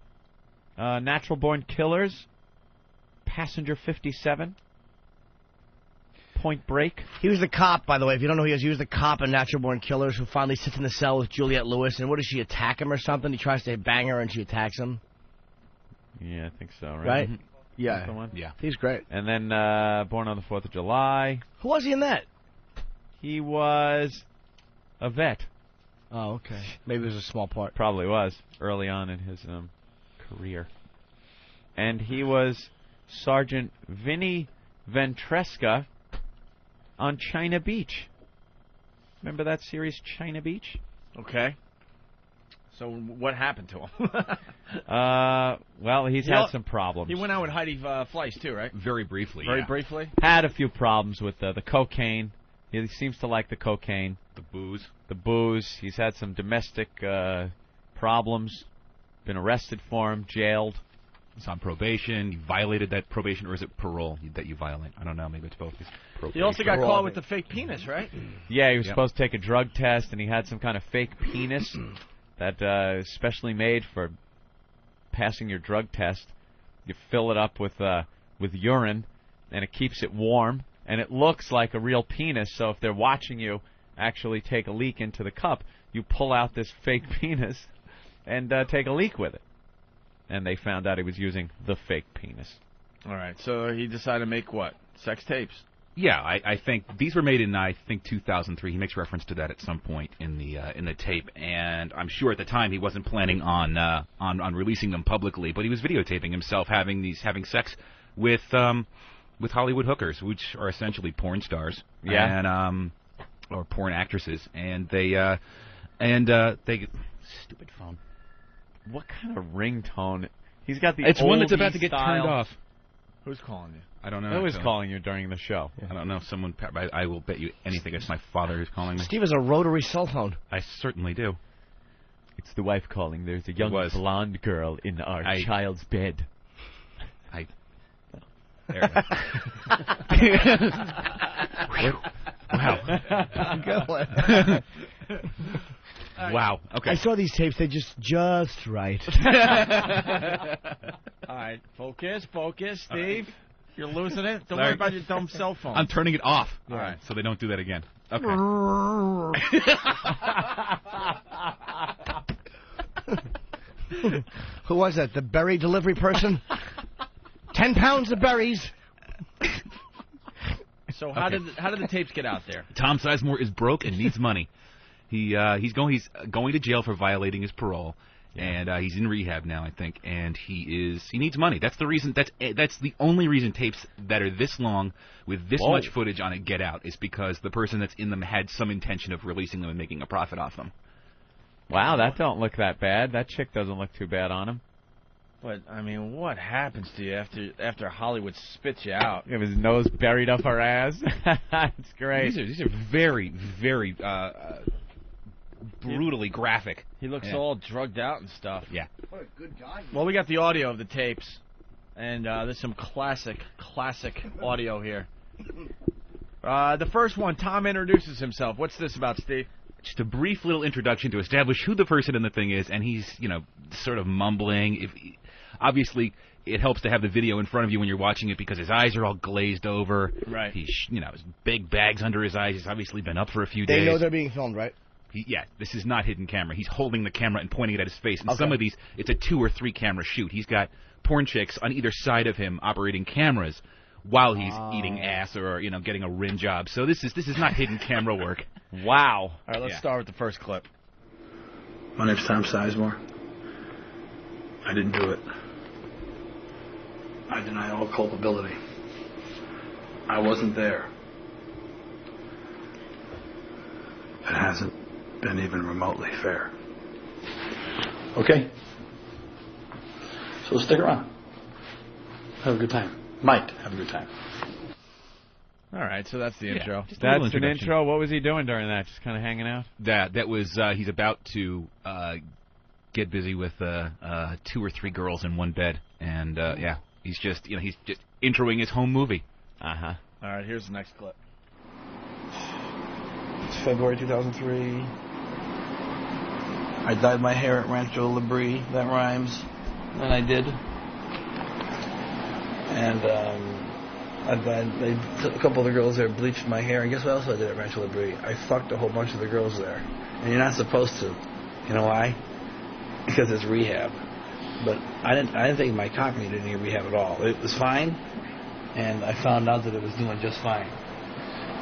Natural Born Killers. Passenger 57. Point Break. He was the cop, by the way. If you don't know who he was the cop in Natural Born Killers who finally sits in the cell with Juliette Lewis. And what does she attack him or something? He tries to bang her and she attacks him. Yeah, I think so, right? Right? Mm-hmm. Yeah. That's the one? Yeah. He's great. And then Born on the 4th of July. Who was he in that? He was a vet. Oh, okay. Maybe it was a small part. Probably was early on in his career. And he was Sergeant Vinny Ventresca on China Beach. Remember that series, China Beach? Okay. So what happened to him? Well, he's had some problems. He went out with Heidi Fleiss, too, right? Very briefly, Very briefly? Had a few problems with the cocaine. He seems to like the cocaine. The booze. He's had some domestic problems. Been arrested for him, jailed. He's on probation. You violated that probation, or is it parole that you violate? I don't know. Maybe it's both. He also got caught with the fake penis, right? Yeah, he was supposed to take a drug test, and he had some kind of fake penis that is specially made for passing your drug test. You fill it up with urine, and it keeps it warm, and it looks like a real penis. So if they're watching you actually take a leak into the cup, you pull out this fake penis and take a leak with it. And they found out he was using the fake penis. All right, so he decided to make what? Sex tapes? Yeah, I think these were made in, I think, 2003. He makes reference to that at some point in the tape, and I'm sure at the time he wasn't planning on releasing them publicly, but he was videotaping himself having sex with Hollywood hookers, which are essentially porn stars, and or porn actresses, and they stupid phone. What kind of ringtone? He's got the. It's one that's oldie about to get style. turned off. Who's calling you? I don't know. Who is calling you during the show? I don't know. Someone. I will bet you anything it's my father who's calling me. Steve has a rotary cell phone. I certainly do. It's the wife calling. There's a young blonde girl in our child's bed. There. Wow. Good one. Wow. Okay. I saw these tapes. They're just right. All right. Focus, Steve. You're losing it. Don't worry about your dumb cell phone. I'm turning it off. All right. So they don't do that again. Okay. Who was that? The berry delivery person? 10 pounds of berries. So how did the tapes get out there? Tom Sizemore is broke and needs money. He's going to jail for violating his parole, and he's in rehab now, I think. And he needs money. That's the reason. That's the only reason tapes that are this long with this much footage on it get out is because the person that's in them had some intention of releasing them and making a profit off them. Wow, that don't look that bad. That chick doesn't look too bad on him. But I mean, what happens to you after Hollywood spits you out? You have his nose buried up her ass. It's great. These are very, very brutally graphic. He looks all drugged out and stuff. Yeah. What a good guy. Well, we got the audio of the tapes, and there's some classic audio here. The first one, Tom introduces himself. What's this about, Steve? Just a brief little introduction to establish who the person in the thing is, and he's, sort of mumbling. Obviously, it helps to have the video in front of you when you're watching it because his eyes are all glazed over. Right. He's, his big bags under his eyes. He's obviously been up for a few days. They know they're being filmed, right? This is not hidden camera. He's holding the camera and pointing it at his face. And some of these, it's a 2 or 3 camera shoot. He's got porn chicks on either side of him operating cameras while he's eating ass or, getting a rin job. So this is not hidden camera work. Wow. All right, let's start with the first clip. My name's Tom Sizemore. I didn't do it. I deny all culpability. I wasn't there. It hasn't been even remotely fair. Okay? So stick around. Have a good time. Might have a good time. All right, so that's the intro. That's an intro. What was he doing during that? Just kind of hanging out? That was he's about to get busy with 2 or 3 girls in one bed, and he's just introing his home movie. All right, here's the next clip. It's February 2003. I dyed my hair at Rancho Labrie. That rhymes. And I did. And a couple of the girls there bleached my hair. And guess what else I did at Rancho Labrie? I fucked a whole bunch of the girls there. And you're not supposed to. You know why? Because it's rehab. But I didn't think my cock needed any rehab at all. It was fine. And I found out that it was doing just fine.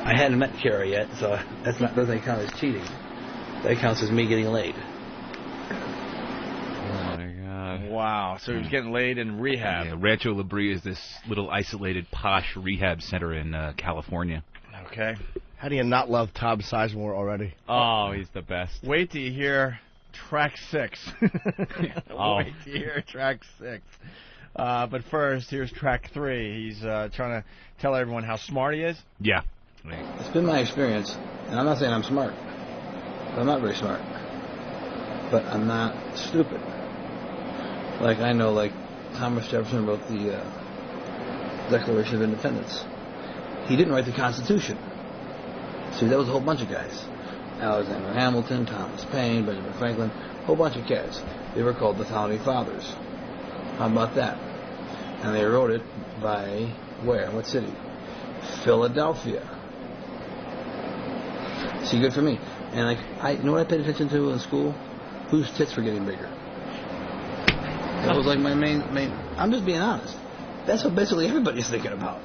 I hadn't met Kara yet, so doesn't count as cheating. That counts as me getting laid. Oh my God! Wow! So he was getting laid in rehab. Yeah, Rancho Labrie is this little isolated posh rehab center in California. Okay. How do you not love Tom Sizemore already? Oh, he's the best. Wait till you hear track 6. Wait till you hear track 6. But first, here's track 3. He's trying to tell everyone how smart he is. Yeah. It's been my experience, and I'm not saying I'm smart. I'm not very smart. But I'm not stupid. I know, Thomas Jefferson wrote the Declaration of Independence. He didn't write the Constitution. See, that was a whole bunch of guys. Alexander Hamilton, Thomas Paine, Benjamin Franklin, a whole bunch of cats. They were called the Founding Fathers. How about that? And they wrote it by where? What city? Philadelphia. See, good for me. And you know what I paid attention to in school? Whose tits were getting bigger. That was my main. I'm just being honest. That's what basically everybody's thinking about,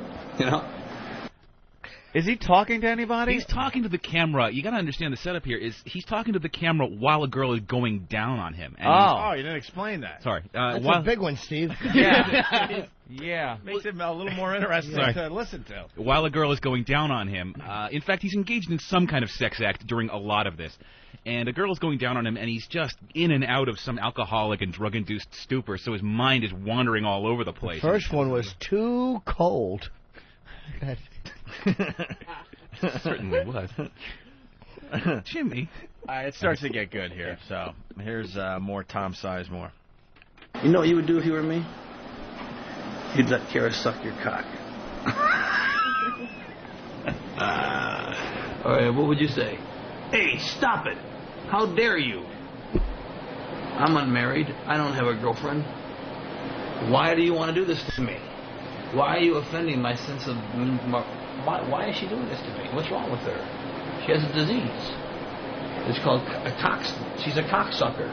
Is he talking to anybody? He's talking to the camera. You got to understand the setup here is he's talking to the camera while a girl is going down on him. And Oh, you didn't explain that. Sorry. That's a big one, Steve. Yeah. Yeah. Makes it a little more interesting to listen to. While a girl is going down on him, in fact, he's engaged in some kind of sex act during a lot of this. And a girl is going down on him, and he's just in and out of some alcoholic and drug-induced stupor, so his mind is wandering all over the place. The first one was too cold. Certainly was. Jimmy. It starts to get good here, so here's more Tom Sizemore. You know what you would do if you were me? You'd let Kara suck your cock. All right, what would you say? Hey, stop it! How dare you? I'm unmarried. I don't have a girlfriend. Why do you want to do this to me? Why are you offending my sense of... Why is she doing this to me? What's wrong with her? She has a disease. It's called a cock... She's a cocksucker.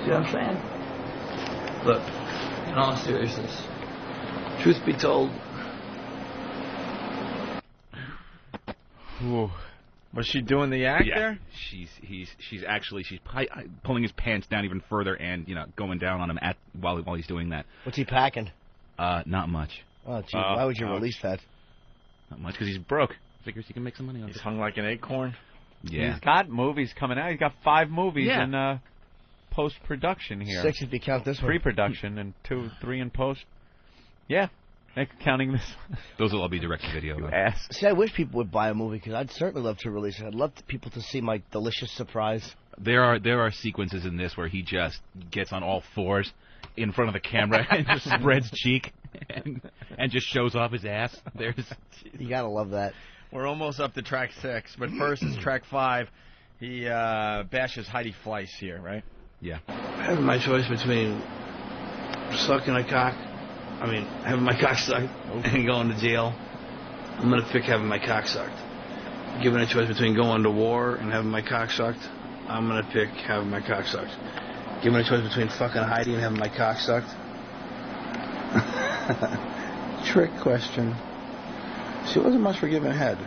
See what I'm saying? Look, in all seriousness, truth be told... Ooh. Was she doing the act there? She's pulling his pants down even further and going down on him while he's doing that. What's he packing? Not much. Oh, gee, why would you release that? Not much because he's broke. Figures he can make some money on it. He's hung like an acorn. Yeah. He's got movies coming out. He's got 5 movies in post-production here. 6 if you count this one. Pre-production and 2, 3 in post. Yeah. Counting this. Those will all be direct-to-video. You ass. See, I wish people would buy a movie because I'd certainly love to release it. I'd love people to see my delicious surprise. There are sequences in this where he just gets on all fours in front of the camera and just spreads cheek and just shows off his ass. You gotta love that. We're almost up to track 6, but first is track 5. He bashes Heidi Fleiss here, right? Yeah. Having my choice between sucking a cock, having my cock sucked and going to jail, I'm going to pick having my cock sucked. Given a choice between going to war and having my cock sucked, I'm going to pick having my cock sucked. Given a choice between fucking Heidi and having my cock sucked. Trick question. She wasn't much for giving head.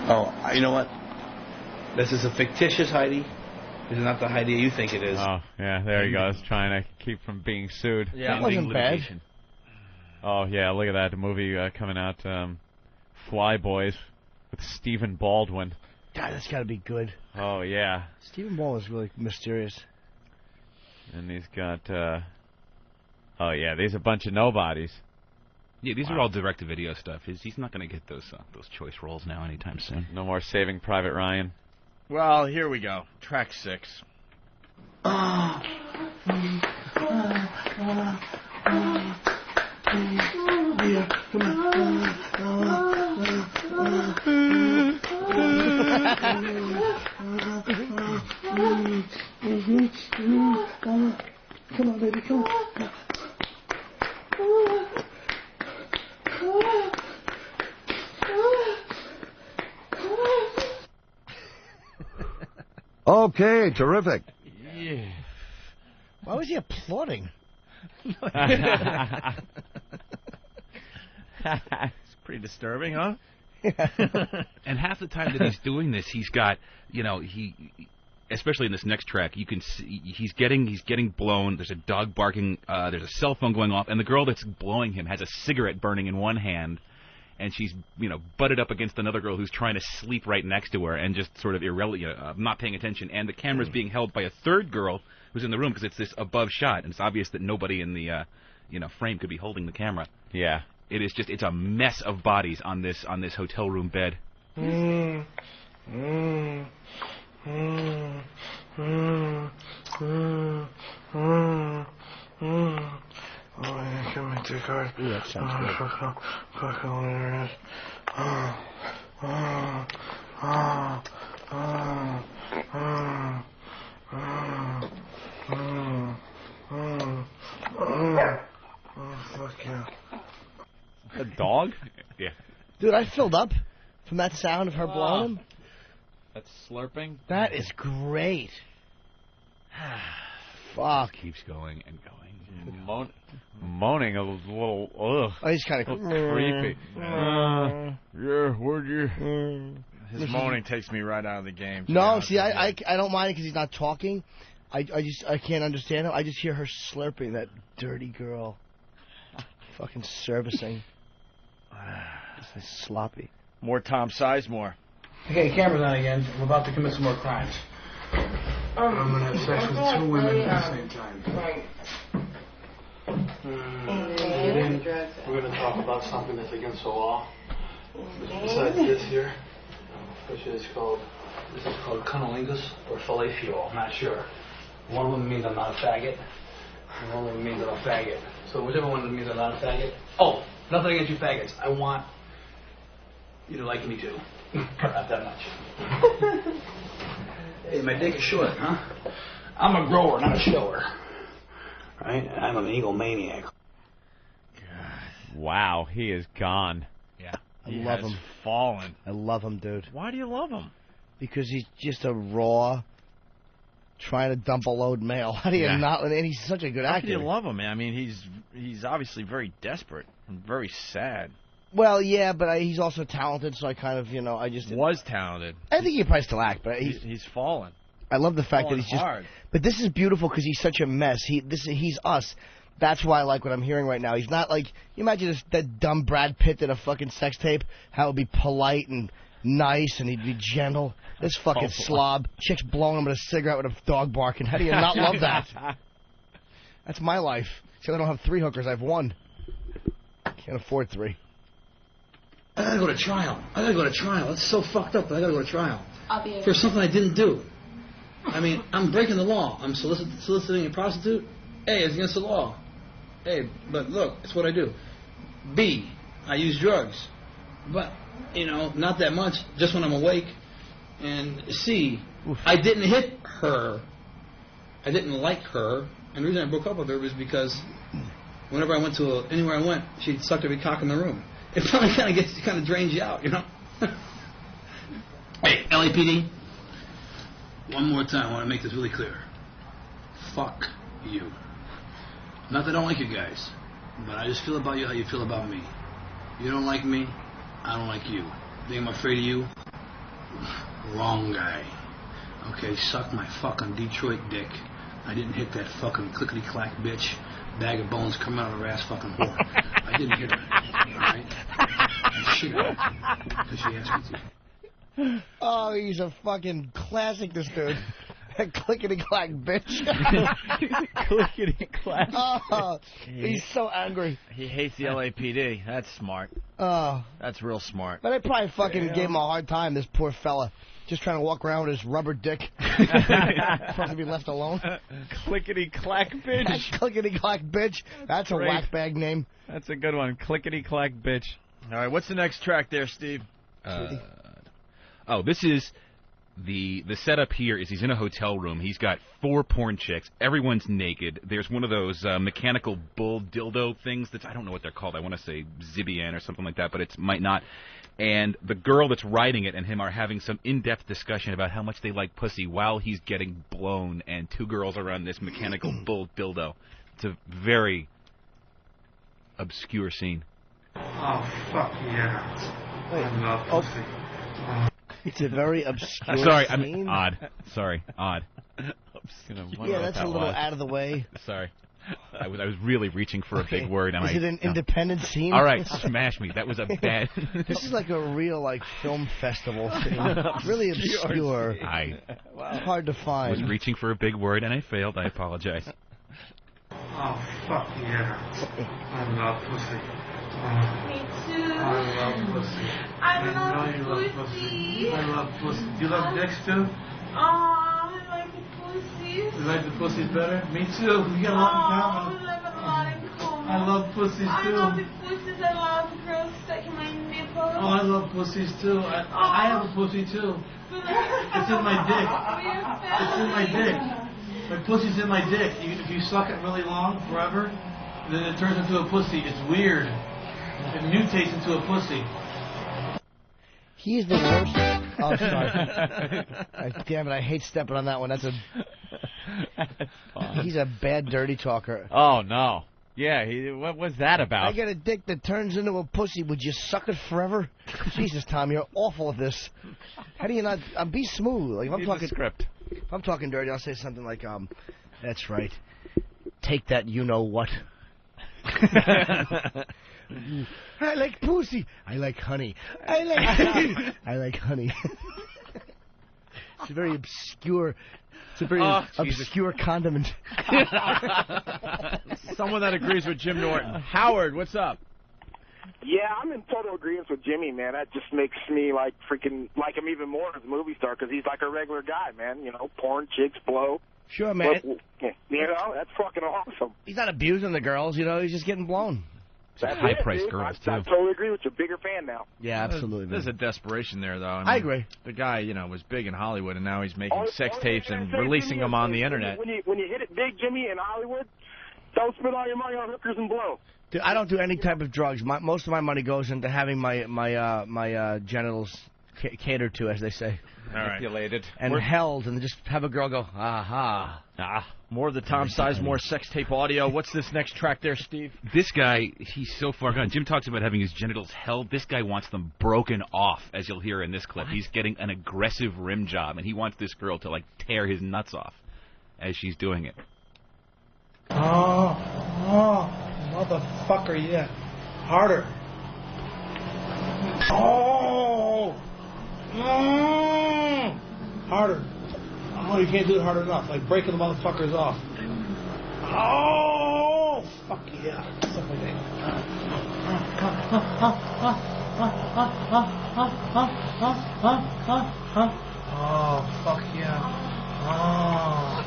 Oh, you know what? This is a fictitious Heidi. This is not the Heidi you think it is. Oh, yeah, there he goes, trying to keep from being sued. Yeah, that wasn't bad. Oh, yeah, look at that. The movie coming out, Fly Boys, with Stephen Baldwin. God, that's got to be good. Oh, yeah. Stephen Baldwin's really mysterious. And he's got, oh, yeah, these are a bunch of nobodies. Yeah, these are all direct-to-video stuff. He's not going to get those choice roles now anytime soon. No more Saving Private Ryan. Well, here we go. Track 6. Yeah, come on. Come on, baby, come on. Okay, terrific. Yeah. Why was he applauding? It's pretty disturbing, huh? And half the time that he's doing this, he's got, especially in this next track, you can see he's getting blown. There's a dog barking. There's a cell phone going off, and the girl that's blowing him has a cigarette burning in one hand, and she's butted up against another girl who's trying to sleep right next to her, and just sort of not paying attention. And the camera's being held by a third girl who's in the room because it's this above shot, and it's obvious that nobody in the frame could be holding the camera. Yeah. It's a mess of bodies on this hotel room bed. Oh, yeah, give me the card. Ooh, that sounds good. Fuck on there is. Fuck yeah. A dog? Yeah. Dude, I filled up from that sound of her blowing him. That's slurping? That is great. Fuck. Keeps going and going. Moaning a little, ugh. Oh, he's kind of creepy. Yeah, would you? His moaning takes me right out of the game. No, see, I don't mind it because he's not talking. I can't understand him. I just hear her slurping, that dirty girl. Fucking servicing. It's sloppy. More Tom Sizemore. Okay, camera's on again. I'm about to commit some more crimes. I'm going to have sex with 2 women at the same time. We're going to talk about something that's against the law. Besides this here, which is called cunnilingus or fellatio. I'm not sure. One of them means I'm not a faggot, and one of them means I'm a faggot. So whichever one means I'm not a faggot. Oh, nothing against you faggots. I want you to like me too. Not that much. Hey, my dick is short, huh? I'm a grower, not a shower. Right? I'm an egomaniac. Wow, he is gone. Yeah. I love him. Fallen. I love him, dude. Why do you love him? Because he's just a raw, trying to dump a load male. How do you not? And he's such a good actor. How do you love him, man? I mean, he's obviously very desperate and very sad. Well, yeah, but he's also talented, so I kind of, I just... Was talented. I think he could probably still act, but he's fallen. I love the fact that he's just... hard. But this is beautiful because he's such a mess. He's us. That's why I like what I'm hearing right now. He's not like... You imagine that dumb Brad Pitt did a fucking sex tape, how it would be polite and nice and he'd be gentle. This fucking slob. Chick's blowing him with a cigarette with a dog barking. How do you not love that? That's my life. See, I don't have 3 hookers. I have 1. Can't afford 3. I gotta go to trial. It's so fucked up, but I gotta go to trial. I'll be For something I didn't do. I mean, I'm breaking the law. I'm soliciting a prostitute. A, it's against the law. A, but look, it's what I do. B, I use drugs. But, not that much, just when I'm awake. And C, I didn't hit her. I didn't like her. And the reason I broke up with her was because whenever I went to anywhere I went, she sucked every cock in the room. It probably kind of drains you out, Hey, LAPD, one more time, I want to make this really clear. Fuck you. Not that I don't like you guys, but I just feel about you how you feel about me. You don't like me, I don't like you. Think I'm afraid of you? Wrong guy. Okay, suck my fucking Detroit dick. I didn't hit that fucking clickety-clack bitch. Bag of bones coming out of her ass fucking whore. I didn't hit her. Alright? I shit her. Because she asked me to. Oh, he's a fucking classic, this dude. Clickety-clack bitch. Clickety-clack. Oh, he's so angry. He hates the LAPD. That's smart. Oh. That's real smart. But I probably fucking gave him a hard time, this poor fella. Just trying to walk around with his rubber dick. Supposed to be left alone. Clickety-clack bitch. That's clickety-clack bitch. That's Great. A whack bag name. That's a good one. Clickety-clack bitch. All right, what's the next track there, Steve? This is the setup here is he's in a hotel room. He's got 4 porn chicks. Everyone's naked. There's one of those mechanical bull dildo things that's, I don't know what they're called. I want to say Zibian or something like that, but it might not. And the girl that's riding it and him are having some in-depth discussion about how much they like pussy while he's getting blown, and 2 girls are on this mechanical bull dildo. It's a very obscure scene. Oh, fuck yeah. I love pussy. It's a very obscure Sorry, scene. I mean, odd. Sorry, odd. Yeah, that's a little out of the way. Sorry. I was really reaching for a big word. Is it an independent scene? All right, smash me. That was a bad... This is like a real, film festival scene. Really obscure. It's hard to find. I was reaching for a big word, and I failed. I apologize. Oh, fuck yeah. I love pussy. Me too. I love pussy. I love pussy. I love pussy. Do you love dicks too? Oh, I like the pussies. You like the pussies better? Me too. We got a lot in common. We have a lot in common. I love pussies too. I love the pussies. I love girls sucking my nipples. Oh, I love pussies too. I have a pussy too. It's in my dick. It's in my dick. My pussy's in my dick. If you suck it really long, forever, then it turns into a pussy. It's weird. It mutates into a pussy. He's the worst. Oh, sorry. Damn it, I hate stepping on that one. That's a He's a bad dirty talker. Oh, no. Yeah, what was that about? I get a dick that turns into a pussy. Would you suck it forever? Jesus, Tom, you're awful at this. How do you not... be smooth. Like, if I'm talking script. If I'm talking dirty, I'll say something like, that's right. Take that you-know-what. I like pussy. I like honey. I like honey. It's a very obscure... It's a very obscure condiment. Someone that agrees with Jim Norton. Howard, what's up? Yeah, I'm in total agreement with Jimmy, man. That just makes me like freaking like him even more as a movie star because he's like a regular guy, man. You know, porn, chicks, blow. Sure, man. You know, that's fucking awesome. He's not abusing the girls, you know. He's just getting blown. That's high-priced dude. girls, I too. totally agree with you. Bigger fan now. Yeah, absolutely. There's a desperation there, though. I mean, I agree. The guy, you know, was big in Hollywood, and now he's making sex tapes and releasing them on the internet. When you hit it big, Jimmy, in Hollywood, don't spend all your money on hookers and blow. Dude, I don't do any type of drugs. Most of my money goes into having my genitals catered to, as they say. Manipulated. And held, and just have a girl go, aha. More of the Tom Sizemore sex tape audio. What's this next track there, Steve? This guy, he's so far gone. Jim talks about having his genitals held. This guy wants them broken off, as you'll hear in this clip. He's getting an aggressive rim job, and he wants this girl to, like, tear his nuts off as she's doing it. Oh, motherfucker, yeah. Harder. Oh! Harder. Oh, you can't do it hard enough. Like breaking the motherfuckers off. Oh! Fuck yeah. Stuff like that. Oh, fuck yeah. Oh.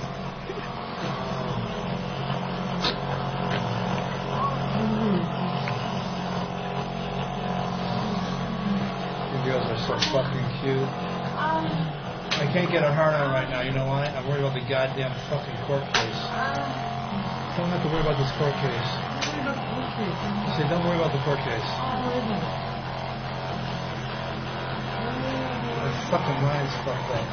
You girls are so fucking cute. I can't get a hard on right now, you know why? I'm worried about the goddamn fucking court case. Don't have to worry about this court case. I said, don't worry about the court case. My fucking mind's fucked up.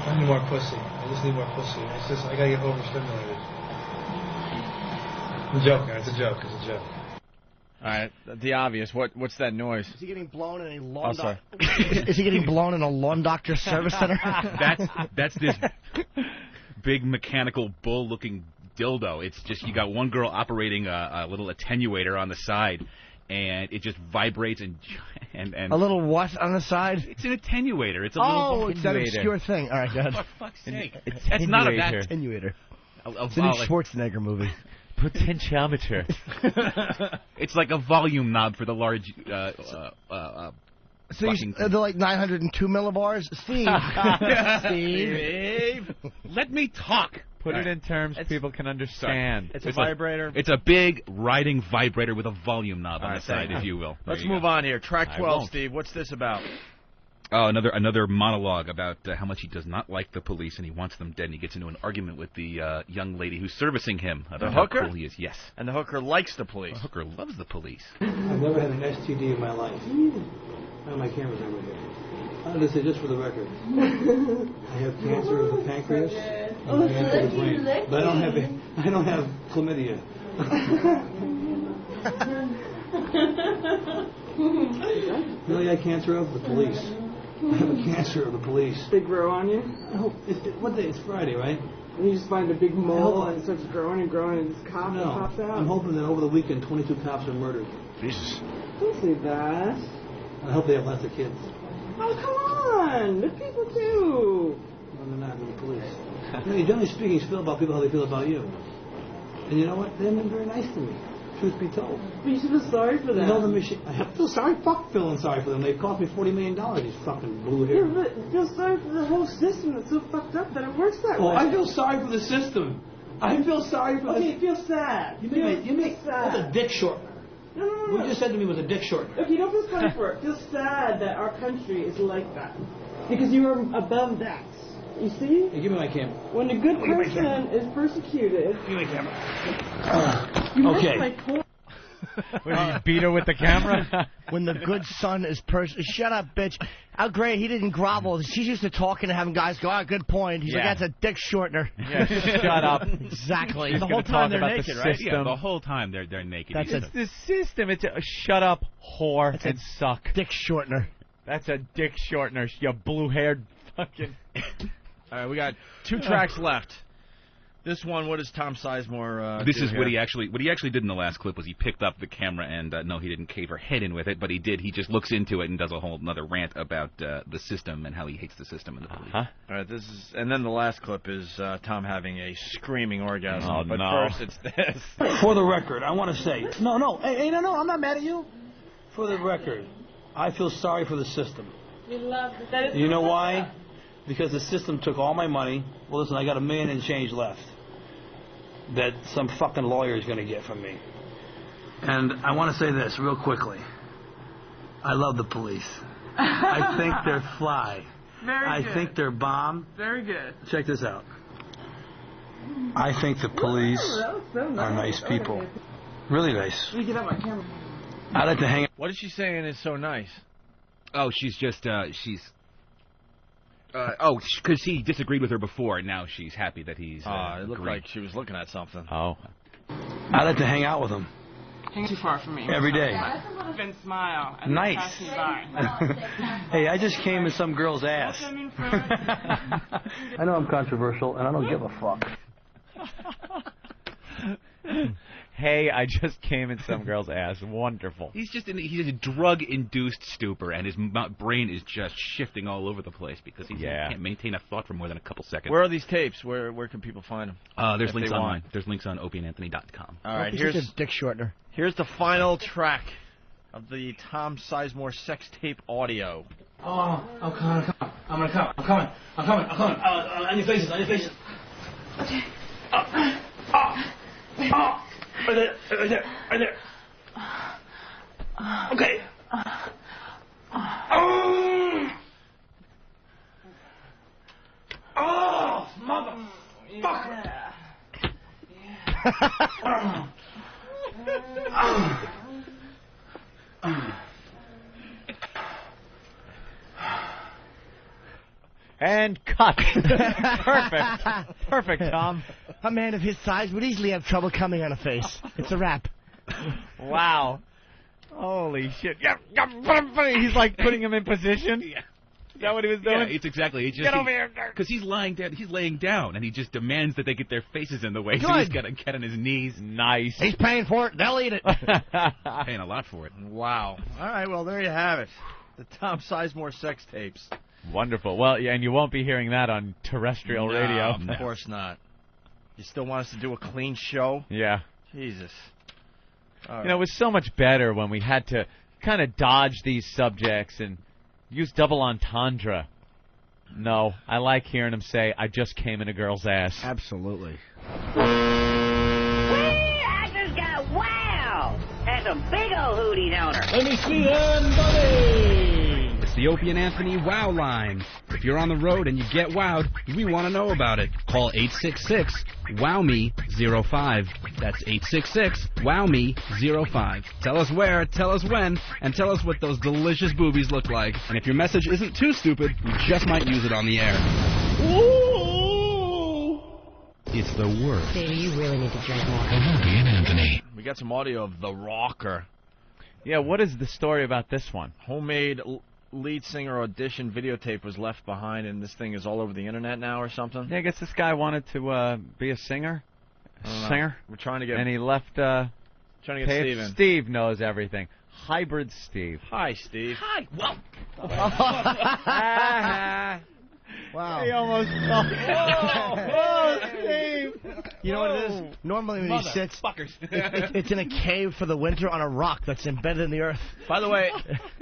I need more pussy. I just need more pussy. It's just, I gotta get overstimulated. I'm joking. It's a joke. It's a joke. All right, the obvious. What's that noise? Is he getting blown in a lawn? Oh, sorry. Is he getting blown in a lawn doctor service center? That's this big mechanical bull-looking dildo. It's just you got one girl operating a little attenuator on the side, and it just vibrates and a little what on the side? It's an attenuator. It's a little it's that obscure thing. All right, go ahead. For fuck's sake! That's not a attenuator. It's a new Schwarzenegger movie. Potentiometer. It's like a volume knob for the large. So they're like 902 millibars. Steve. Steve, let me talk. Put it in terms people can understand. It's a vibrator. It's a big riding vibrator with a volume knob on the side, if you will. Let's move on here. Track 12, Steve. What's this about? Oh, another monologue about how much he does not like the police and he wants them dead. And he gets into an argument with the young lady who's servicing him about how hooker? cool he is. Yes. And the hooker likes the police. The hooker loves the police. I've never had an STD in my life. Oh, my camera's over here. I'm going to say just for the record. I have cancer of the pancreas and cancer of the brain. But I don't have chlamydia. Really, I cancer of the police. I have a cancer of the police. They grow on you? What day? It's Friday, right? And you just find a big mole and it starts growing and growing and this cop pops out? I'm hoping that over the weekend 22 cops are murdered. Jesus. Don't say that. I hope they have lots of kids. Oh, come on. They're people too. No, they're not. They're the police. Generally speaking, you feel about people how they feel about you. And you know what? They've been very nice to me. Truth be told. But you should feel sorry for them. I have to feel sorry. Fuck feeling sorry for them. They cost me $40 million, these fucking blue hair. Yeah, but feel sorry for the whole system that's so fucked up that it works that way. I feel sorry for the system. I feel sorry for Okay, feel sad. You make sad. That's a dick short. No. What you just said to me was a dick short. Okay, don't feel sorry for it. Feel sad that our country is like that. Because you are above that. You see? Hey, give me my camera. When a good person is persecuted... Give me my camera. You Okay. my point. Would he beat her with the camera? When the good son is shut up, bitch. How great, he didn't grovel. She's used to talking and having guys go, good point. He's like, that's a dick shortener. Yeah, shut up. Exactly. The whole time they're naked, right? Yeah, the whole time they're naked. It's the system. It's a shut up, whore, and suck. Dick shortener. That's a dick shortener, you blue-haired fucking... All right, we got 2 tracks left. This one, what does Tom Sizemore This do is here? what he actually did in the last clip was he picked up the camera and no, he didn't cave her head in with it, but he just looks into it and does a whole another rant about the system and how he hates the system and the police. All right, and then the last clip is Tom having a screaming orgasm. Oh, but no. first, it's this. For the record, I want to say, no, I'm not mad at you. For the record, I feel sorry for the system. We love that. You know why? Because the system took all my money. Well, listen, I got $1 million and change left that some fucking lawyer is going to get from me. And I want to say this real quickly. I love the police. I think they're fly. Very good. I think they're bomb. Very good. Check this out. I think the police are nice people. Really nice. Let me get out my camera. I like to hang. What is she saying is so nice? Oh, she's just because he disagreed with her before, and now she's happy that he's. It looked like she was looking at something. Oh. I like to hang out with them. Hang too far from me. Every day. And smile. And Nice. pass me by. Hey, I just came in some girl's ass. I know I'm controversial, and I don't give a fuck. Hey, I just came in some girl's ass. Wonderful. He's a drug-induced stupor, and his brain is just shifting all over the place because he can't maintain a thought for more than a couple seconds. Where are these tapes? Where can people find them? There's links online. There's links on opieandanthony.com. All right, here's a dick shortener. Here's the final track of the Tom Sizemore sex tape audio. Oh, I'm coming. I'm coming. On your faces. Okay. Right there. Okay. Oh, motherfucker. And cut. Perfect, Tom. A man of his size would easily have trouble coming on a face. It's a wrap. Wow. Holy shit. He's like putting him in position. Is that what he was doing? Yeah, it's exactly. Get over here. Because he's lying down. He's laying down, and he just demands that they get their faces in the way. Good. So he's got to get on his knees. Nice. He's paying for it. They'll eat it. Paying a lot for it. Wow. All right, well, there you have it. The Tom Sizemore sex tapes. Wonderful. Well, yeah, and you won't be hearing that on terrestrial radio. Of course not. You still want us to do a clean show? Yeah. Jesus. You know, it was so much better when we had to kind of dodge these subjects and use double entendre. No, I like hearing him say, I just came in a girl's ass. Absolutely. I just got wow! That's a big old hootie donor. Let me see buddy. It's the Opie and Anthony Wow Line. If you're on the road and you get wowed, we want to know about it. Call 866-WOW-ME-05. That's 866-WOW-ME-05. Tell us where, tell us when, and tell us what those delicious boobies look like. And if your message isn't too stupid, we just might use it on the air. Ooh. It's the worst. Baby, you really need to drink more. Opie and Anthony. We got some audio of The Rocker. Yeah, what is the story about this one? Homemade lead singer audition videotape was left behind, and this thing is all over the internet now or something? Yeah, I guess this guy wanted to be a singer. We're trying to get... And he left... trying to get Steve in. Steve knows everything. Hybrid Steve. Hi, Steve. Hi. Well. Wow. He almost... Whoa, Steve! You know what it is? Normally when he sits, it's in a cave for the winter on a rock that's embedded in the earth. By the way,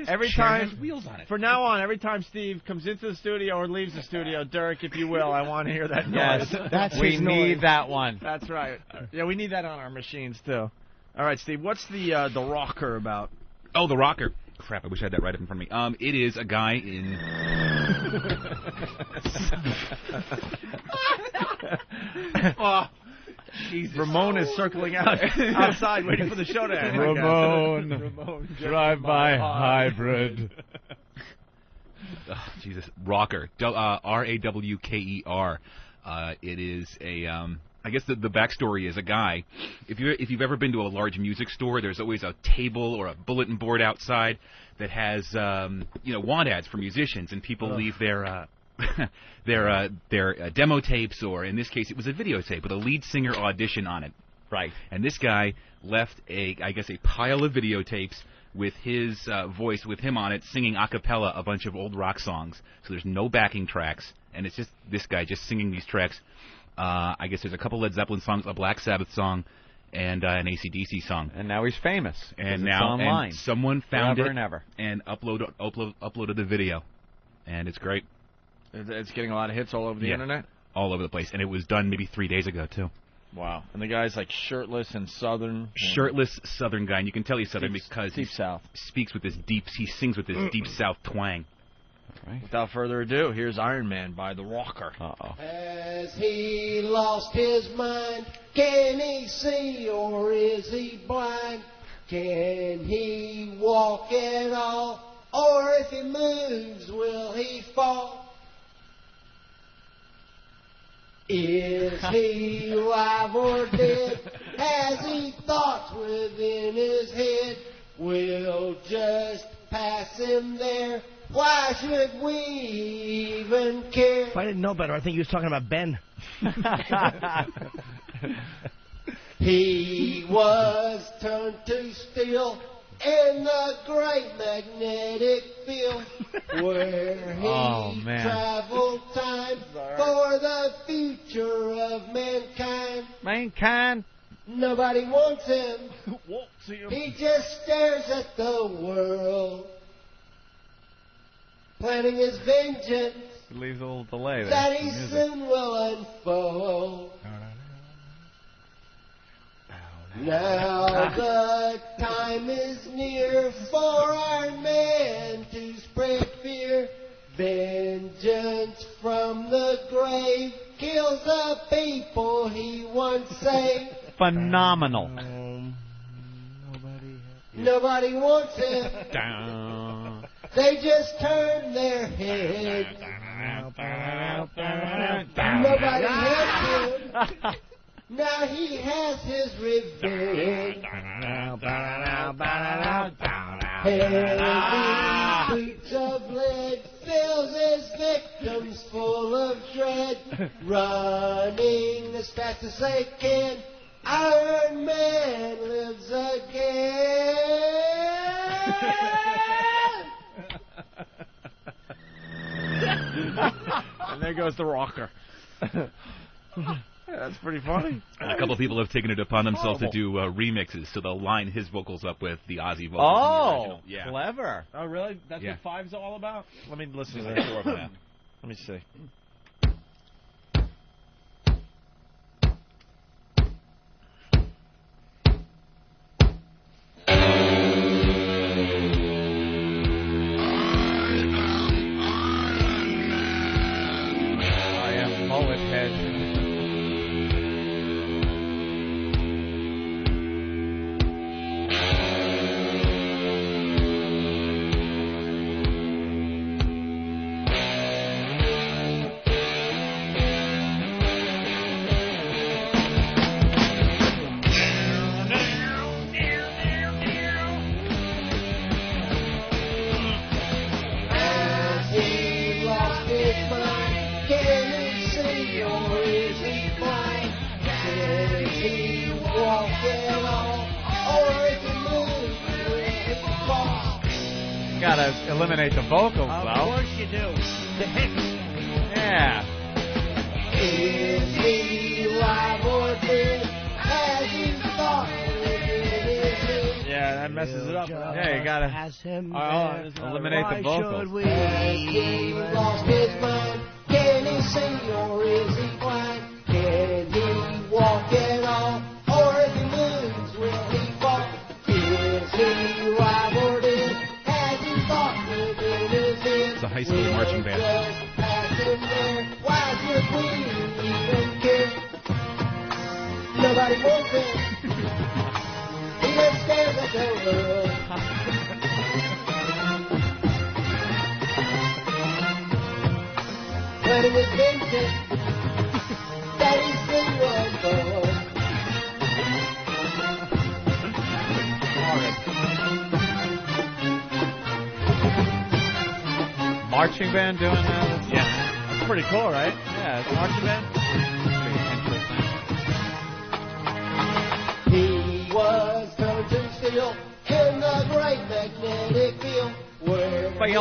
every time, wheels on it. from now on, every time Steve comes into the studio or leaves the studio, Derek, if you will, I want to hear that noise. Yes, we need that one. That's right. Yeah, we need that on our machines, too. All right, Steve, what's the Rocker about? Oh, The Rocker. Crap, I wish I had that right up in front of me. It is a guy in... Ramon is circling outside waiting for the show to end. Ramon, drive-by hybrid. Oh, Jesus, Rocker, R-A-W-K-E-R. It is a, I guess the backstory is a guy. If you've ever been to a large music store, there's always a table or a bulletin board outside that has want ads for musicians, and people leave their demo tapes, or in this case, it was a videotape with a lead singer audition on it. Right. And this guy left a pile of videotapes with his voice, with him on it, singing a cappella a bunch of old rock songs. So there's no backing tracks, and it's just this guy just singing these tracks. I guess there's a couple Led Zeppelin songs, a Black Sabbath song, and an AC/DC song. And now he's famous. And it's now online. And someone found Forever it and ever. and uploaded the video, and it's great. It's getting a lot of hits all over the internet? All over the place, and it was done maybe 3 days ago, too. Wow. And the guy's like shirtless and southern. Shirtless southern guy, and you can tell he's southern because deep south. He sings with this deep south twang. Right. Without further ado, here's Iron Man by The Rocker. Uh-oh. Has he lost his mind? Can he see or is he blind? Can he walk at all? Or if he moves, will he fall? Is he alive or dead? Has he thoughts within his head? We'll just pass him there. Why should we even care? If I didn't know better, I think he was talking about Ben. He was turned to steel in the great magnetic field where he traveled time for the future of mankind. Nobody wants him. He just stares at the world, planning his vengeance It leaves a little delay there. that he soon will unfold. Now the time is near for Iron Man to spread fear. Vengeance from the grave kills the people he once saved. Phenomenal. Nobody wants him. They just turn their heads. Nobody hates him. Now he has his revenge. Heavy boots of lead fills his victims full of dread. Running as fast as they can, Iron Man lives again. And there goes The Rocker. That's pretty funny. A couple of people have taken it upon themselves to do remixes, so they'll line his vocals up with the Ozzy vocals. Oh, in the original. clever. Oh, really? That's Yeah. what Five's all about? Let me listen to There's that. 4 of them. Let me see. I am Mullet Head. Has he lost his mind? Can he see or is he blind? Can he walk at all? Or if he moves, will he fall? Gotta eliminate the vocals, Of though. course you do. The hits. Yeah. Is he alive or dead? Has he thought within his head? Yeah, that messes it up. Yeah, you gotta eliminate the vocals. Has he lost his mind? Can he see or is he blind? Can he walk at all? Or if he moves, will he fall? Is he alive or dead? Has he thought within his head? It's a high school marching band. Just pass him there. Why should we even care? one thing. He just stares at the world. When it was Vincent, Daddy said was born. Marching band doing that? Yeah. That's pretty cool, right? Yeah, it's a marching band. He was coming to steal in the great magnetic field where we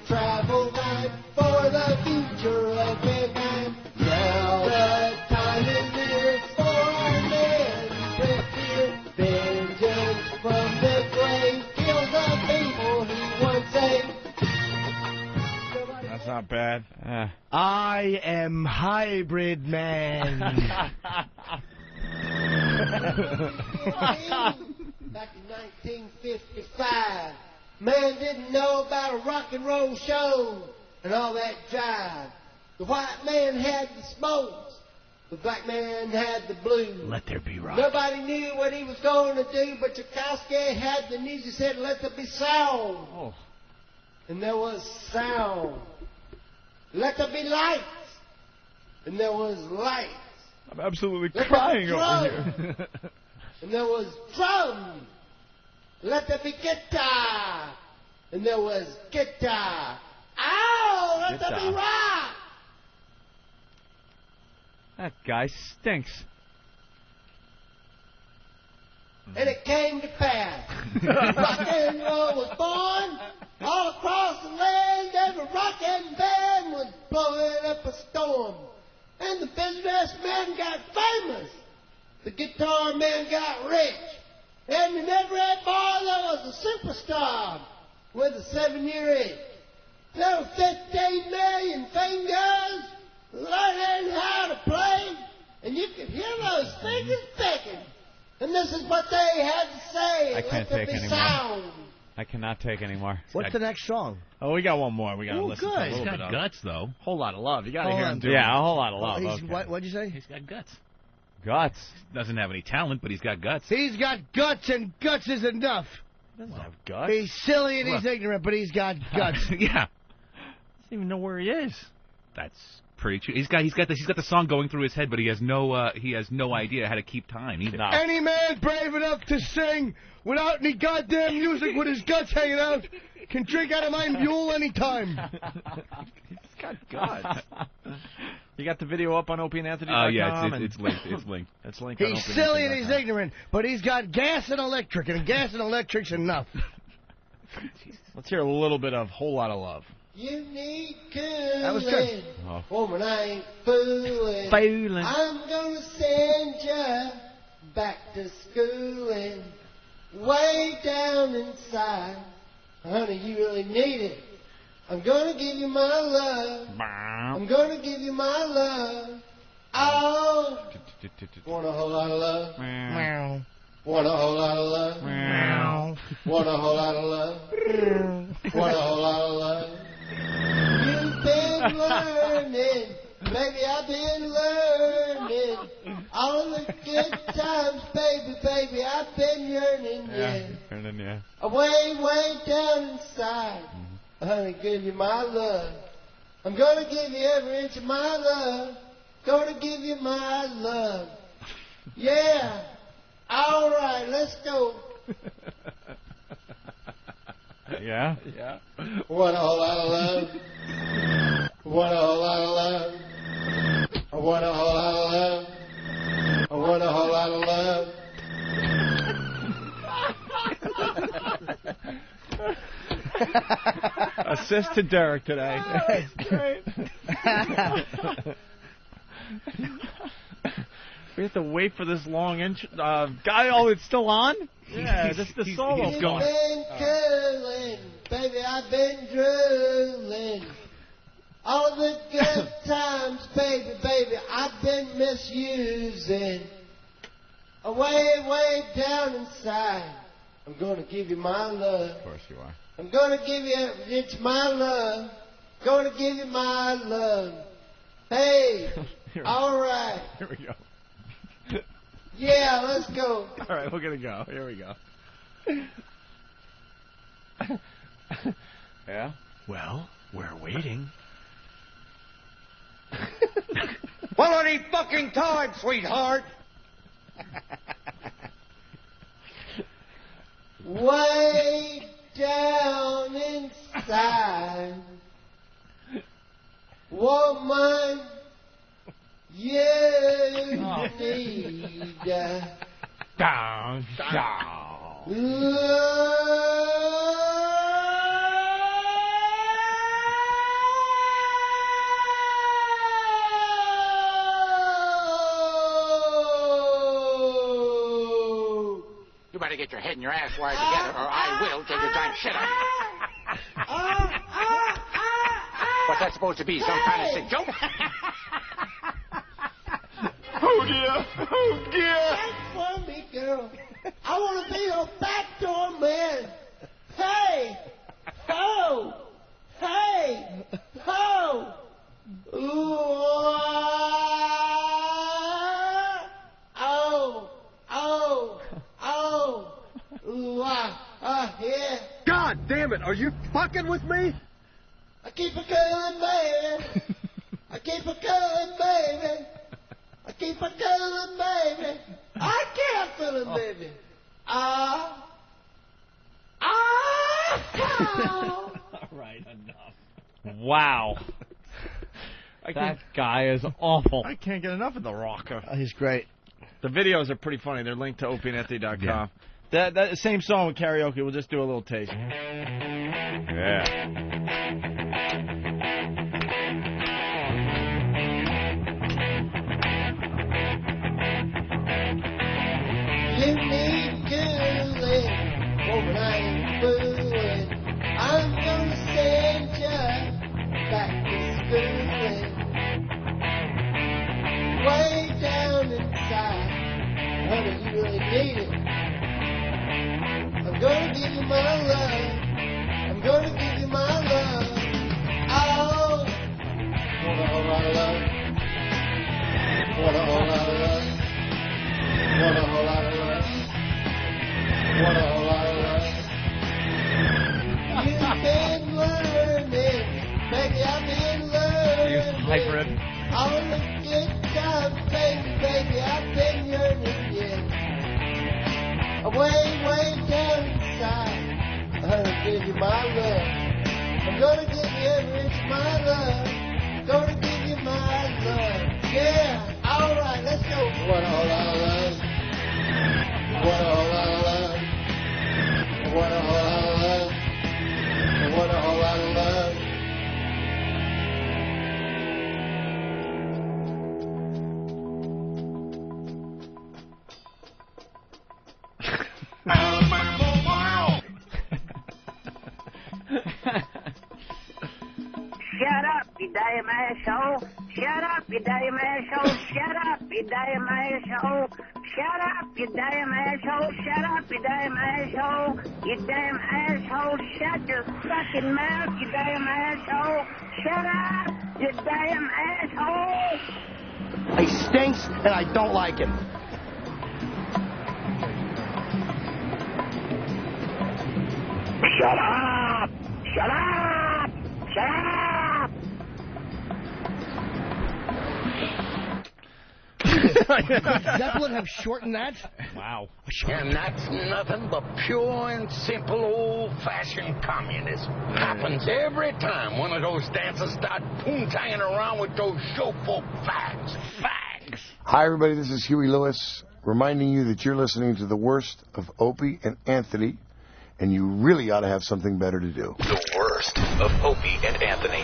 travel back for the future of mankind. Now the time is near for our men to fear. Vengeance from the grave kills the people he once saved. That's not bad. I am Hybrid Man. Back in 1955, man didn't know about a rock and roll show and all that jive. The white man had the smokes, the black man had the blues. Let there be rock. Nobody knew what he was going to do, but Tchaikovsky had the news. He said, let there be sound. Oh. And there was sound. Let there be lights. And there was lights. I'm absolutely Let crying there be over drums. here. And there was drum. Let there be guitar. And there was guitar. Ow! Let there be rock. That guy stinks. And it came to pass. Rock and roll was born all across the land. Every rock and band was blowing up a storm. And the businessman got famous. The guitar man got rich. And in every bar there was a superstar with a 7-year itch. There were 15 million fingers learning how to play. And you could hear those fingers picking. And this is what they had to say. I can't take anymore. Sound. I cannot take anymore. What's the next song? Oh, we got one more. We got to listen to a little He's bit got of. guts, though. Whole lot of love. You got to hear him do Yeah, a whole lot of love. He's- Okay. What'd you say? He's got guts. Guts. Doesn't have any talent, but he's got guts. He's got guts, and guts is enough. He doesn't have guts. He's silly and Look. he's ignorant, but he's got guts. Yeah. Doesn't even know where he is. That's pretty true. He's got the song going through his head, but he has no idea how to keep time either. Any man brave enough to sing without any goddamn music with his guts hanging out can drink out of my mule anytime. He's got guts. You got the video up on opieandanthony.com? Oh, yeah, it's linked. It's linked. It's linked on He's silly and he's opieandanthony.com. ignorant, but he's got gas and electric, and gas and electric's enough. Let's hear a little bit of Whole Lot of Love. You need cooling. That was good. Oh. Woman, I ain't fooling. Fooling. I'm gonna send ya back to schooling. Way down inside. Honey, you really need it. I'm gonna give you my love. I'm gonna give you my love. Oh. Want a whole lot of love? Meow. Want a whole lot of love? Meow. Want a whole lot of love? Want a whole lot of love? You've been learning, baby, I've been learning. All the good times, baby, I've been yearning, yeah. Yeah. Way down inside. Honey, give you my love. I'm gonna give you every inch of my love. Gonna give you my love. Yeah. All right, let's go. Yeah? Yeah. Want a whole lot of love. Want a whole lot of love. I want a whole lot of love. I want a whole lot of love. Assist to Derek today. Great. We have to wait for this long Guy, oh, it's still on? Yeah, this is the solo You've going. been cooling, baby, I've been drooling. All the good times, baby, I've been misusing. Way down inside, I'm gonna give you my love. Of course you are. I'm gonna give you every inch of my love. Gonna give you my love. Hey, all right. Here we go. Yeah, let's go. All right, we're gonna go. Here we go. Yeah? Well, we're waiting. Well, any fucking time, sweetheart. Way down inside, woman, you need down. You better get your head and your ass wired together, or I will take your giant shit out of you. What's that supposed to be? Some kind of sick joke? Oh dear, oh dear. That's for me, girl. I want to be your backdoor man. Hey, ho, hey, ho. Ooh, ooh, yeah. God damn it, are you fucking with me? I keep a going, baby. I keep a going, baby. I keep a going, baby. I can't feel it, baby. All right, enough. Wow. That guy is awful. I can't get enough of the rocker. He's great. The videos are pretty funny. They're linked to opieandanthony.com. Yeah. That same song with karaoke. We'll just do a little taste. Yeah. You need cooling, woman, I ain't fooling. I'm gonna send you back to schooling. Way down inside, honey, you really need it. I'm gonna give you my love. I'm gonna give you my love. Oh, want a whole lot of love. Want a whole lot of love. Want a whole lot of love. Want a whole lot of love. You've been learning, baby, I've been learning. Hybrid. All the good times, baby, I've been yearning, yeah. Way, way down inside, I'm gonna give you my love. I'm gonna give you every inch of my love. Gonna give you my love. Yeah, alright, let's go. What a whole lot of love. What a whole lot of love. What a whole lot of love. What a whole lot of love. Shut up, you damn asshole. Shut up, you damn asshole. Shut up, you damn asshole. Shut up, you damn asshole. Shut up, you damn asshole. You damn asshole. Shut your fucking mouth, you damn asshole. Shut up, you damn asshole. He stinks, and I don't like him. Shut up! Shut up! Shut up! Zeppelin have shortened that? Wow. And that's nothing but pure and simple old-fashioned communism. Happens every time one of those dancers start poontanging around with those chauffeur fags. Fags! Hi, everybody. This is Huey Lewis, reminding you that you're listening to the worst of Opie and Anthony, and you really ought to have something better to do. The worst of Opie and Anthony.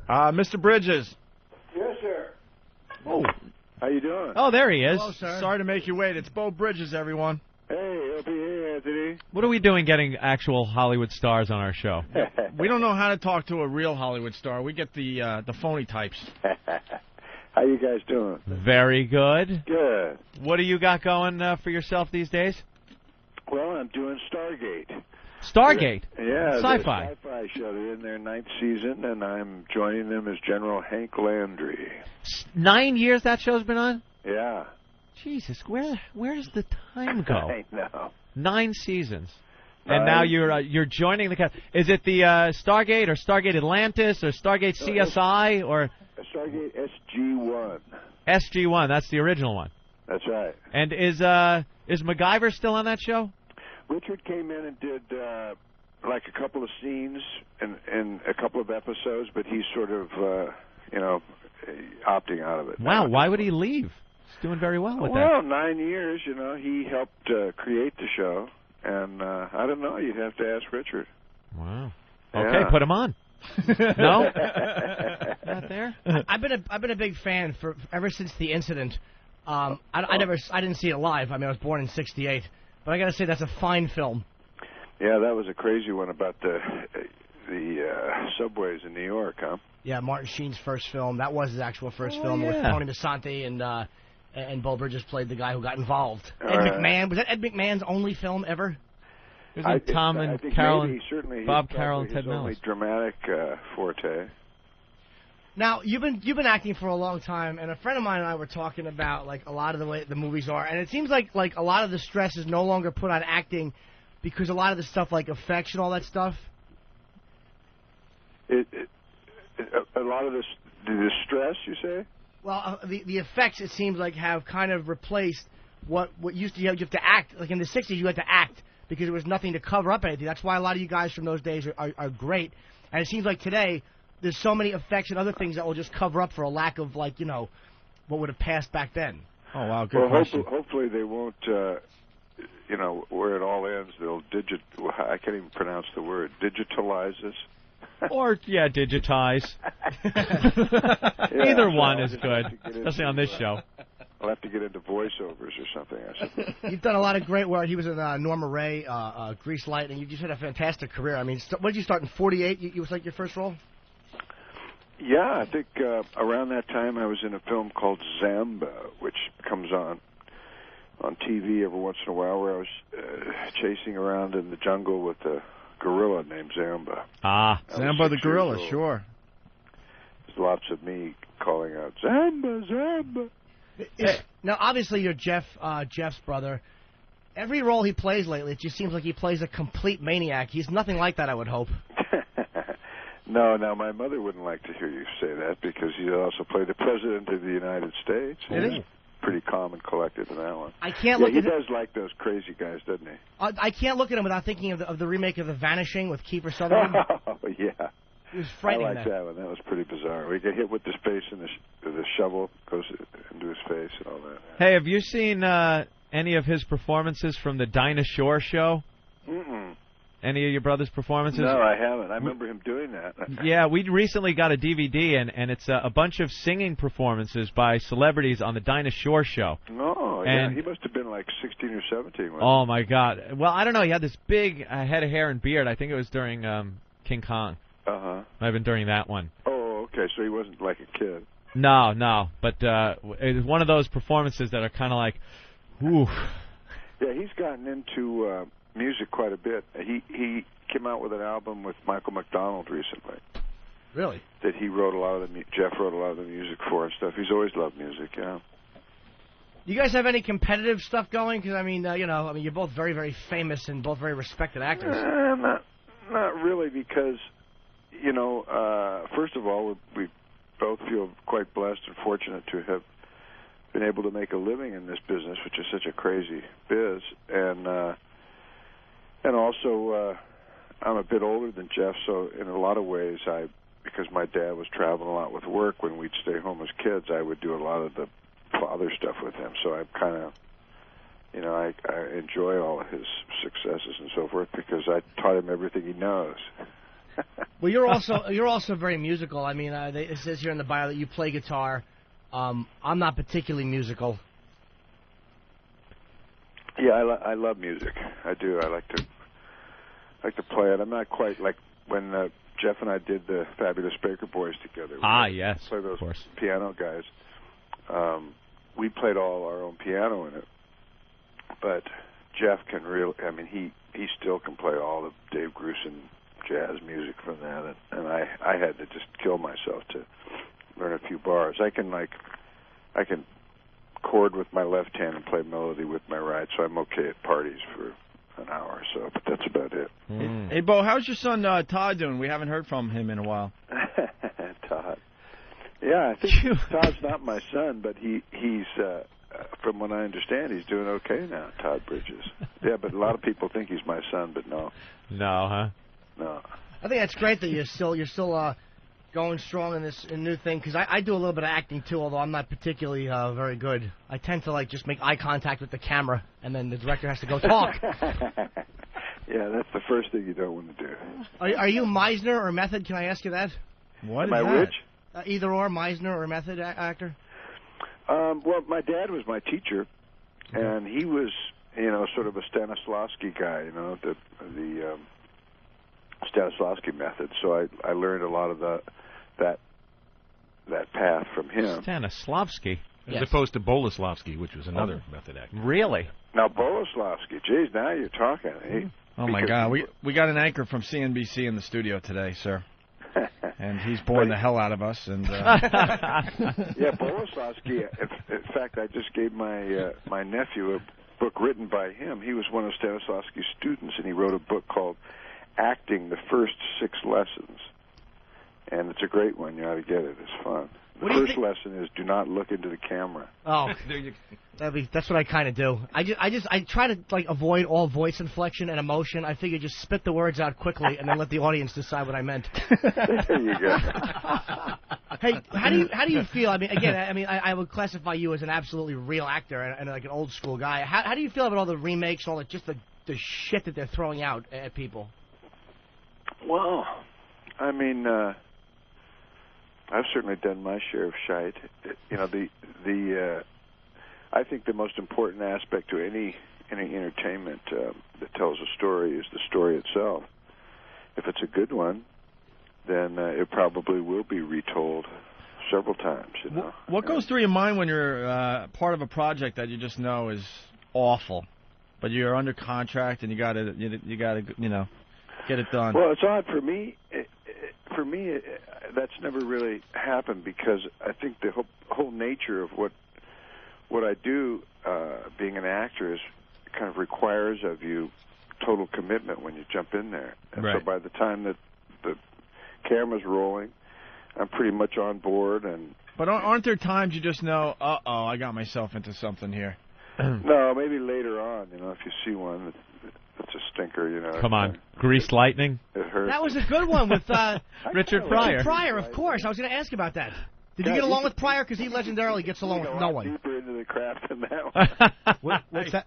Mr. Bridges. Yes, sir. Oh. How you doing? Oh, there he is. Hello, sir. Sorry to make you wait. It's Bo Bridges, everyone. Hey, Opie. Hey, Anthony. What are we doing getting actual Hollywood stars on our show? We don't know how to talk to a real Hollywood star. We get the phony types. How you guys doing? Very good. Good. What do you got going for yourself these days? Well, I'm doing Stargate. Stargate. Yeah, Sci-fi. the sci-fi show. They're in their 9th season, and I'm joining them as General Hank Landry. 9 years that show's been on? Yeah. Jesus, where does the time go? I know. 9 seasons. And now you're joining the cast. Is it the Stargate or Stargate Atlantis or Stargate CSI or Stargate SG-1? SG-1, that's the original one. That's right. And is MacGyver still on that show? Richard came in and did like a couple of scenes in a couple of episodes, but he's sort of opting out of it. Wow, why would he leave? He's doing very well with that. Well, 9 years, he helped create the show, and I don't know, you'd have to ask Richard. Wow. Yeah. Okay, put him on. No? Not there? I've been a big fan for ever since the incident. I didn't see it live. I mean, I was born in '68, but I got to say that's a fine film. Yeah, that was a crazy one about the subways in New York, huh? Yeah, Martin Sheen's first film. That was his actual first film with Tony Basante and Bo Bridges played the guy who got involved. Ed McMahon. Was that Ed McMahon's only film ever? It was Tom and Carol, Bob Carroll and Ted Mills. Only dramatic forte. Now you've been acting for a long time, and a friend of mine and I were talking about like a lot of the way the movies are, and it seems like a lot of the stress is no longer put on acting because a lot of the stuff like effects and all that stuff. A lot of the stress, you say? Well, the effects it seems like have kind of replaced what used to you have to act like in the '60s. You had to act because there was nothing to cover up anything. That's why a lot of you guys from those days are great. And it seems like today there's so many effects and other things that will just cover up for a lack of, what would have passed back then. Oh, wow, good question. Hopefully they won't, where it all ends, they'll I can't even pronounce the word, digitalize this. Or, digitize. Either one is good, especially on this show. I'll have to get into voiceovers or something, I suppose. You've done a lot of great work. He was in Norma Ray, Grease Lightning. You just had a fantastic career. I mean, what did you start in '48? You was like your first role? Yeah, I think around that time I was in a film called Zamba, which comes on TV every once in a while, where I was chasing around in the jungle with a gorilla named Zamba. Zamba the gorilla, sure. There's lots of me calling out, Zamba, Zamba. Now, obviously, you're Jeff's brother. Every role he plays lately, it just seems like he plays a complete maniac. He's nothing like that, I would hope. No, now my mother wouldn't like to hear you say that because he also played the President of the United States. He's pretty calm and collected in that one. I can't look he at does like those crazy guys, doesn't he? I can't look at him without thinking of the remake of The Vanishing with Kiefer Sutherland. Oh, yeah. It was frightening. I like that one. That was pretty bizarre. We get hit with the space and the shovel goes into his face and all that. Hey, have you seen any of his performances from the Dinah Shore show? Mm-mm. Any of your brother's performances? No, I haven't. I remember him doing that. Yeah, we recently got a DVD, and it's a bunch of singing performances by celebrities on the Dinah Shore show. Oh, and yeah. He must have been like 16 or 17. Oh, my God. Well, I don't know. He had this big head of hair and beard. I think it was during King Kong. Uh-huh. Might have been during that one. Oh, okay. So he wasn't like a kid. No. But it was one of those performances that are kind of like, ooh. Yeah, he's gotten into music quite a bit. He came out with an album with Michael McDonald recently. Really? That he wrote a lot of Jeff wrote a lot of the music for and stuff. He's always loved music, yeah. Do you guys have any competitive stuff going? Because you're both very, very famous and both very respected actors. Not really, because first of all, we both feel quite blessed and fortunate to have been able to make a living in this business, which is such a crazy biz, and also I'm a bit older than Jeff, so in a lot of ways, because my dad was traveling a lot with work when we'd stay home as kids, I would do a lot of the father stuff with him. So I'm kind of, I enjoy all of his successes and so forth because I taught him everything he knows. Well, you're also very musical. I mean, it says here in the bio that you play guitar. I'm not particularly musical. Yeah, I love music. I do. I like to play it. I'm not quite like when Jeff and I did the Fabulous Baker Boys together. Yes, play those of course. Piano guys. We played all our own piano in it, but Jeff can really. I mean, he still can play all the Dave Grusin jazz music from that, and I had to just kill myself to learn a few bars. I can chord with my left hand and play melody with my right, so I'm okay at parties for an hour or so, but that's about it. Hey, Bo, how's your son Todd doing? We haven't heard from him in a while. Todd. Yeah, I think Todd's not my son, but he's from what I understand, he's doing okay now, Todd Bridges. Yeah, but a lot of people think he's my son, but no. No, huh? No. I think that's great that you're still going strong in this new thing, because I do a little bit of acting too, although I'm not particularly very good. I tend to just make eye contact with the camera, and then the director has to go talk. Yeah, that's the first thing you don't want to do. Are you Meisner or Method? Can I ask you that? What Am I which? Either or, Meisner or Method actor? Well, my dad was my teacher, and he was, sort of a Stanislavski guy, the Stanislavski method. So I learned a lot of that path from him. Stanislavski? As opposed to Boleslavsky, which was another method actor. Really? Now, Boleslavsky, geez, now you're talking. Eh? Oh, my God. We got an anchor from CNBC in the studio today, sir. And he's boring the hell out of us. And yeah, Boleslavsky, in fact, I just gave my nephew a book written by him. He was one of Stanislavski's students, and he wrote a book called Acting, the First 6 Lessons. And it's a great one. You ought to get it. It's fun. The first lesson is do not look into the camera. Oh, that's what I kind of do. I try to avoid all voice inflection and emotion. I figure just spit the words out quickly and then let the audience decide what I meant. There you go. Hey, how do you feel? I would classify you as an absolutely real actor and like an old school guy. How do you feel about all the remakes, all the shit that they're throwing out at people? Well, I've certainly done my share of shite. I think the most important aspect to any entertainment that tells a story is the story itself. If it's a good one, then it probably will be retold several times. What goes through your mind when you're part of a project that you just know is awful, but you're under contract and you gotta get it done? Well, it's odd for me. That's never really happened because I think the whole nature of what I do, being an actor, is kind of requires of you total commitment when you jump in there. And right. So by the time that the camera's rolling, I'm pretty much on board. But aren't there times you just know, I got myself into something here? No, maybe later on. If you see one that's a stinker, Come on, Greased Lightning. It hurts. That was a good one with Richard Pryor. Richard Pryor, of course. I was going to ask about that. Did you get along with Pryor? Because he legendarily gets along with no one. Deeper into the craft than that one. What's that?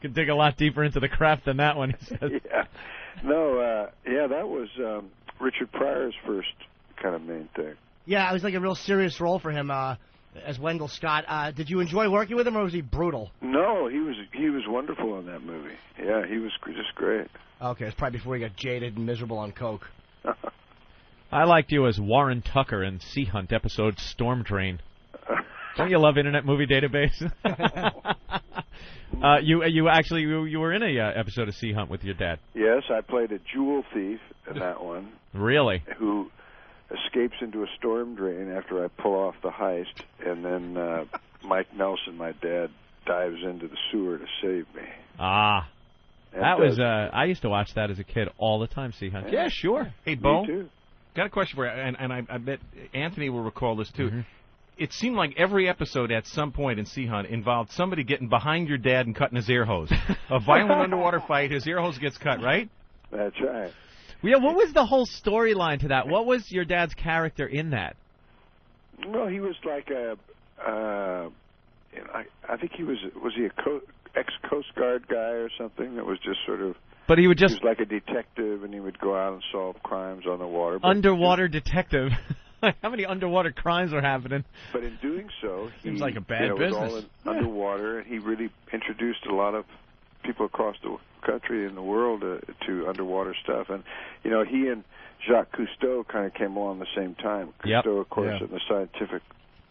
Could dig a lot deeper into the craft than that one, he says. Yeah. No, that was Richard Pryor's first kind of main thing. Yeah, it was like a real serious role for him as Wendell Scott. Did you enjoy working with him, or was he brutal? No, he was wonderful in that movie. Yeah, he was just great. Okay, it's probably before he got jaded and miserable on coke. I liked you as Warren Tucker in Sea Hunt episode Storm Drain. Don't you love Internet Movie Database? You were in a episode of Sea Hunt with your dad. Yes, I played a jewel thief in that one. Really? Who escapes into a storm drain after I pull off the heist, and then Mike Nelson, my dad, dives into the sewer to save me. Ah. And that was I used to watch that as a kid all the time, Sea Hunt. Yeah, sure. Hey, Bo, Me too. Got a question for you, and I bet Anthony will recall this too. Mm-hmm. It seemed like every episode at some point in Sea Hunt involved somebody getting behind your dad and cutting his air hose. A violent underwater fight, his air hose gets cut, right? That's right. Yeah, what was the whole storyline to that? What was your dad's character in that? No, he was like I think he was he a ex-Coast Guard guy or something that was just sort of... But he was like a detective, and he would go out and solve crimes on the water. Underwater detective. How many underwater crimes are happening? But in doing so, he seems like a bad business. Was all underwater, and he really introduced a lot of people across the country and the world to underwater stuff. And he and Jacques Cousteau kind of came along the same time. Cousteau, of course, in the scientific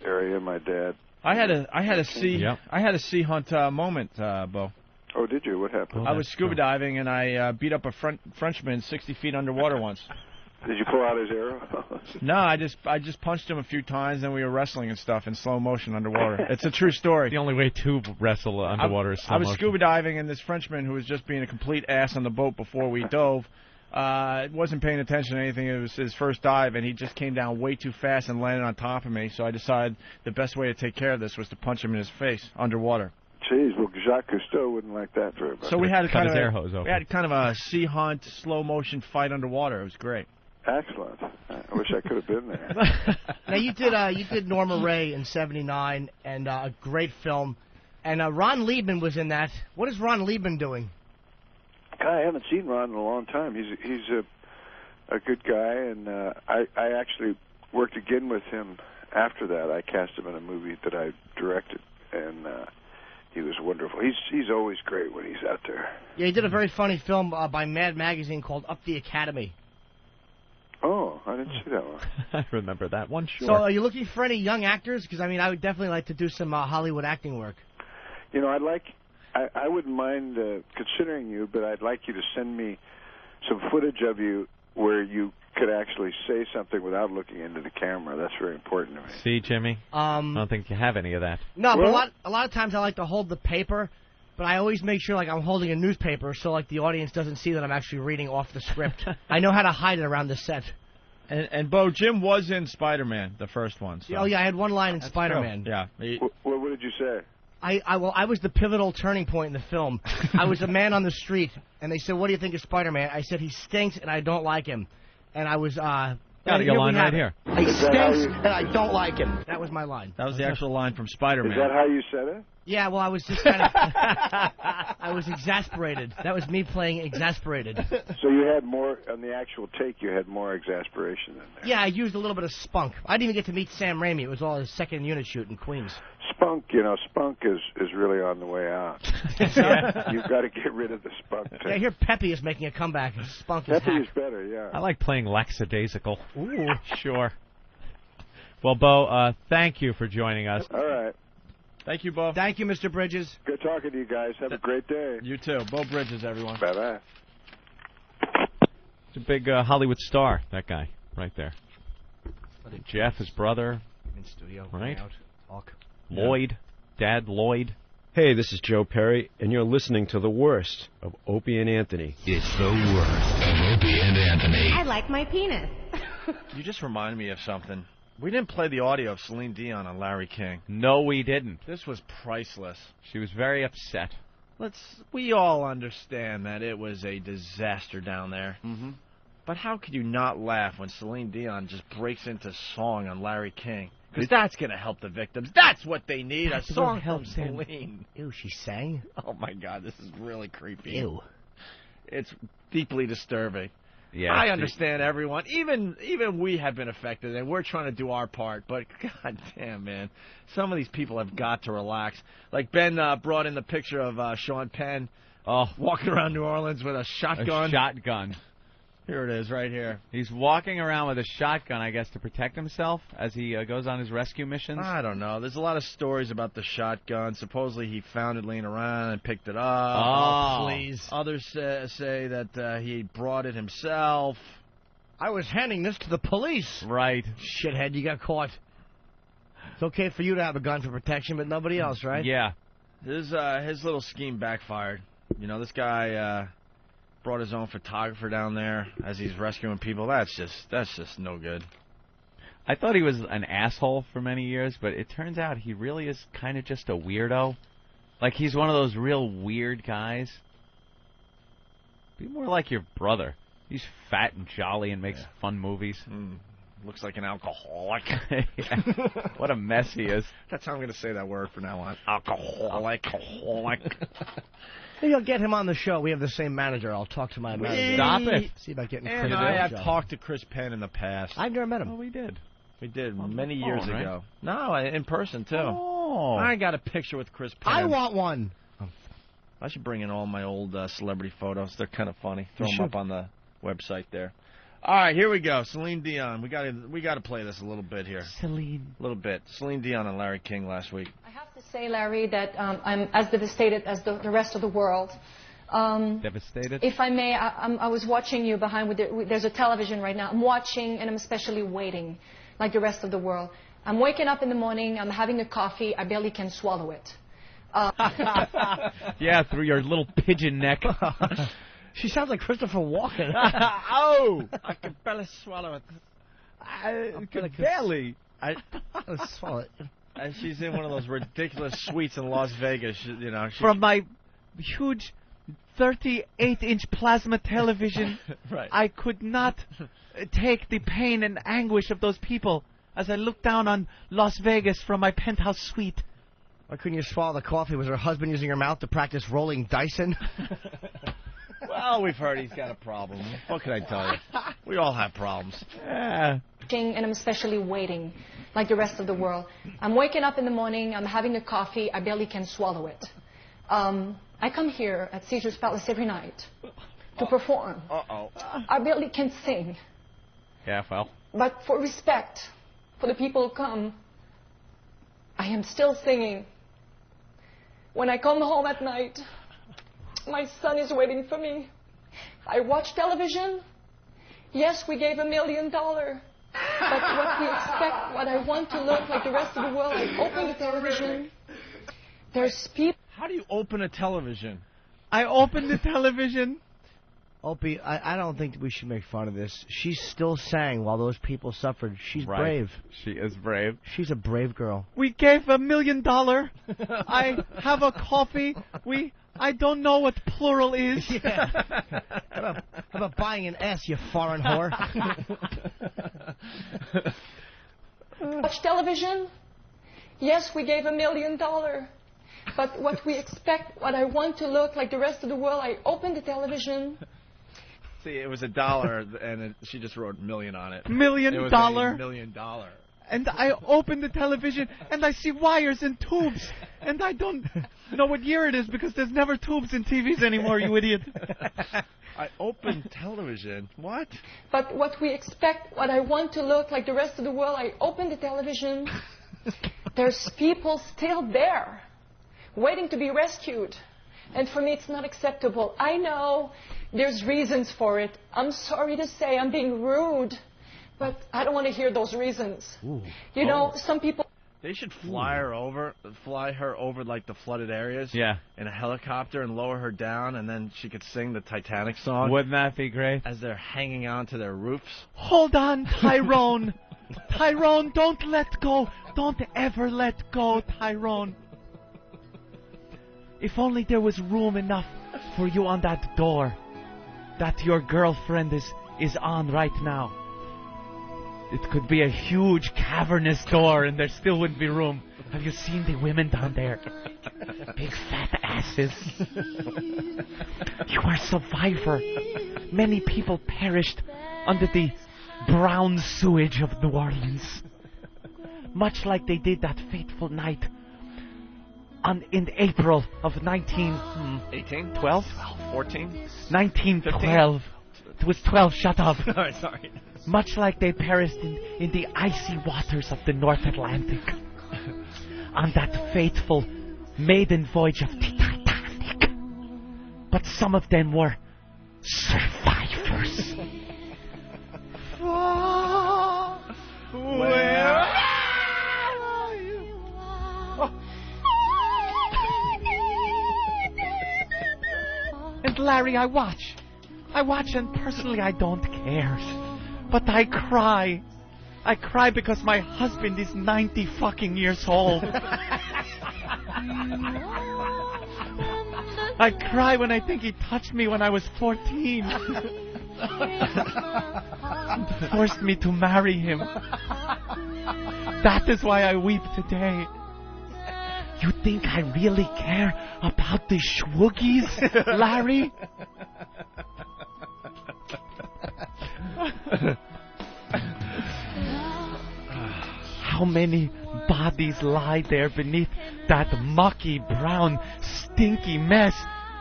area. My dad. I had a Sea Hunt moment, Bo. Oh, did you? What happened? I was scuba diving, and I beat up a Frenchman 60 feet underwater once. Did you pull out his arrow? No, I just punched him a few times, and we were wrestling and stuff in slow motion underwater. It's a true story. The only way to wrestle underwater is slow I was motion. scuba diving, and this Frenchman who was just being a complete ass on the boat before we dove wasn't paying attention to anything. It was his first dive, and he just came down way too fast and landed on top of me. So I decided the best way to take care of this was to punch him in his face underwater. Jeez, well, Jacques Cousteau wouldn't like that very much. So we had Cut his air hose open. we had kind of a sea hunt, slow motion fight underwater. It was great. Excellent. I wish I could have been there. Now you did Norma Ray in '79, and a great film. And Ron Liebman was in that. What is Ron Liebman doing? I haven't seen Ron in a long time. He's a good guy, and I actually worked again with him after that. I cast him in a movie that I directed, and he was wonderful. He's always great when he's out there. Yeah, he did a very funny film by Mad Magazine called Up the Academy. Oh, I didn't see that one. I remember that one, sure. So are you looking for any young actors? Because, I mean, I would definitely like to do some Hollywood acting work. You know, I wouldn't mind considering you, but I'd like you to send me some footage of you where you could actually say something without looking into the camera. That's very important to me. See, Jimmy? I don't think you have any of that. No, but a lot of times I like to hold the paper, but I always make sure like I'm holding a newspaper so like the audience doesn't see that I'm actually reading off the script. I know how to hide it around the set. And Bo, Jim was in Spider-Man, the first one. So. Oh yeah, I had one line in Spider-Man. True. Yeah. What did you say? I was the pivotal turning point in the film. I was a man on the street, and they said, "What do you think of Spider-Man?" I said, "He stinks, and I don't like him." And I was got your line right here. He stinks, and I don't like him. That was my line. That was the actual line from Spider-Man. Is that how you said it? Yeah, well, I was just kind of... I was exasperated. That was me playing exasperated. So you had more, on the actual take, you had more exasperation in there. Yeah, I used a little bit of spunk. I didn't even get to meet Sam Raimi. It was all his second unit shoot in Queens. Spunk is really on the way out. You've got to get rid of the spunk. Yeah, I hear Peppy is making a comeback. Spunk is Peppy hack. is better, yeah. I like playing lackadaisical. Ooh. Sure. Well, Bo, thank you for joining us. All right. Thank you, Bo. Thank you, Mr. Bridges. Good talking to you guys. Have a great day. You too. Bo Bridges, everyone. Bye-bye. He's a big Hollywood star, that guy, right there. Jeff, his brother. In studio. Right? Talk. Lloyd. Dad Lloyd. Hey, this is Joe Perry, and you're listening to the worst of Opie and Anthony. It's the worst of Opie and Anthony. I like my penis. You just reminded me of something. We didn't play the audio of Celine Dion on Larry King. No, we didn't. This was priceless. She was very upset. We all understand that it was a disaster down there. Mm-hmm. But how could you not laugh when Celine Dion just breaks into song on Larry King? Because that's going to help the victims. That's what they need, a song from Celine. Ew, she sang? Oh, my God, this is really creepy. Ew. It's deeply disturbing. Yeah, I understand everyone. Even we have been affected, and we're trying to do our part. But, God damn, man, some of these people have got to relax. Like Ben brought in the picture of Sean Penn walking around New Orleans with a shotgun. A shotgun. Here it is, right here. He's walking around with a shotgun, I guess, to protect himself as he goes on his rescue missions. I don't know. There's a lot of stories about the shotgun. Supposedly he found it laying around and picked it up. Oh, please. Others say that he brought it himself. I was handing this to the police. Right. Shithead, you got caught. It's okay for you to have a gun for protection, but nobody else, right? Yeah. His little scheme backfired. You know, this guy brought his own photographer down there as he's rescuing people. That's just no good. I thought he was an asshole for many years, but it turns out he really is kind of just a weirdo. Like, he's one of those real weird guys. Be more like your brother. He's fat and jolly and makes fun movies. Looks like an alcoholic. Yeah. What a mess he is. That's how I'm going to say that word from now on. Alcoholic. Maybe I'll get him on the show. We have the same manager. I'll talk to my manager. Stop it. See about getting And I have talked to Chris Penn in the past. I've never met him. Oh, we did. We did On many the years phone, right? ago. No, in person, too. Oh. I got a picture with Chris Penn. I want one. I should bring in all my old celebrity photos. They're kind of funny. Throw them up on the website there. All right, here we go. Celine Dion. We got to play this a little bit here. Celine. A little bit. Celine Dion and Larry King last week. I have to say, Larry, that I'm as devastated as the rest of the world. Devastated? If I may, I was watching you behind. There's a television right now. I'm watching, and I'm especially waiting, like the rest of the world. I'm waking up in the morning. I'm having a coffee. I barely can swallow it. Yeah, through your little pigeon neck. She sounds like Christopher Walken. Oh! I can barely swallow it. Barely. I swallow it. And she's in one of those ridiculous suites in Las Vegas. You know, From my huge 38-inch plasma television, right. I could not take the pain and anguish of those people as I looked down on Las Vegas from my penthouse suite. Why couldn't you swallow the coffee? Was her husband using her mouth to practice rolling Dyson? Well, we've heard he's got a problem. What can I tell you? We all have problems. Yeah. And I'm especially waiting, like the rest of the world. I'm waking up in the morning. I'm having a coffee. I barely can swallow it. I come here at Caesar's Palace every night to perform. Uh-oh. I barely can sing. Yeah, well. But for respect for the people who come, I am still singing. When I come home at night, my son is waiting for me. I watch television. Yes, we gave $1 million. But what we expect, what I want to look like the rest of the world, I open the television. There's people. How do you open a television? I opened the television. Opie, I don't think we should make fun of this. She still sang while those people suffered. She's brave. She is brave. She's a brave girl. We gave $1 million. I have a coffee. I don't know what plural is. Yeah. How about buying an S, you foreign whore? Watch television. Yes, we gave $1 million. But what we expect, what I want to look like the rest of the world, I open the television. See, it was $1, and she just wrote million on it. $1 million? It was $1 million. And I open the television, and I see wires and tubes. And I don't know what year it is because there's never tubes in TVs anymore, you idiot. I opened television. What? But what we expect, what I want to look like the rest of the world, I open the television. There's people still there, waiting to be rescued. And for me, it's not acceptable. I know there's reasons for it. I'm sorry to say I'm being rude, but I don't want to hear those reasons. Ooh. You know, some people... They should fly her over like the flooded areas. Yeah. In a helicopter and lower her down, and then she could sing the Titanic song. Wouldn't that be great? As they're hanging on to their roofs. Hold on, Tyrone. Tyrone, don't let go. Don't ever let go, Tyrone. If only there was room enough for you on that door that your girlfriend is on right now. It could be a huge cavernous door and there still wouldn't be room. Have you seen the women down there? Big fat asses. You are survivor. Many people perished under the brown sewage of New Orleans. Much like they did that fateful night in April of 1912? 14? 1912. It was 12, shut up. Sorry. Much like they perished in the icy waters of the North Atlantic on that fateful maiden voyage of the Titanic. But some of them were survivors. Where are you? And Larry, I watch, and personally I don't care. But I cry. I cry because my husband is 90 fucking years old. I cry when I think he touched me when I was 14. And forced me to marry him. That is why I weep today. You think I really care about the schwoogies, Larry? How many bodies lie there beneath that mucky, brown, stinky mess?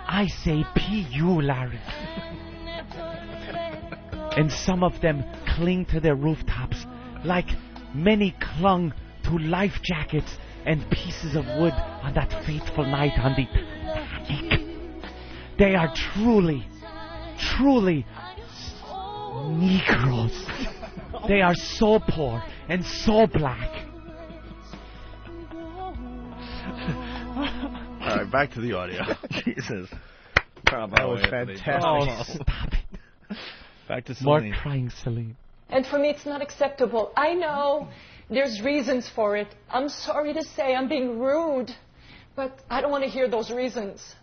I say P.U., Larry. and some of them cling to their rooftops like many clung to life jackets and pieces of wood on that fateful night on the Titanic. They are truly, truly Negroes. They are so poor and so black. All right, back to the audio. Jesus. That was fantastic. Oh, stop it. Back to More Celine. crying Celine. And for me, it's not acceptable. I know there's reasons for it. I'm sorry to say I'm being rude, but I don't want to hear those reasons.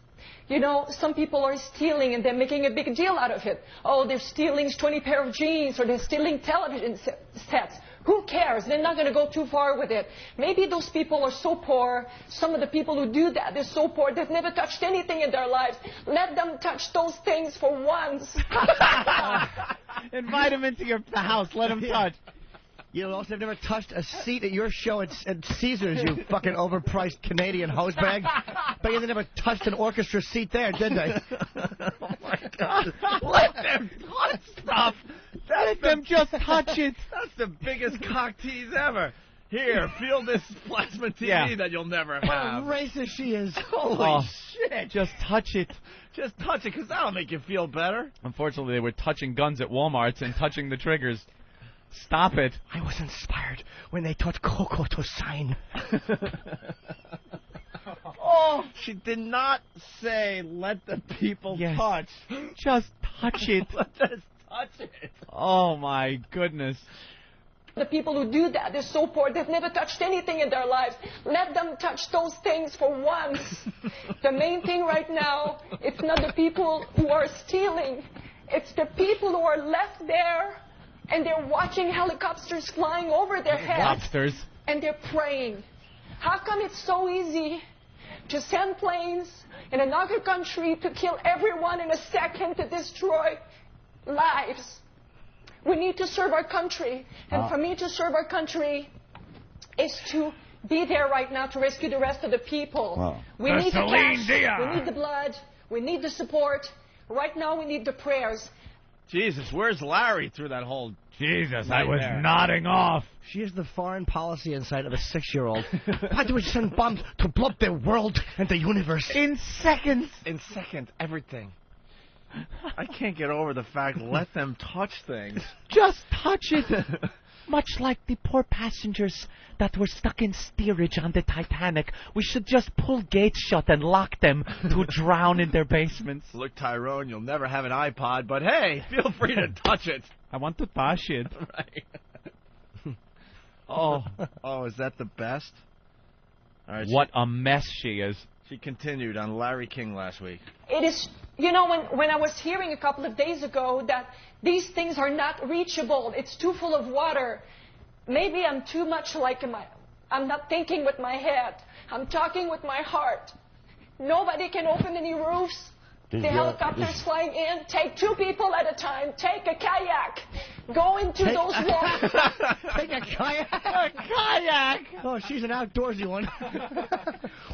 You know, some people are stealing and they're making a big deal out of it. Oh, they're stealing 20 pair of jeans or they're stealing television sets. Who cares? They're not going to go too far with it. Maybe those people are so poor. Some of the people who do that, they're so poor, they've never touched anything in their lives. Let them touch those things for once. Invite them into your house. Let them touch. You also have never touched a seat at your show at Caesars, you fucking overpriced Canadian hosebag. But you never touched an orchestra seat there, did they? Oh, my God. Let them touch stuff. Let them just touch it. That's the biggest cock tease ever. Here, feel this plasma TV that you'll never have. What racist she is. Holy shit. Just touch it. Just touch it, because that'll make you feel better. Unfortunately, they were touching guns at Walmarts and touching the triggers. Stop it. I was inspired when they taught Coco to sign. Oh, she did not say let the people touch. Just touch it. Let us touch it. Oh, my goodness. The people who do that, they're so poor, they've never touched anything in their lives. Let them touch those things for once. The main thing right now, it's not the people who are stealing. It's the people who are left there and they're watching helicopters flying over their heads. Lobsters. And they're praying. How come it's so easy to send planes in another country to kill everyone in a second, to destroy lives? We need to serve our country. And for me to serve our country is to be there right now to rescue the rest of the people. Wow. We need the cash. We need the blood. We need the support. Right now we need the prayers. Jesus, where's Larry through that whole Jesus, nightmare? I was nodding off. She is the foreign policy insight of a 6-year-old. Why do we send bombs to blow up the world and the universe? In seconds. In seconds, everything. I can't get over the fact, let them touch things. Just touch it. Much like the poor passengers that were stuck in steerage on the Titanic. We should just pull gates shut and lock them to drown in their basements. Look, Tyrone, you'll never have an iPod, but hey, feel free to touch it. I want to touch it. Right. Oh, is that the best? All right, What a mess she is. She continued on Larry King last week. It is, you know, when I was hearing a couple of days ago that these things are not reachable, it's too full of water. Maybe I'm too much like I'm not thinking with my head. I'm talking with my heart. Nobody can open any roofs. The helicopters flying in. Take 2 people at a time. Take a kayak. Go into those walls. Take a kayak? A kayak! Oh, she's an outdoorsy one.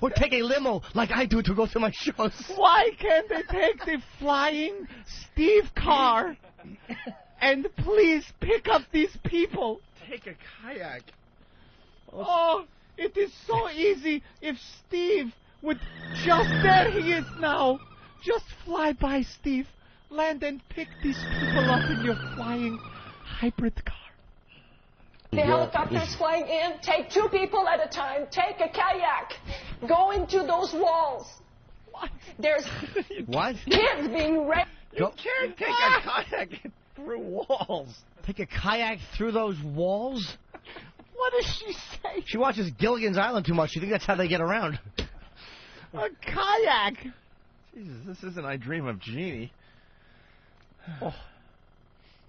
Or take a limo like I do to go to my shows. Why can't they take the flying Steve car and please pick up these people? Take a kayak. Oh, it is so easy if Steve would just, there he is now. Just fly by, Steve. Land and pick these people up in your flying hybrid car. The helicopters flying in. Take 2 people at a time. Take a kayak. Go into those walls. What? There's kids being raped. You can't take a kayak through walls. Take a kayak through those walls? What does she say? She watches Gilligan's Island too much. She thinks that's how they get around. A kayak. Jesus, this isn't I Dream of Jeannie. Oh.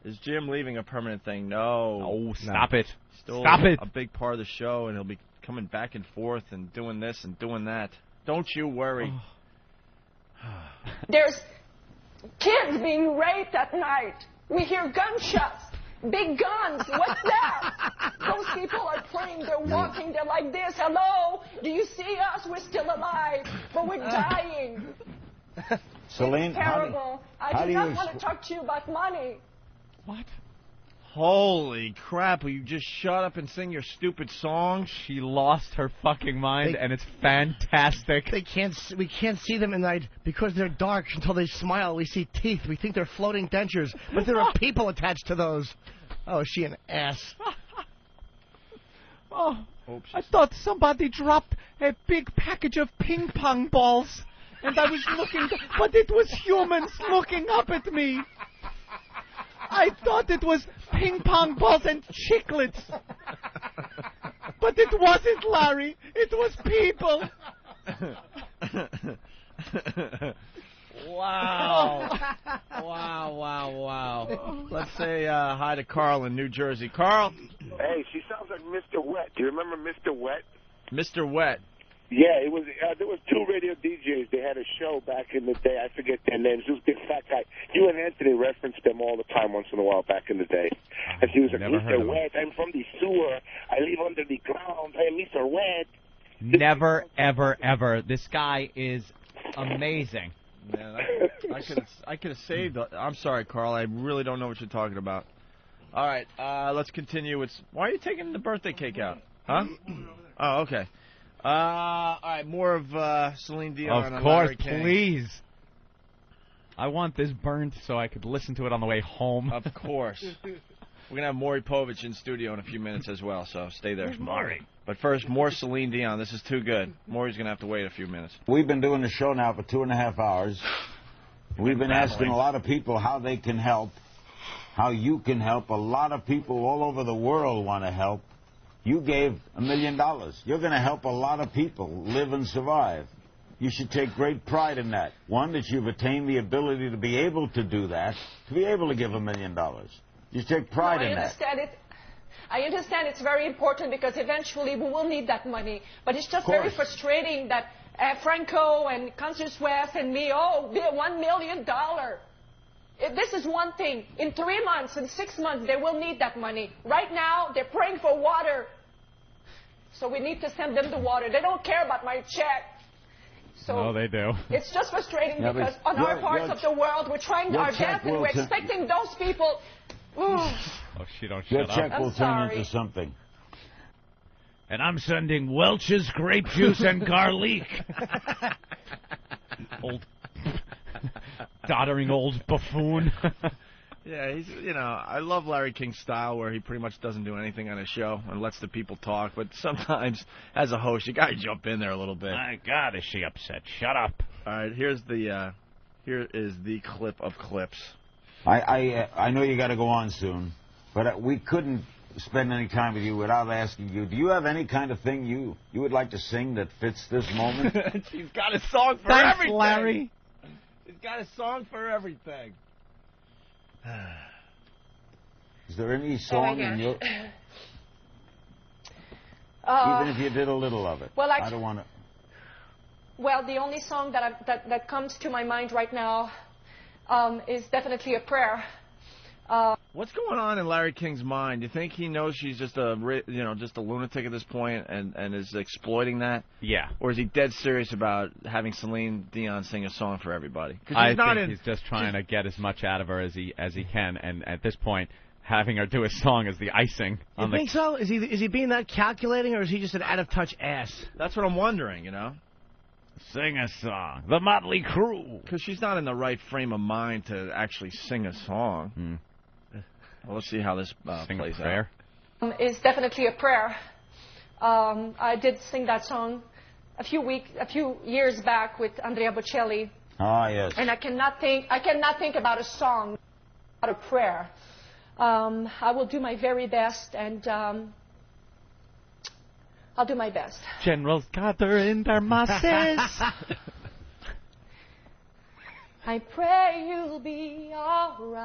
Is Jim leaving a permanent thing? No. Oh, stop it. Still Stop it. a big part of the show, and he'll be coming back and forth and doing this and doing that. Don't you worry. There's kids being raped at night. We hear gunshots. Big guns. What's that? Those people are praying. They're walking. They're like this. Hello? Do you see us? We're still alive. But we're dying. Celine, It's terrible. I do not want to talk to you about money. What? Holy crap, will you just shut up and sing your stupid song? She lost her fucking mind, and it's fantastic. We can't see them at night because they're dark until they smile. We see teeth. We think they're floating dentures, but there are people attached to those. Oh, is she an ass? Oh, I thought somebody dropped a big package of ping pong balls, and I was looking, but it was humans looking up at me. I thought it was ping pong balls and chiclets. But it wasn't, Larry. It was people. Wow. Wow. Let's say hi to Carl in New Jersey. Carl? Hey, she sounds like Mr. Wet. Do you remember Mr. Wet? Mr. Wet. Yeah, it was. There was two radio DJs. They had a show back in the day. I forget their names. It was a big fat guy. You and Anthony referenced them all the time once in a while back in the day. And she was like, Mr. Wet, I'm from the sewer. I live under the ground. Hey, Mr. Wet. Never, ever, ever. This guy is amazing. Man, I could have saved. I'm sorry, Carl. I really don't know what you're talking about. All right, let's continue. Why are you taking the birthday cake out? Huh? Oh, okay. All right, more of Celine Dion. Of course, please. I want this burned so I could listen to it on the way home. Of course. We're going to have Maury Povich in studio in a few minutes as well, so stay there. Maury? But first, more Celine Dion. This is too good. Maury's going to have to wait a few minutes. We've been doing the show now for 2.5 hours. We've been asking a lot of people how they can help, how you can help. A lot of people all over the world want to help. You gave $1 million. You're going to help a lot of people live and survive. You should take great pride in that. One, that you've attained the ability to be able to do that, to be able to give $1 million. You take pride in that. I understand it's very important because eventually we will need that money. But it's just very frustrating that Franco and Constance West and me, $1 million. This is one thing. In 3 months, in 6 months, they will need that money. Right now, they're praying for water. So we need to send them the water. They don't care about my check. So no, they do. It's just frustrating because on our parts of the world, we're trying our best and we're expecting those people. Oh, she don't shut Your up. check will turn into something. And I'm sending Welch's grape juice and garlic. Old doddering old buffoon. Yeah, I love Larry King's style where he pretty much doesn't do anything on his show and lets the people talk. But sometimes, as a host, you got to jump in there a little bit. My God, is she upset? Shut up. All right, here is the clip of clips. I know you got to go on soon, but we couldn't spend any time with you without asking you, do you have any kind of thing you would like to sing that fits this moment? She's got a song for Thanks, everything. Larry. She's got a song for everything. Is there any song in your... Even if you did a little of it. Well, I don't want to... Well, the only song that comes to my mind right now is definitely a prayer. What's going on in Larry King's mind? Do you think he knows she's just a lunatic at this point and is exploiting that? Yeah. Or is he dead serious about having Celine Dion sing a song for everybody? I think he's just trying to get as much out of her as he can, and at this point, having her do a song is the icing. You think so? Is he being that calculating, or is he just an out-of-touch ass? That's what I'm wondering, Sing a song. The Motley Crue. Because she's not in the right frame of mind to actually sing a song. Well, let's see how this plays out. Is definitely a prayer. I did sing that song a few years back with Andrea Bocelli. Ah, yes. And I cannot think about a song, about a prayer. I will do my very best, and I'll do my best. Generals gather in their masses. I pray you'll be alright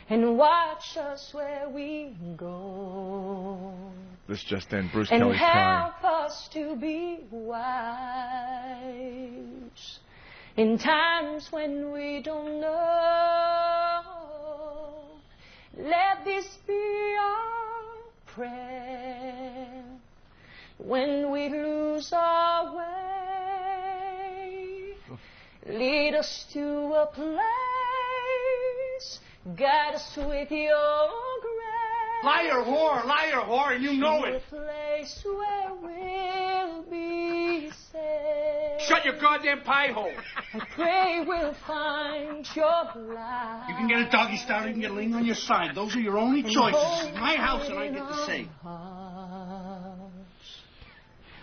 and watch us where we go. This just in, Bruce and Kelly's crying. help us to be wise in times when we don't know. Let this be our prayer when we lose our way. Lead us to a place guide us with your grace. Liar, whore, and you know it. To a place where we'll be safe. Shut your goddamn pie hole. I pray we'll find your light. You can get a doggy style, you can get a ling on your side. Those are your only choices. This is my house, and I get to say.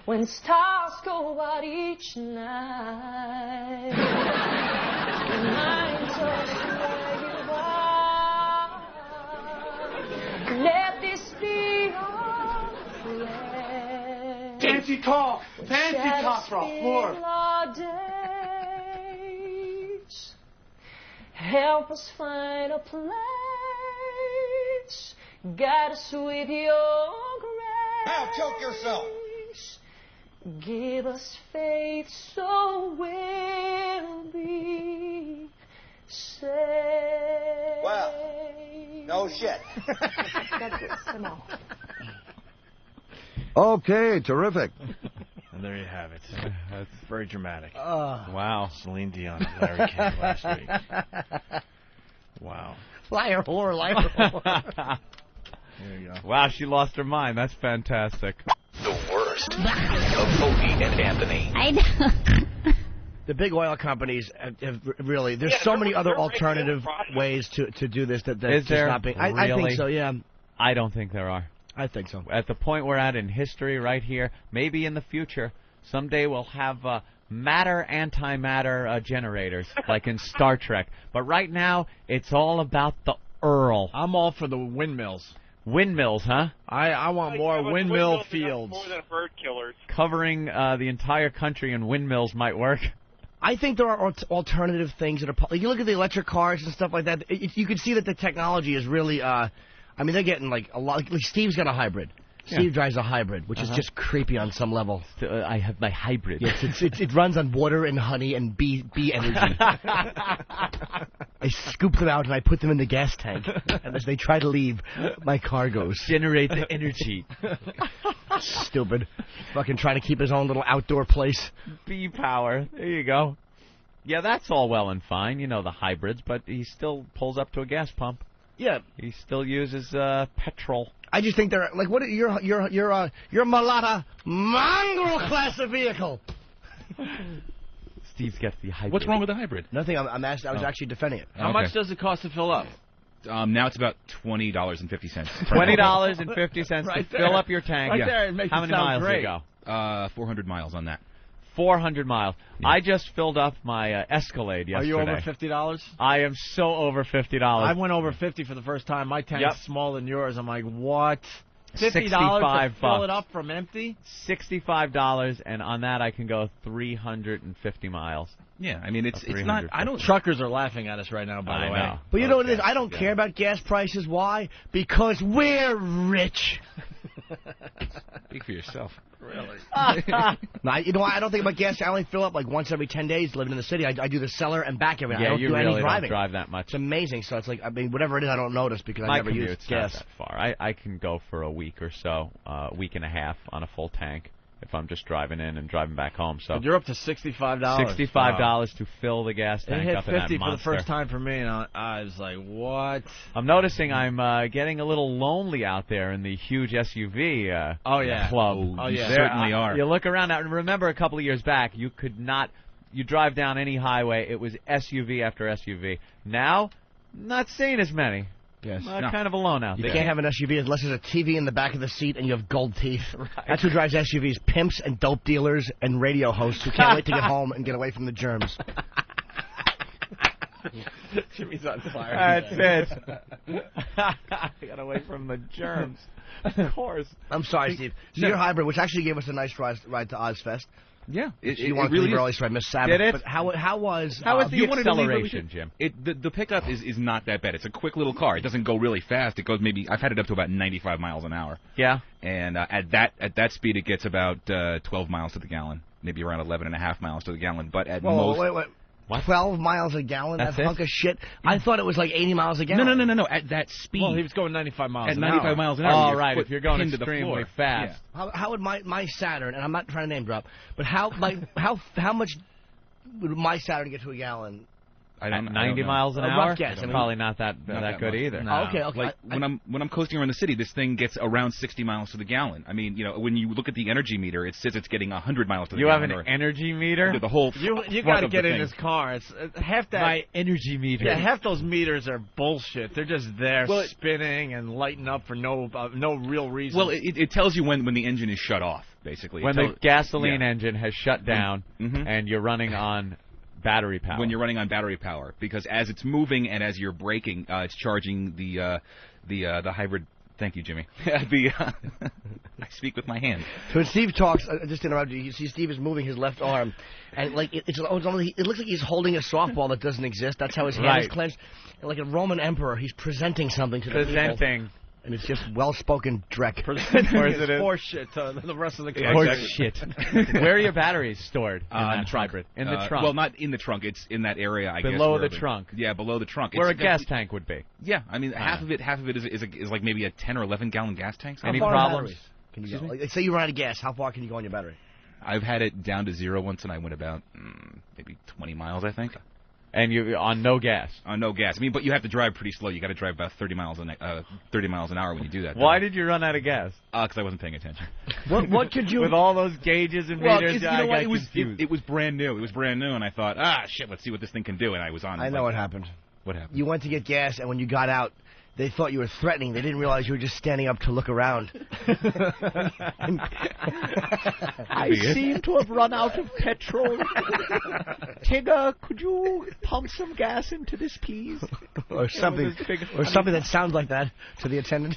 When stars go out each night, remind us where you are. Let this be our prayer. Fancy talk for a whore. Our days. Help us find a place. Guide us with your grace. Now choke yourself. Give us faith so we'll be saved. Well, no shit. That's it, Simone. Okay, terrific. And there you have it. That's very dramatic. Wow. Celine Dion and Larry King last week. Wow. Liar, whore, liar, whore. There you go. Wow, she lost her mind. That's fantastic. The worst of Opie and Anthony. I know. The big oil companies have really. There's so many other alternative ways to do this that Is just there not being. really? I think so. Yeah. I don't think there are. I think so. At the point we're at in history right here, maybe in the future, someday we'll have matter, antimatter generators, like in Star Trek. But right now, it's all about the Earl. I'm all for the windmills. Windmills, huh? I want more windmill fields. More than bird killers. Covering the entire country in windmills might work. I think there are alternative things that are. You look at the electric cars and stuff like that. You can see that the technology is really. I mean, they're getting like a lot. Like Steve's got a hybrid. Steve drives a hybrid, which is just creepy on some level. I have my hybrid. Yes, it runs on water and honey and bee energy. I scoop them out and I put them in the gas tank. And as they try to leave, my car goes. Generate the energy. Stupid. Fucking trying to keep his own little outdoor place. Bee power. There you go. Yeah, that's all well and fine, you know, the hybrids, but he still pulls up to a gas pump. Yeah. He still uses petrol. I just think they're like, what? You're Malata mongrel class of vehicle. Steve's got the hybrid. What's wrong with the hybrid? Nothing. I was actually defending it. How much does it cost to fill up? Now it's about $20.50. $20.50 Right to fill up your tank. Right there, it makes How it many sound miles great. do you go? 400 miles on that. 400 miles. Yeah. I just filled up my Escalade yesterday. Are you over $50? I am so over $50. I went over 50 for the first time. My tank's smaller than yours. I'm like, what? $50 to fill it up from empty? $65, and on that I can go 350 miles. Yeah, I mean it's not. I don't. Truckers are laughing at us right now. By the way, know. But you know what it is? I don't care about gas prices. Why? Because we're rich. Speak for yourself. Really? No, you know, I don't think about gas. I only fill up like once every 10 days living in the city. I do the cellar and back every day. Yeah, I don't you do really any driving. don't drive that much. It's amazing. So it's like, I mean, whatever it is, I don't notice because I never use gas. Not that far. I can go for a week or so, a week and a half on a full tank if I'm just driving in and driving back home. So but you're up to $65. $65 to fill the gas tank hit up in that 50 for the monster. first time for me, and I was like, what? I'm noticing I'm getting a little lonely out there in the huge SUV club. You certainly are. You look around now, and remember a couple of years back, you could not. You drive down any highway, it was SUV after SUV. Now, not seeing as many. Yes. Kind of alone out You there. can't have an SUV unless there's a TV in the back of the seat and you have gold teeth. Right. That's who drives SUVs, pimps and dope dealers and radio hosts who can't wait to get home and get away from the germs. Jimmy's on fire. That's it. Got away from the germs. Of course. I'm sorry, Steve. So your hybrid, which actually gave us a nice ride to Ozfest. Yeah, you wanted to leave early, so I missed Sabbath. Did it? But how was the acceleration, Jim? The pickup is not that bad. It's a quick little car. It doesn't go really fast. It goes maybe I've had it up to about 95 miles an hour. Yeah. And at that speed, it gets about 12 miles to the gallon, maybe around 11.5 miles to the gallon. But at most. Wait. What? 12 miles a gallon? That's that hunk of shit? I thought it was like 80 miles a gallon. No. At that speed. Well, he was going 95 miles an hour. At 95 miles an hour. Oh, right. If you're going extremely fast. Yeah. How would my Saturn, and I'm not trying to name drop, but how much would my Saturn get to a gallon? I don't, At I don't 90 know. miles an A hour? rough guess, I mean- Probably not that Not good much. either. No. Okay. Like when I'm coasting around the city, this thing gets around 60 miles to the gallon. I mean, when you look at the energy meter, it says it's getting 100 miles to the You have gallon. an energy meter? The whole You front got to of get the in thing. his car. It's half that. My energy meter. Yeah, half those meters are bullshit. They're just there Well, spinning and lighting up for no real reason. Well, it tells you when the engine is shut off, basically. When the gasoline engine has shut down Mhm. and you're running on battery power. When you're running on battery power, because as it's moving and as you're braking, it's charging the hybrid. Thank you, Jimmy. I speak with my hand. So when Steve talks, just to interrupt you see Steve is moving his left arm, and like it looks like he's holding a softball that doesn't exist. That's how his hand is Right. clenched. And like a Roman emperor, he's presenting something to the people. Presenting. And it's just well-spoken dreck. Or is it a- horseshit to the rest of the Yeah, car. Horse shit. Where are your batteries stored in In that the trunk. hybrid? In the trunk. Well, not in the trunk. It's in that area, I guess. Below where the trunk. Yeah, below the trunk. Where a It's- gas tank would be. Yeah, I mean, half of it is like maybe a 10 or 11 gallon gas tank. How Any far are problems? batteries? Can you go? Like, say you run out of gas, how far can you go on your battery? I've had it down to 0 once, and I went about maybe 20 miles, I think. And you're on no gas. On no gas. I mean, but you have to drive pretty slow. You got to drive about 30 miles an hour when you do that. Why did you run out of gas? Because I wasn't paying attention. What could you? With all those gauges and Well, meters, you I know what? got It was confused. it was brand new. It was brand new, and I thought, shit, let's see what this thing can do. And I was on. I know what happened. What happened? You went to get gas, and when you got out, they thought you were threatening. They didn't realize you were just standing up to look around. I seem to have run out of petrol. Tigger, could you pump some gas into this, please? or something that sounds like that to the attendant.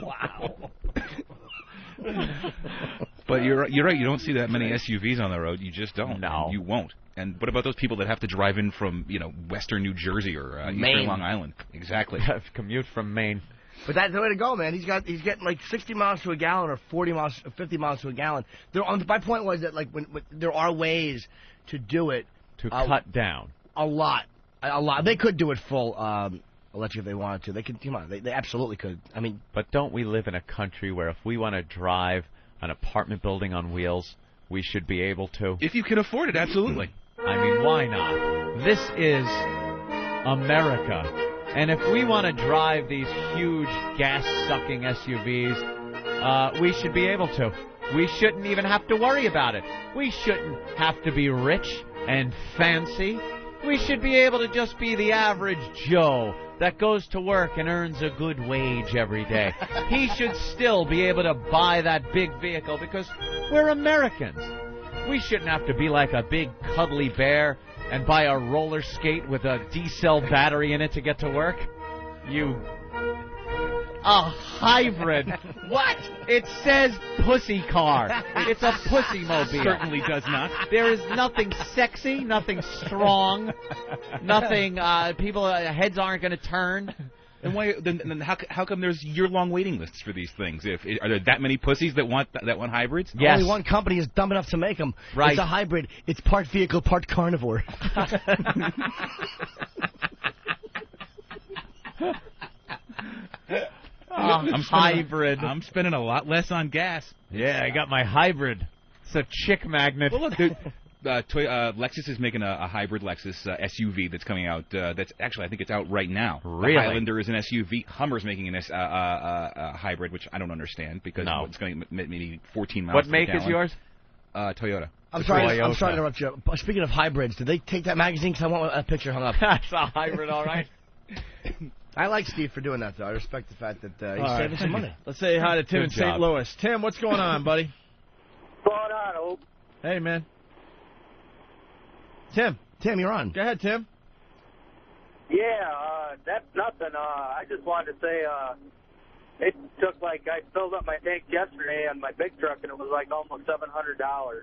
Wow. But you're right. You don't see that many SUVs on the road. You just don't. No. You won't. And what about those people that have to drive in from Western New Jersey or Maine. Eastern Long Island? Exactly. Commute from Maine. But that's the way to go, man. He's getting like 60 miles to a gallon or 40 miles, 50 miles to a gallon. My point was that like when there are ways to do it To cut down. a lot. They could do it full electric if they wanted to. They could. Come on, they absolutely could. I mean, But don't we live in a country where if we want to drive an apartment building on wheels, we should be able to? If you can afford it, absolutely. I mean, why not? This is America. And if we want to drive these huge gas-sucking SUVs, we should be able to. We shouldn't even have to worry about it. We shouldn't have to be rich and fancy. We should be able to just be the average Joe that goes to work and earns a good wage every day. He should still be able to buy that big vehicle because we're Americans. We shouldn't have to be like a big cuddly bear and buy a roller skate with a D-cell battery in it to get to work. A hybrid. What? It says pussy car. It's a pussy mobile. Certainly does not. There is nothing sexy, nothing strong, nothing. People heads aren't going to turn. And why? Then how come there's year-long waiting lists for these things? Are there that many pussies that want hybrids? Yes. only one company is dumb enough to make them. Right. It's a hybrid. It's part vehicle, part carnivore. Hybrid. I'm spending a lot less on gas. Yeah, I got my hybrid. It's a chick magnet. Well, look, dude, Lexus is making a hybrid Lexus SUV that's coming out. That's actually, I think it's out right now. Really? The Highlander is an SUV. Hummer's making a hybrid, which I don't understand because it's going to maybe 14 miles. What to the make is gallon. yours? Toyota. I'm sorry to interrupt you. Speaking of hybrids, did they take that magazine? Because I want a picture hung up. That's a hybrid, all right. I like Steve for doing that, though. I respect the fact that he's All right. saving some money. Let's say hi to Tim Good in job. St. Louis. Tim, what's going on, buddy? What's going on, Hope? Hey, man. Tim, you're on. Go ahead, Tim. Yeah, that's nothing. I just wanted to say it took I filled up my tank yesterday on my big truck, and it was almost $700.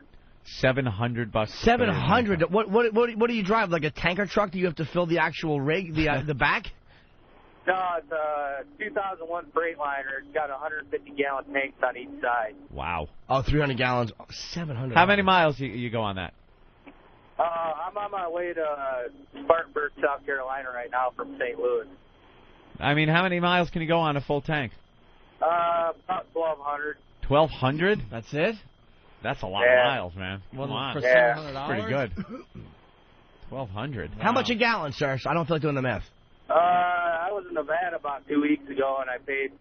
$700. $700. What do you drive? Like a tanker truck? Do you have to fill the actual rig, the back? No, it's a 2001 Freightliner. It's got 150-gallon tanks on each side. Wow. Oh, 300 gallons. $700. How many miles you go on that? I'm on my way to Spartanburg, South Carolina right now from St. Louis. I mean, how many miles can you go on a full tank? About 1,200. 1,200? That's it? That's a lot Yeah. of miles, man. Come on. For Yeah. $700? Pretty good. $1,200. How much a gallon, sir? So I don't feel like doing the math. I was in Nevada about 2 weeks ago, and I paid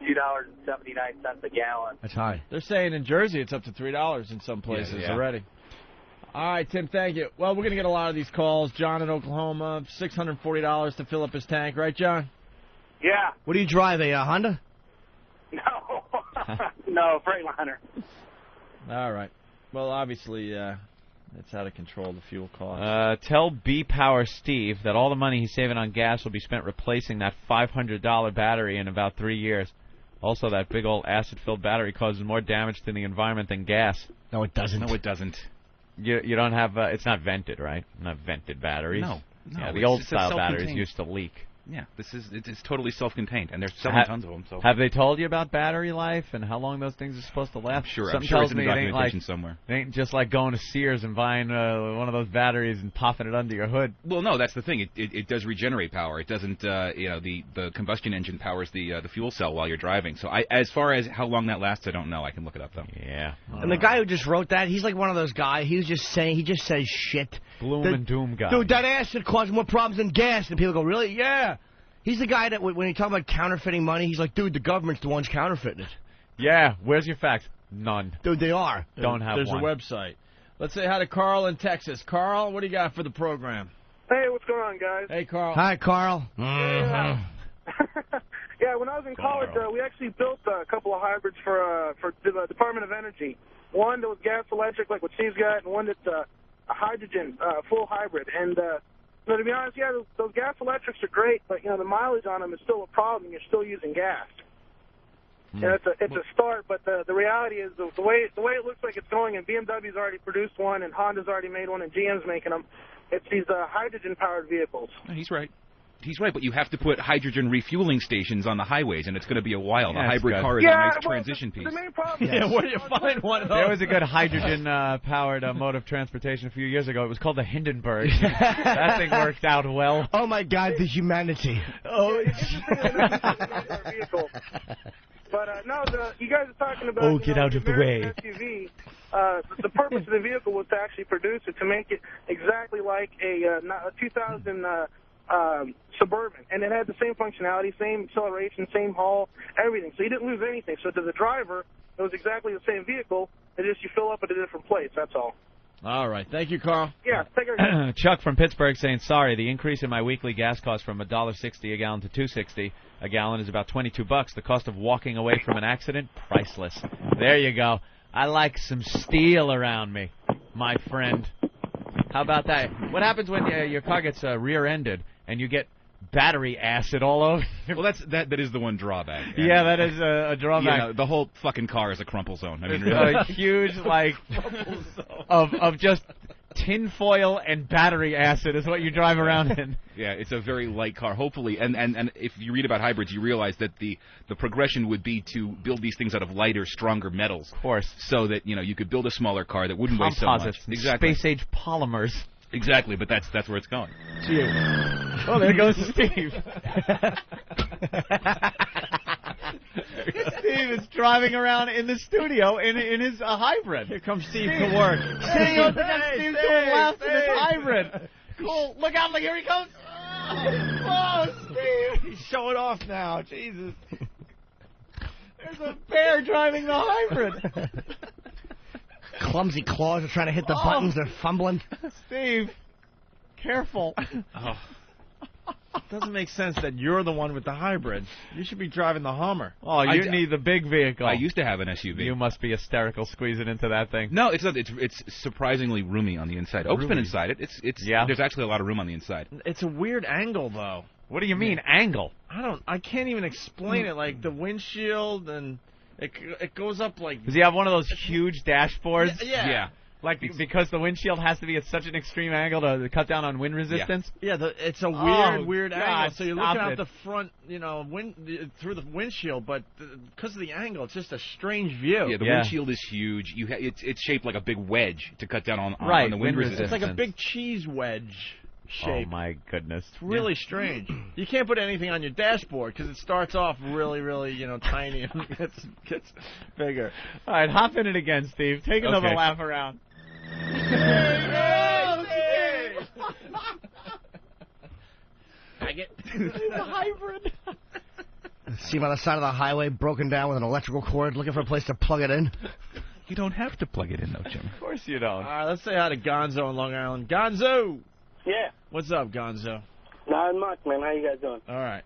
$2.79 a gallon. That's high. They're saying in Jersey it's up to $3 in some places already. All right, Tim, thank you. Well, we're going to get a lot of these calls. John in Oklahoma, $640 to fill up his tank. Right, John? Yeah. What do you drive, a Honda? No. No, Freightliner. All right. Well, obviously, it's out of control, the fuel cost. Tell B-Power Steve that all the money he's saving on gas will be spent replacing that $500 battery in about 3 years. Also, that big old acid-filled battery causes more damage to the environment than gas. No, it doesn't. No, it doesn't. You don't have it's not vented, right? Not vented batteries. No. Yeah, the old style batteries used to leak. Yeah, it's totally self-contained, and there's selling tons of them. So have they told you about battery life and how long those things are supposed to last? I'm sure it's in the documentation somewhere. It ain't just like going to Sears and buying one of those batteries and popping it under your hood. Well, no, that's the thing. It does regenerate power. It doesn't. The combustion engine powers the fuel cell while you're driving. So as far as how long that lasts, I don't know. I can look it up though. Yeah. And the guy who just wrote that, he's like one of those guys. He just says shit. Gloom and doom guy. Dude, that acid causes more problems than gas. And people go, really? Yeah. He's the guy that when you talk about counterfeiting money, he's like, dude, the government's the ones counterfeiting it. Yeah, where's your facts? None. Dude, they are. Don't have There's one. a website. Let's say hi to Carl in Texas. Carl, what do you got for the program? Hey, what's going on, guys? Hey, Carl. Hi, Carl. Yeah, when I was in college, we actually built a couple of hybrids for the Department of Energy. One that was gas electric, like what Steve's got, and one that's a hydrogen full hybrid. And to be honest, yeah, those gas electrics are great, but the mileage on them is still a problem. You're still using gas. And it's a start, but the reality is the way it looks like it's going, and BMW's already produced one, and Honda's already made one, and GM's making them. It's these hydrogen-powered vehicles. He's right. He's right, but you have to put hydrogen refueling stations on the highways, and it's going to be a while. The hybrid car is a nice transition piece. The main problem Yeah, where do you find one of those? There was a good hydrogen-powered mode of transportation a few years ago. It was called the Hindenburg. That thing worked out well. Oh, my God, the humanity. Oh, But, you guys are talking about get out of the way. SUV. The purpose of the vehicle was to actually produce it, to make it exactly like a 2000 Suburban. And it had the same functionality, same acceleration, same haul, everything. So you didn't lose anything. So to the driver, it was exactly the same vehicle. It's just you fill up at a different place. That's all. All right. Thank you, Carl. Yeah. Take care. Chuck from Pittsburgh saying, sorry, the increase in my weekly gas cost from $1.60 a gallon to $2.60 a gallon is about $22. The cost of walking away from an accident, priceless. There you go. I like some steel around me, my friend. How about that? What happens when your car gets rear-ended and you get battery acid all over? Well, that is the one drawback. Yeah, that is a drawback. The whole fucking car is a crumple zone. I mean, really. A huge, of just tinfoil and battery acid is what you drive around in. Yeah, it's a very light car, hopefully. And if you read about hybrids, you realize that the progression would be to build these things out of lighter, stronger metals. Of course. So that, you could build a smaller car that wouldn't weigh so much. Composites, exactly. Space-age polymers. Exactly, but that's where it's going. Oh, there goes Steve. Steve is driving around in the studio in his hybrid. Here comes Steve to work. Steve's doing laps in his hybrid. Cool. Look out. Look, here he comes. Oh, Steve. He's showing off now. Jesus. There's a bear driving the hybrid. Clumsy claws are trying to hit the buttons. They're fumbling. Steve, careful. It doesn't make sense that you're the one with the hybrid. You should be driving the Hummer. Oh, you need the big vehicle. I used to have an SUV. You must be hysterical squeezing into that thing. No, it's not. It's surprisingly roomy on the inside. Oak's been inside it. There's actually a lot of room on the inside. It's a weird angle, though. What do you mean, angle? I can't even explain it. Like the windshield and it goes up like. Does he have one of those huge dashboards? Yeah. Like because the windshield has to be at such an extreme angle to cut down on wind resistance. Yeah, it's a weird angle. So you're looking out the front, through the windshield, but because of the angle, it's just a strange view. Yeah, the windshield is huge. It's shaped like a big wedge to cut down on the wind resistance. It's like a big cheese wedge shape. Oh my goodness, it's really strange. You can't put anything on your dashboard because it starts off really, really, tiny and gets bigger. All right, hop in it again, Steve. Take another lap around. faggot. He's a hybrid. See him on the side of the highway, broken down with an electrical cord, looking for a place to plug it in. You don't have to plug it in, though, Jim. Of course you don't. All right, let's say hi to Gonzo in Long Island. Gonzo! Yeah. What's up, Gonzo? Not much, man. How you guys doing? All right.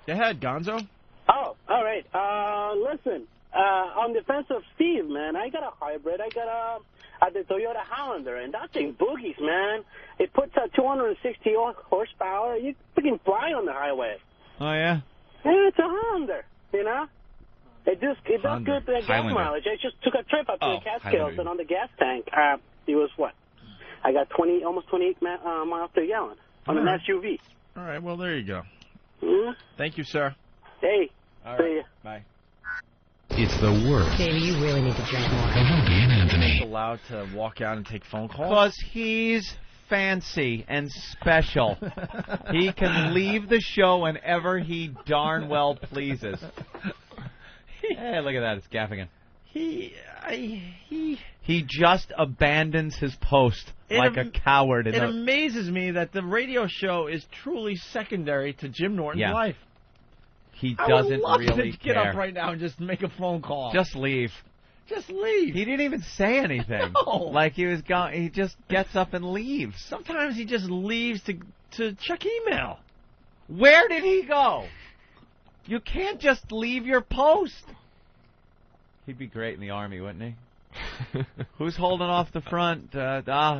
Go ahead, Gonzo. Oh, all right. Listen, on defense of Steve, man, I got a hybrid. I got the Toyota Highlander, and that thing boogies, man. It puts out 260 horsepower. You freaking fly on the highway. Oh, yeah? Yeah, it's a Highlander, you know? It does good gas mileage. I just took a trip up to the Catskills, and on the gas tank, it was what? I got almost 28 miles per gallon on an SUV. All right, well, there you go. Mm-hmm. Thank you, sir. Hey, all see right. ya. Bye. It's the worst. Davey, you really need to drink more. Opie and Anthony. He's allowed to walk out and take phone calls? Because he's fancy and special. He can leave the show whenever he darn well pleases. Hey, look at that. It's Gaffigan. He just abandons his post like a coward. It amazes me that the radio show is truly secondary to Jim Norton's life. He I doesn't would love really to get care. up right now and just make a phone call. Just leave. Just leave. He didn't even say anything. No. Like he was going. He just gets up and leaves. Sometimes he just leaves to check email. Where did he go? You can't just leave your post. He'd be great in the Army, wouldn't he? Who's holding off the front?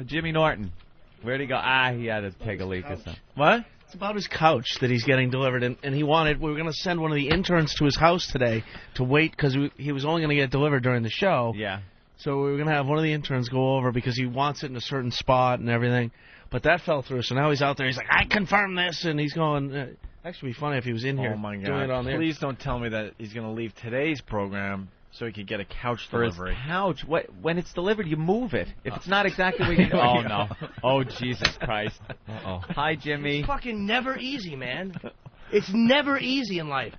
Jimmy Norton. Where'd he go? He had to take a leak or something. What? It's about his couch that he's getting delivered, and we were going to send one of the interns to his house today to wait because he was only going to get delivered during the show. Yeah. So we were going to have one of the interns go over because he wants it in a certain spot and everything. But that fell through, so now he's out there. He's like, I confirm this, and he's going, actually, it'd be funny if he was in here Oh, my God. doing it on there. Please don't tell me that he's going to leave today's program so he could get a couch For delivery. his couch. When it's delivered, you move it. If it's not exactly what you need. Oh, no. Oh, Jesus Christ. Uh-oh. Hi, Jimmy. It's fucking never easy, man. It's never easy in life.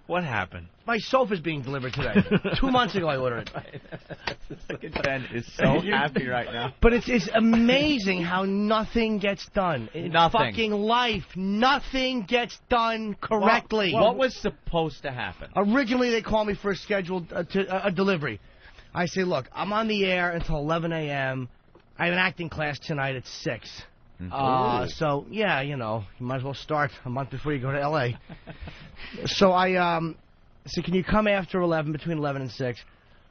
What happened? My sofa's being delivered today. 2 months ago I ordered it. Ben is so happy right now. But it's amazing how nothing gets done. In Nothing. fucking life, nothing gets done correctly. What was supposed to happen? Originally, they called me for a scheduled a delivery. I say, look, I'm on the air until 11 a.m. I have an acting class tonight at 6. So, yeah, you might as well start a month before you go to L.A. So I said, can you come after 11, between 11 and 6?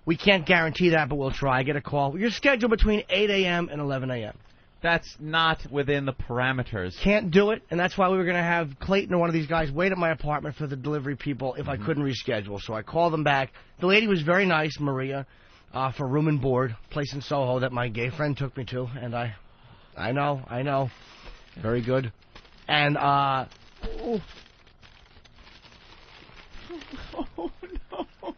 We can't guarantee that, but we'll try. I get a call. You're scheduled between 8 a.m. and 11 a.m. That's not within the parameters. Can't do it, and that's why we were going to have Clayton or one of these guys wait at my apartment for the delivery people if I couldn't reschedule. So I called them back. The lady was very nice, Maria, for room and board, place in Soho that my gay friend took me to, and I know. Very good. And, Oh, no.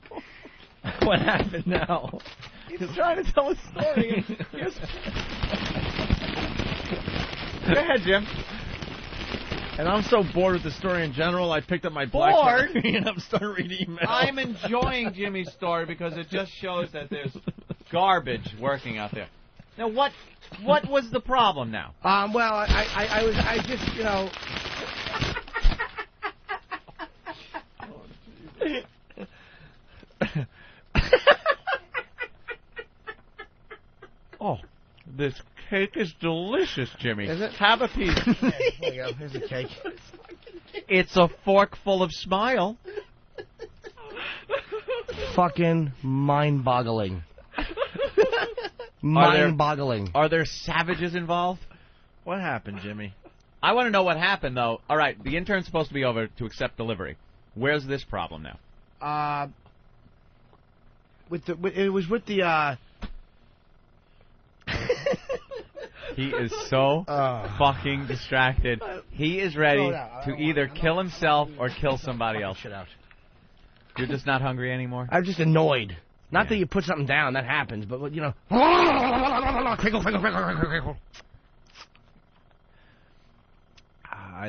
What happened now? He's trying to tell a story. Go ahead, Jim. And I'm so bored with the story in general, I picked up my Bored? BlackBerry and I'm starting reading emails. I'm enjoying Jimmy's story because it just shows that there's garbage working out there. Now, what was the problem now? Well, I just, Oh, this cake is delicious, Jimmy. Is it? Have a piece. Here you go. Here's the cake. It's a fork full of smile. Fucking mind-boggling. Mind-boggling. Are there savages involved? What happened, Jimmy? I want to know what happened, though. All right, the intern's supposed to be over to accept delivery. Where's this problem now? It was with the. He is so fucking distracted. He is ready to either kill himself or kill somebody else. Shit out. You're just not hungry anymore? I'm just annoyed. Not that you put something down, that happens, but, crinkle, crinkle, crinkle, crinkle.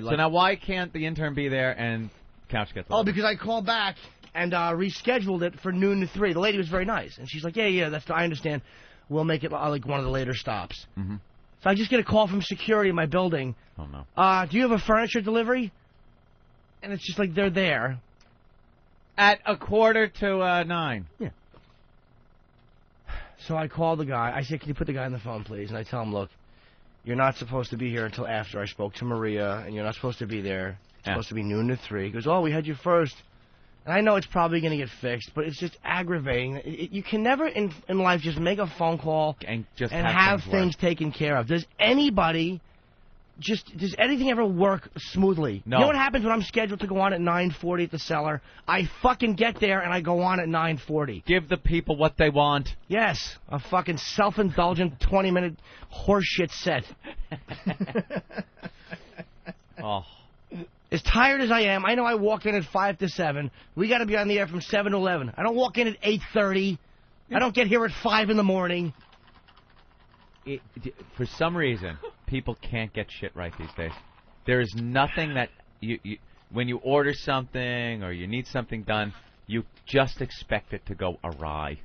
So now why can't the intern be there and couch get delivered? Oh, because I called back and rescheduled it for noon to 3. The lady was very nice. And she's like, yeah, I understand. We'll make it like one of the later stops. Mm-hmm. So I just get a call from security in my building. Oh, no. Do you have a furniture delivery? And it's just like they're there. At 8:45 to 9. Yeah. So I call the guy. I say, can you put the guy on the phone, please? And I tell him, look, you're not supposed to be here until after I spoke to Maria, and you're not supposed to be there. It's supposed to be noon to 3. He goes, oh, we had you first. And I know it's probably going to get fixed, but it's just aggravating. You can never in life just make a phone call and just have things taken care of. Does anything ever work smoothly? No. You know what happens when I'm scheduled to go on at 9:40 at the cellar? I fucking get there and I go on at 9:40. Give the people what they want. Yes, a fucking self-indulgent 20-minute horseshit set. Oh. As tired as I am, I know I walk in at 5 to 7. We got to be on the air from 7 to 11. I don't walk in at 8:30. I don't get here at 5 in the morning. For some reason, people can't get shit right these days. There is nothing that you when you order something or you need something done, you just expect it to go awry.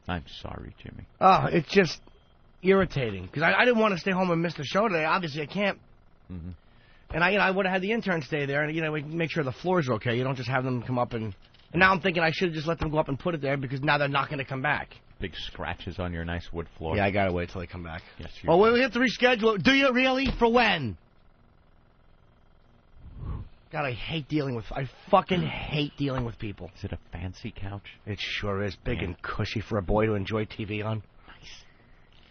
I'm sorry, Jimmy. Oh, it's just irritating because I didn't want to stay home and miss the show today. Obviously, I can't. Mm-hmm. And I would have had the intern stay there and we make sure the floors are okay. You don't just have them come up and now I'm thinking I should have just let them go up and put it there because now they're not going to come back. Big scratches on your nice wood floor. Yeah, I gotta wait till they come back. Yes, oh, we have to reschedule it. Do you really? For when? God, I fucking hate dealing with people. Is it a fancy couch? It sure is. Big and cushy for a boy to enjoy TV on. Nice.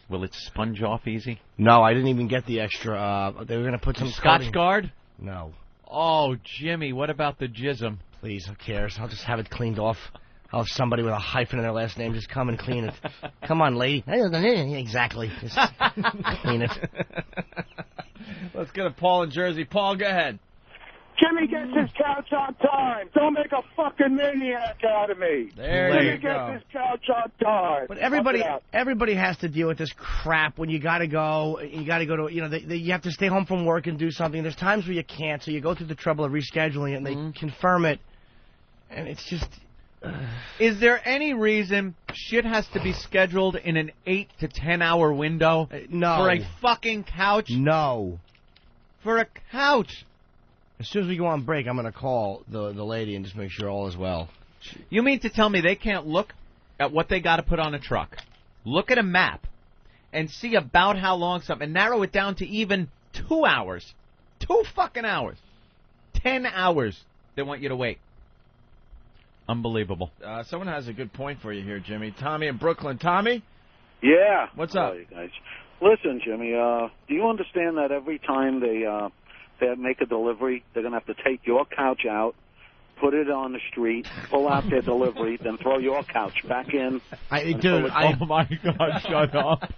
Will it sponge off easy? No, I didn't even get the extra. They were gonna put some Scotch Guard? No. Oh, Jimmy, what about the jism? Please, who cares? I'll just have it cleaned off. I'll have somebody with a hyphen in their last name just come and clean it. Come on, lady. Exactly. Just clean it. Let's go to Paul in Jersey. Paul, go ahead. Jimmy gets his couch on time. Don't make a fucking maniac out of me. There you go. Jimmy gets his couch on time. But everybody has to deal with this crap when you got to go. You got to go to, you have to stay home from work and do something. There's times where you can't, so you go through the trouble of rescheduling it, and they confirm it. And it's just... Is there any reason shit has to be scheduled in an 8 to 10 hour window? No. For a fucking couch? No. For a couch? As soon as we go on break, I'm going to call the lady and just make sure all is well. You mean to tell me they can't look at what they got to put on a truck, look at a map, and see about how long something, and narrow it down to even 2 hours? 2 fucking hours. 10 hours they want you to wait. Unbelievable. Someone has a good point for you here, Jimmy. Tommy in Brooklyn. Tommy? Yeah. What's up? You guys. Listen, Jimmy, do you understand that every time they make a delivery, they're going to have to take your couch out, put it on the street, pull out their delivery, then throw your couch back in? Oh, my God, shut up.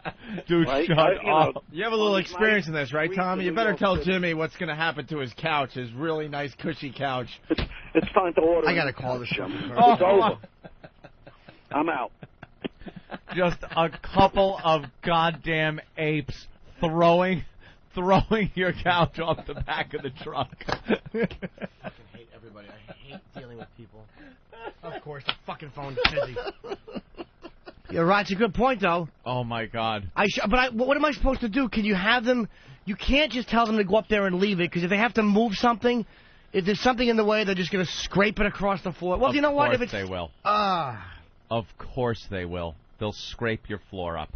Dude, right? shut up. You have a little experience in this, right, Tommy? You better tell Jimmy what's going to happen to his couch, his really nice, cushy couch. It's time to order. I got to call the show. It's over. I'm out. Just a couple of goddamn apes throwing your couch off the back of the truck. I fucking hate everybody. I hate dealing with people. Of course, the fucking phone's busy. You're right. It's a good point, though. Oh, my God. But what am I supposed to do? Can you have them... You can't just tell them to go up there and leave it, because if they have to move something... If there's something in the way, they're just going to scrape it across the floor. Well, you know what? Of course they will. Of course they will. They'll scrape your floor up.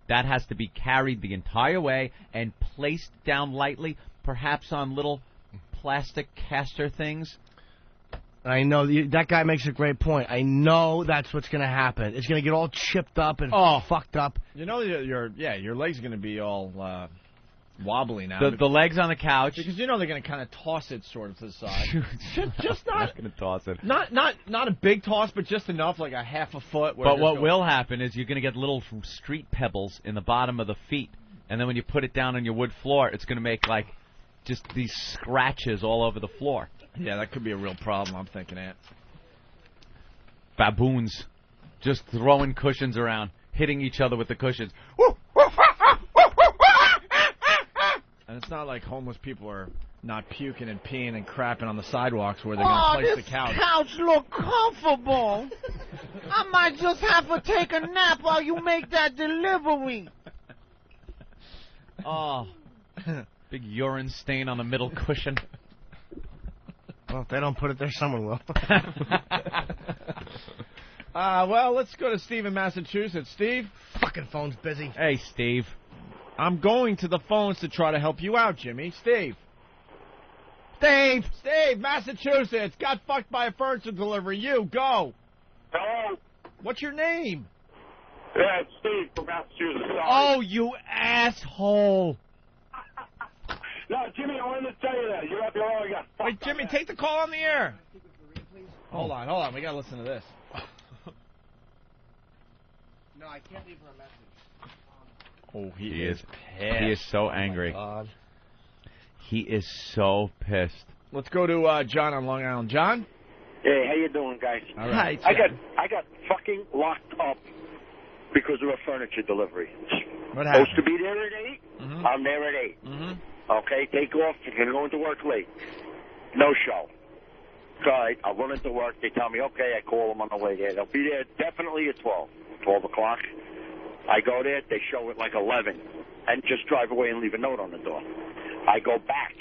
That has to be carried the entire way and placed down lightly, perhaps on little plastic caster things. I know. That guy makes a great point. I know that's what's going to happen. It's going to get all chipped up and fucked up. You know, your leg's going to be all... wobbly now. The legs on the couch. Because you know they're going to kind of toss it sort of to the side. just not going to toss it. Not a big toss, but just enough, like a half a foot. But what will happen is you're going to get little street pebbles in the bottom of the feet, and then when you put it down on your wood floor, it's going to make like just these scratches all over the floor. Yeah, that could be a real problem. I'm thinking that. Baboons, just throwing cushions around, hitting each other with the cushions. And it's not like homeless people are not puking and peeing and crapping on the sidewalks where they're going to place the couch. This couch look comfortable. I might just have to take a nap while you make that delivery. Oh, big urine stain on the middle cushion. Well, if they don't put it there, someone will. Well, let's go to Steve in Massachusetts. Steve? Fucking phone's busy. Hey, Steve. I'm going to the phones to try to help you out, Jimmy. Steve, Massachusetts. Got fucked by a furniture delivery. You, go. Hello? What's your name? Yeah, it's Steve from Massachusetts. Sorry. Oh, you asshole. No, Jimmy, I wanted to tell you that. You're up here all got fucked. Wait, Jimmy, take the call on the air. Hold on. We got to listen to this. No, I can't leave her a message. Oh, He is pissed. He is so angry. He is so pissed. Let's go to John on Long Island. John? Hey, how you doing, guys? All right. I got fucking locked up because of a furniture delivery. What happened? Supposed to be there at 8. Mm-hmm. I'm there at 8. Mm-hmm. Okay, take off. You're going to go into work late. No show. All right, I'll run into work. They tell me, okay, I call them on the way there. They'll be there definitely at 12 o'clock. I go there. They show it like 11 and just drive away and leave a note on the door. I go back.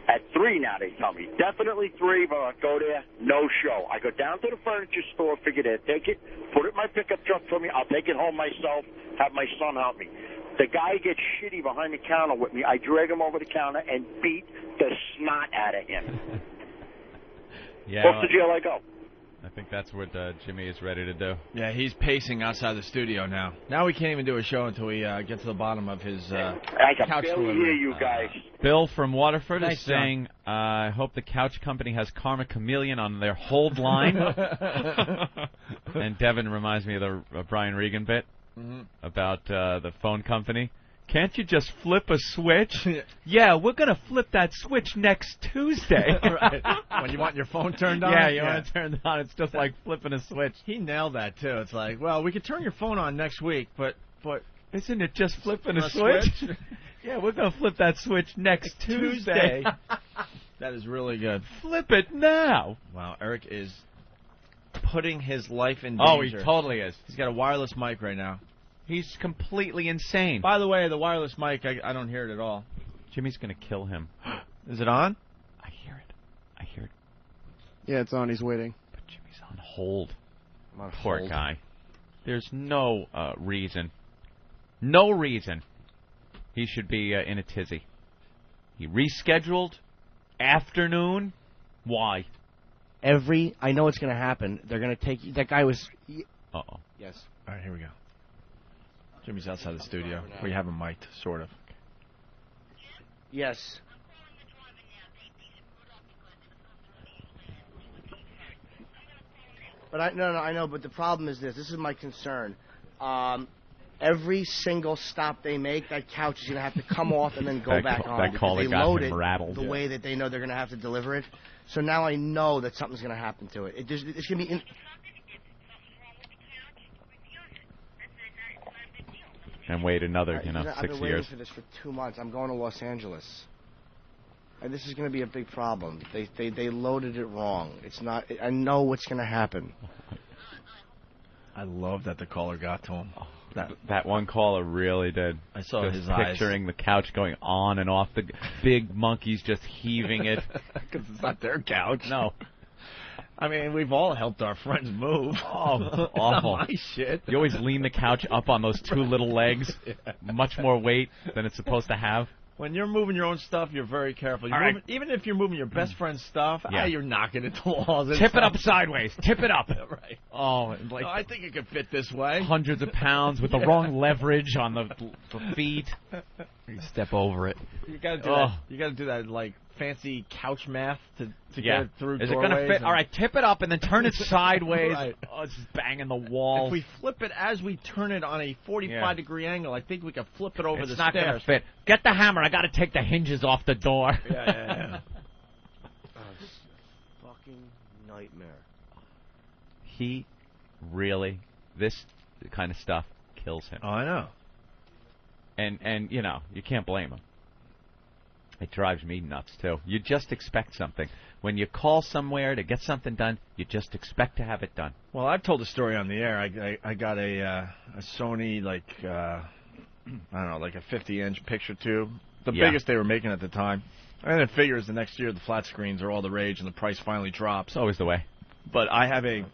At 3 now, they tell me. Definitely 3, but I go there, no show. I go down to the furniture store, figure there, take it, put it in my pickup truck for me. I'll take it home myself, have my son help me. The guy gets shitty behind the counter with me. I drag him over the counter and beat the snot out of him. Yeah. Off to jail I go. I think that's what Jimmy is ready to do. Yeah, he's pacing outside the studio now. Now we can't even do a show until we get to the bottom of his I can couch barely delivery. hear you guys. Bill from Waterford Thanks, is saying, I hope the couch company has Karma Chameleon on their hold line. And Devin reminds me of the Brian Regan bit about the phone company. Can't you just flip a switch? Yeah, we're going to flip that switch next Tuesday. Right. When you want your phone turned on? Yeah, you want it turned on. It's just like flipping a switch. He nailed that, too. It's like, well, we could turn your phone on next week, but isn't it just flipping a switch? Yeah, we're going to flip that switch next Tuesday. That is really good. Flip it now. Wow, Eric is putting his life in danger. Oh, he totally is. He's got a wireless mic right now. He's completely insane. By the way, the wireless mic, I don't hear it at all. Jimmy's going to kill him. Is it on? I hear it. Yeah, it's on. He's waiting. But Jimmy's on hold. On Poor hold. guy. There's no reason. No reason he should be in a tizzy. He rescheduled. Afternoon. Why? I know it's going to happen. They're going to take... That guy was... Uh-oh. Yes. All right, here we go. Jimmy's outside the studio. We have him mic'd, sort of. Yes. But I know. But the problem is this. This is my concern. Every single stop they make, that couch is going to have to come off and then go back on. That caller they got load him it rattled. the way that they know they're going to have to deliver it. So now I know that something's going to happen to it. It's going to be... And wait another, I've 6 been waiting years. for this for 2 months. I'm going to Los Angeles. And this is going to be a big problem. They loaded it wrong. It's not... I know what's going to happen. I love that the caller got to him. That one caller really did. I saw just his eyes. picturing the couch going on and off, the big monkeys just heaving it. Because it's not their couch. No. I mean, we've all helped our friends move. Oh, It's awful. not my shit. You always lean the couch up on those two little legs. Much more weight than it's supposed to have. When you're moving your own stuff, you're very careful. You're All right. moving, even if you're moving your best friend's stuff, you're knocking into walls. Tip it up sideways. Tip it up. Right. Oh, like I think it could fit this way. hundreds of pounds with the wrong leverage on the feet. You step over it. You gotta do that. You gotta do that like fancy couch math to get it through. Is it gonna fit? All right, tip it up and then turn it sideways. Right. Oh, it's just banging the wall. If we flip it as we turn it on a 45-degree angle, I think we can flip it over it's the not stairs. gonna fit. Get the hammer. I gotta take the hinges off the door. Yeah. Fucking nightmare. He really, this kind of stuff kills him. Oh, I know. And you know, you can't blame him. It drives me nuts, too. You just expect something. When you call somewhere to get something done, you just expect to have it done. Well, I've told the story on the air. I got a Sony, I don't know, like a 50-inch picture tube. The Yeah. biggest they were making at the time. And it figures the next year the flat screens are all the rage and the price finally drops. It's always the way. But I have a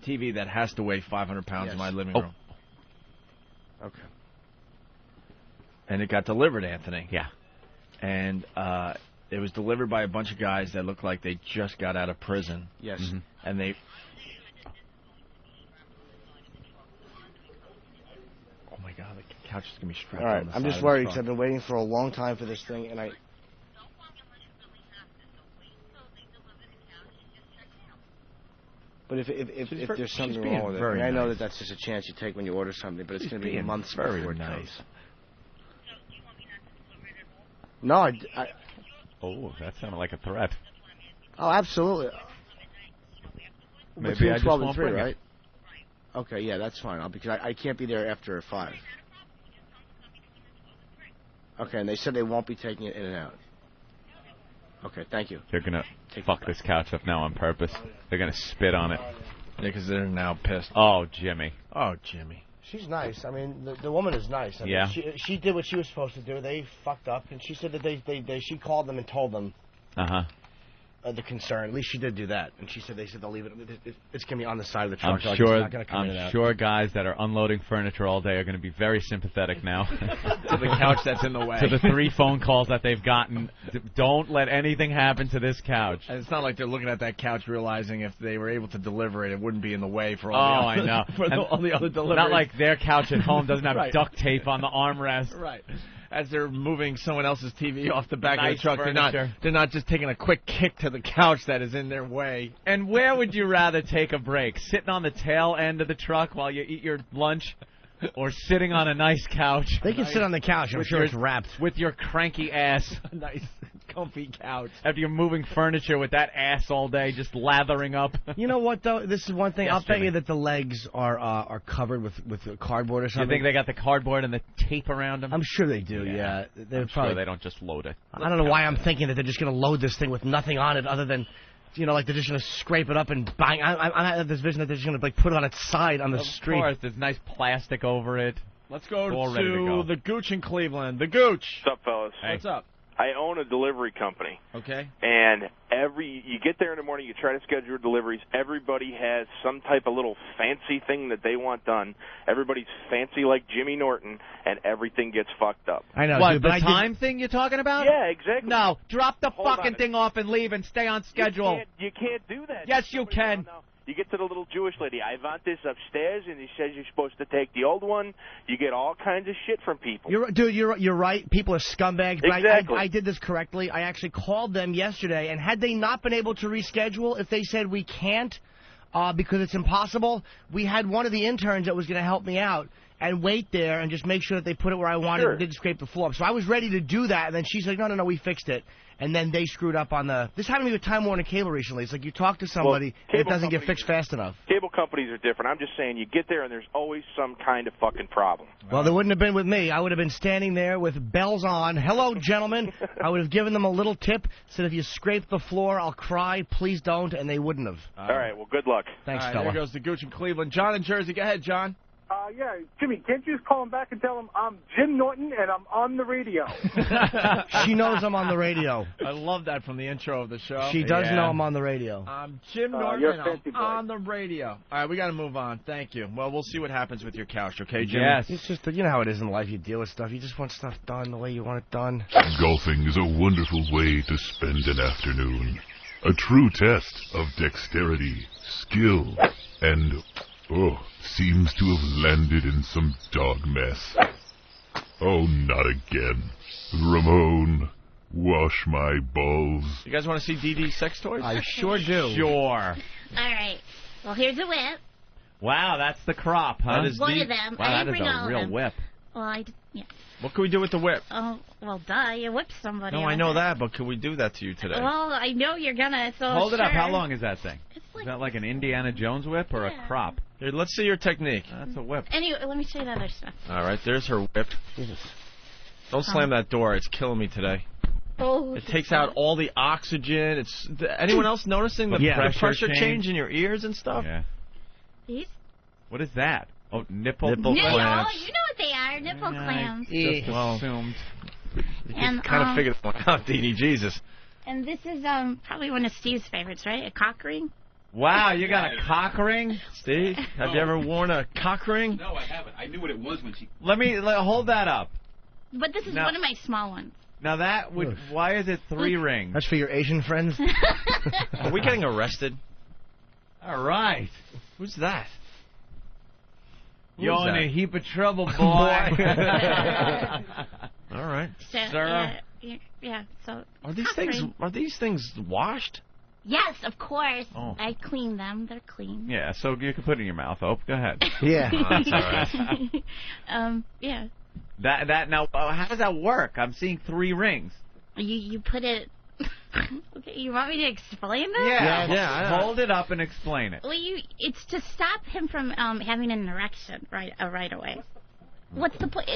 TV that has to weigh 500 pounds in my living room. Okay. And it got delivered, Anthony. Yeah. And it was delivered by a bunch of guys that looked like they just got out of prison. Yes. Mm-hmm. And they... Oh, my God, the couch is going to be strapped All right, on the I'm side just of the worried truck. because I've been waiting for a long time for this thing, and I... But if there's something wrong with it, I know that that's just a chance you take when you order something, but it's going to be months before it comes. No, I... Oh, that sounded like a threat. Oh, absolutely. Maybe Between I just 12 and won't 3, bring it. right? Okay, yeah, that's fine. Because I can't be there after 5. Okay, and they said they won't be taking it in and out. Okay, thank you. They're gonna fuck this couch up now on purpose. They're gonna spit on it. Yeah, because they're now pissed. Oh, Jimmy. Oh, Jimmy. She's nice. I mean, the woman is nice. I mean, Yeah. she did what she was supposed to do. They fucked up, and she said that she called them and told them the concern. At least she did do that, and she said they'll leave it. It's gonna be on the side of the truck. I'm It's not gonna come in and I'm out. sure guys that are unloading furniture all day are going to be very sympathetic now To the couch that's in the way. to the 3 phone calls that they've gotten. Don't let anything happen to this couch. And it's not like they're looking at that couch realizing if they were able to deliver it, it wouldn't be in the way for all the I other, know. for all the other deliveries. Not like their couch at home doesn't have Right. duct tape on the armrest. Right. As they're moving someone else's TV off the back of Nice the truck, furniture. they're not just taking a quick kick to the couch that is in their way. And where would you rather take a break? Sitting on the tail end of the truck while you eat your lunch? Or sitting on a nice couch? They can sit on the couch. I'm With sure your- it's wrapped. With your cranky ass. Nice, comfy couch. After you're moving furniture with that ass all day, just lathering up. You know what, though? This is one thing. Yes, I'll bet Jimmy. you that the legs are covered with cardboard or You something. think they got the cardboard and the tape around them? I'm sure they do, yeah. They're I'm probably, sure they don't just load it. I don't know why I'm thinking that they're just going to load this thing with nothing on it other than, like they're just going to scrape it up and bang. I have this vision that they're just going to put it on its side on the street. Of course, there's nice plastic over it. Let's go All ready to go. the Gooch in Cleveland. The Gooch. What's up, fellas? What's up? I own a delivery company. Okay. And you get there in the morning, you try to schedule your deliveries. Everybody has some type of little fancy thing that they want done. Everybody's fancy like Jimmy Norton, and everything gets fucked up. I know. What, dude, the but time thing you're talking about? Yeah, exactly. No, drop the Hold fucking on. thing off and leave and stay on schedule. You can't do that. Yes, you can. No. You get to the little Jewish lady, I want this upstairs, and he says you're supposed to take the old one. You get all kinds of shit from people. You're right. People are scumbags. But Exactly. I did this correctly. I actually called them yesterday, and had they not been able to reschedule, if they said we can't because it's impossible, we had one of the interns that was going to help me out and wait there and just make sure that they put it where I wanted Sure. and didn't scrape the floor. So I was ready to do that, and then she's like, no, we fixed it. And then they screwed up on the... This happened to me with Time Warner Cable recently. It's like you talk to somebody and it cable doesn't get companies- fixed fast enough. Cable companies are different. I'm just saying, you get there and there's always some kind of fucking problem. Well, they wouldn't have been with me. I would have been standing there with bells on. Hello, gentlemen. I would have given them a little tip, said if you scrape the floor, I'll cry. Please don't, and they wouldn't have. All right, well, good luck. Thanks, All right, fella. there goes the Gooch in Cleveland. John in Jersey. Go ahead, John. Yeah, Jimmy, can't you just call him back and tell him I'm Jim Norton and I'm on the radio? She knows I'm on the radio. I love that from the intro of the show. She does know I'm on the radio. I'm Jim Norton you're and a fancy I'm boy. on the radio. All right, we got to move on. Thank you. Well, we'll see what happens with your couch, okay, Jim? Yes. It's just, you know how it is in life. You deal with stuff. You just want stuff done the way you want it done. Golfing is a wonderful way to spend an afternoon. A true test of dexterity, skill, and, seems to have landed in some dog mess. Oh, not again. Ramon, wash my balls. You guys want to see DD's sex toys? I sure do. Sure. All right. Well, here's a whip. Wow, that's the crop, huh? That is One the- of them. Wow, I that didn't is bring a all of real them. whip. Well, yeah. What can we do with the whip? Oh, well, duh. You whip somebody. No, I with know it. that, but can we do that to you today? Well, I know you're gonna. So Hold it up. sure. How long is that thing? Is that like an Indiana Jones whip or a crop? Here, let's see your technique. That's a whip. Anyway, let me show you the other stuff. All right, there's her whip. Don't slam that door. It's killing me today. Oh. It takes out all the oxygen. It's anyone else noticing the, Yeah. the pressure Change. change in your ears and stuff? Yeah. These? What is that? Oh, nipple Nipple No, you know clamps. what they are. are nipple clams. Just assumed. You And, kind of um, figured that one out, Dee Dee. Jesus. And this is probably one of Steve's favorites, right? A cock ring. Wow, you got a cock ring? Steve, have you ever worn a cock ring? No, I haven't. I knew what it was when she... Hold that up. But this is Now- one of my small ones. Now that would... Why is it 3 rings? That's for your Asian friends? Are we getting arrested? All right. Who's that? You're in that? a heap of trouble, boy. All right. So, Sir? yeah, so... Are these cock things ring. washed? Yes, of course. Oh. I clean them. They're clean. Yeah, so you can put it in your mouth, Hope. Go ahead. Yeah. That's all right. Yeah. Now, how does that work? I'm seeing 3 rings. You put it... Okay, you want me to explain this? Yeah. Hold it up and explain it. Well, it's to stop him from having an erection right away. What's the point?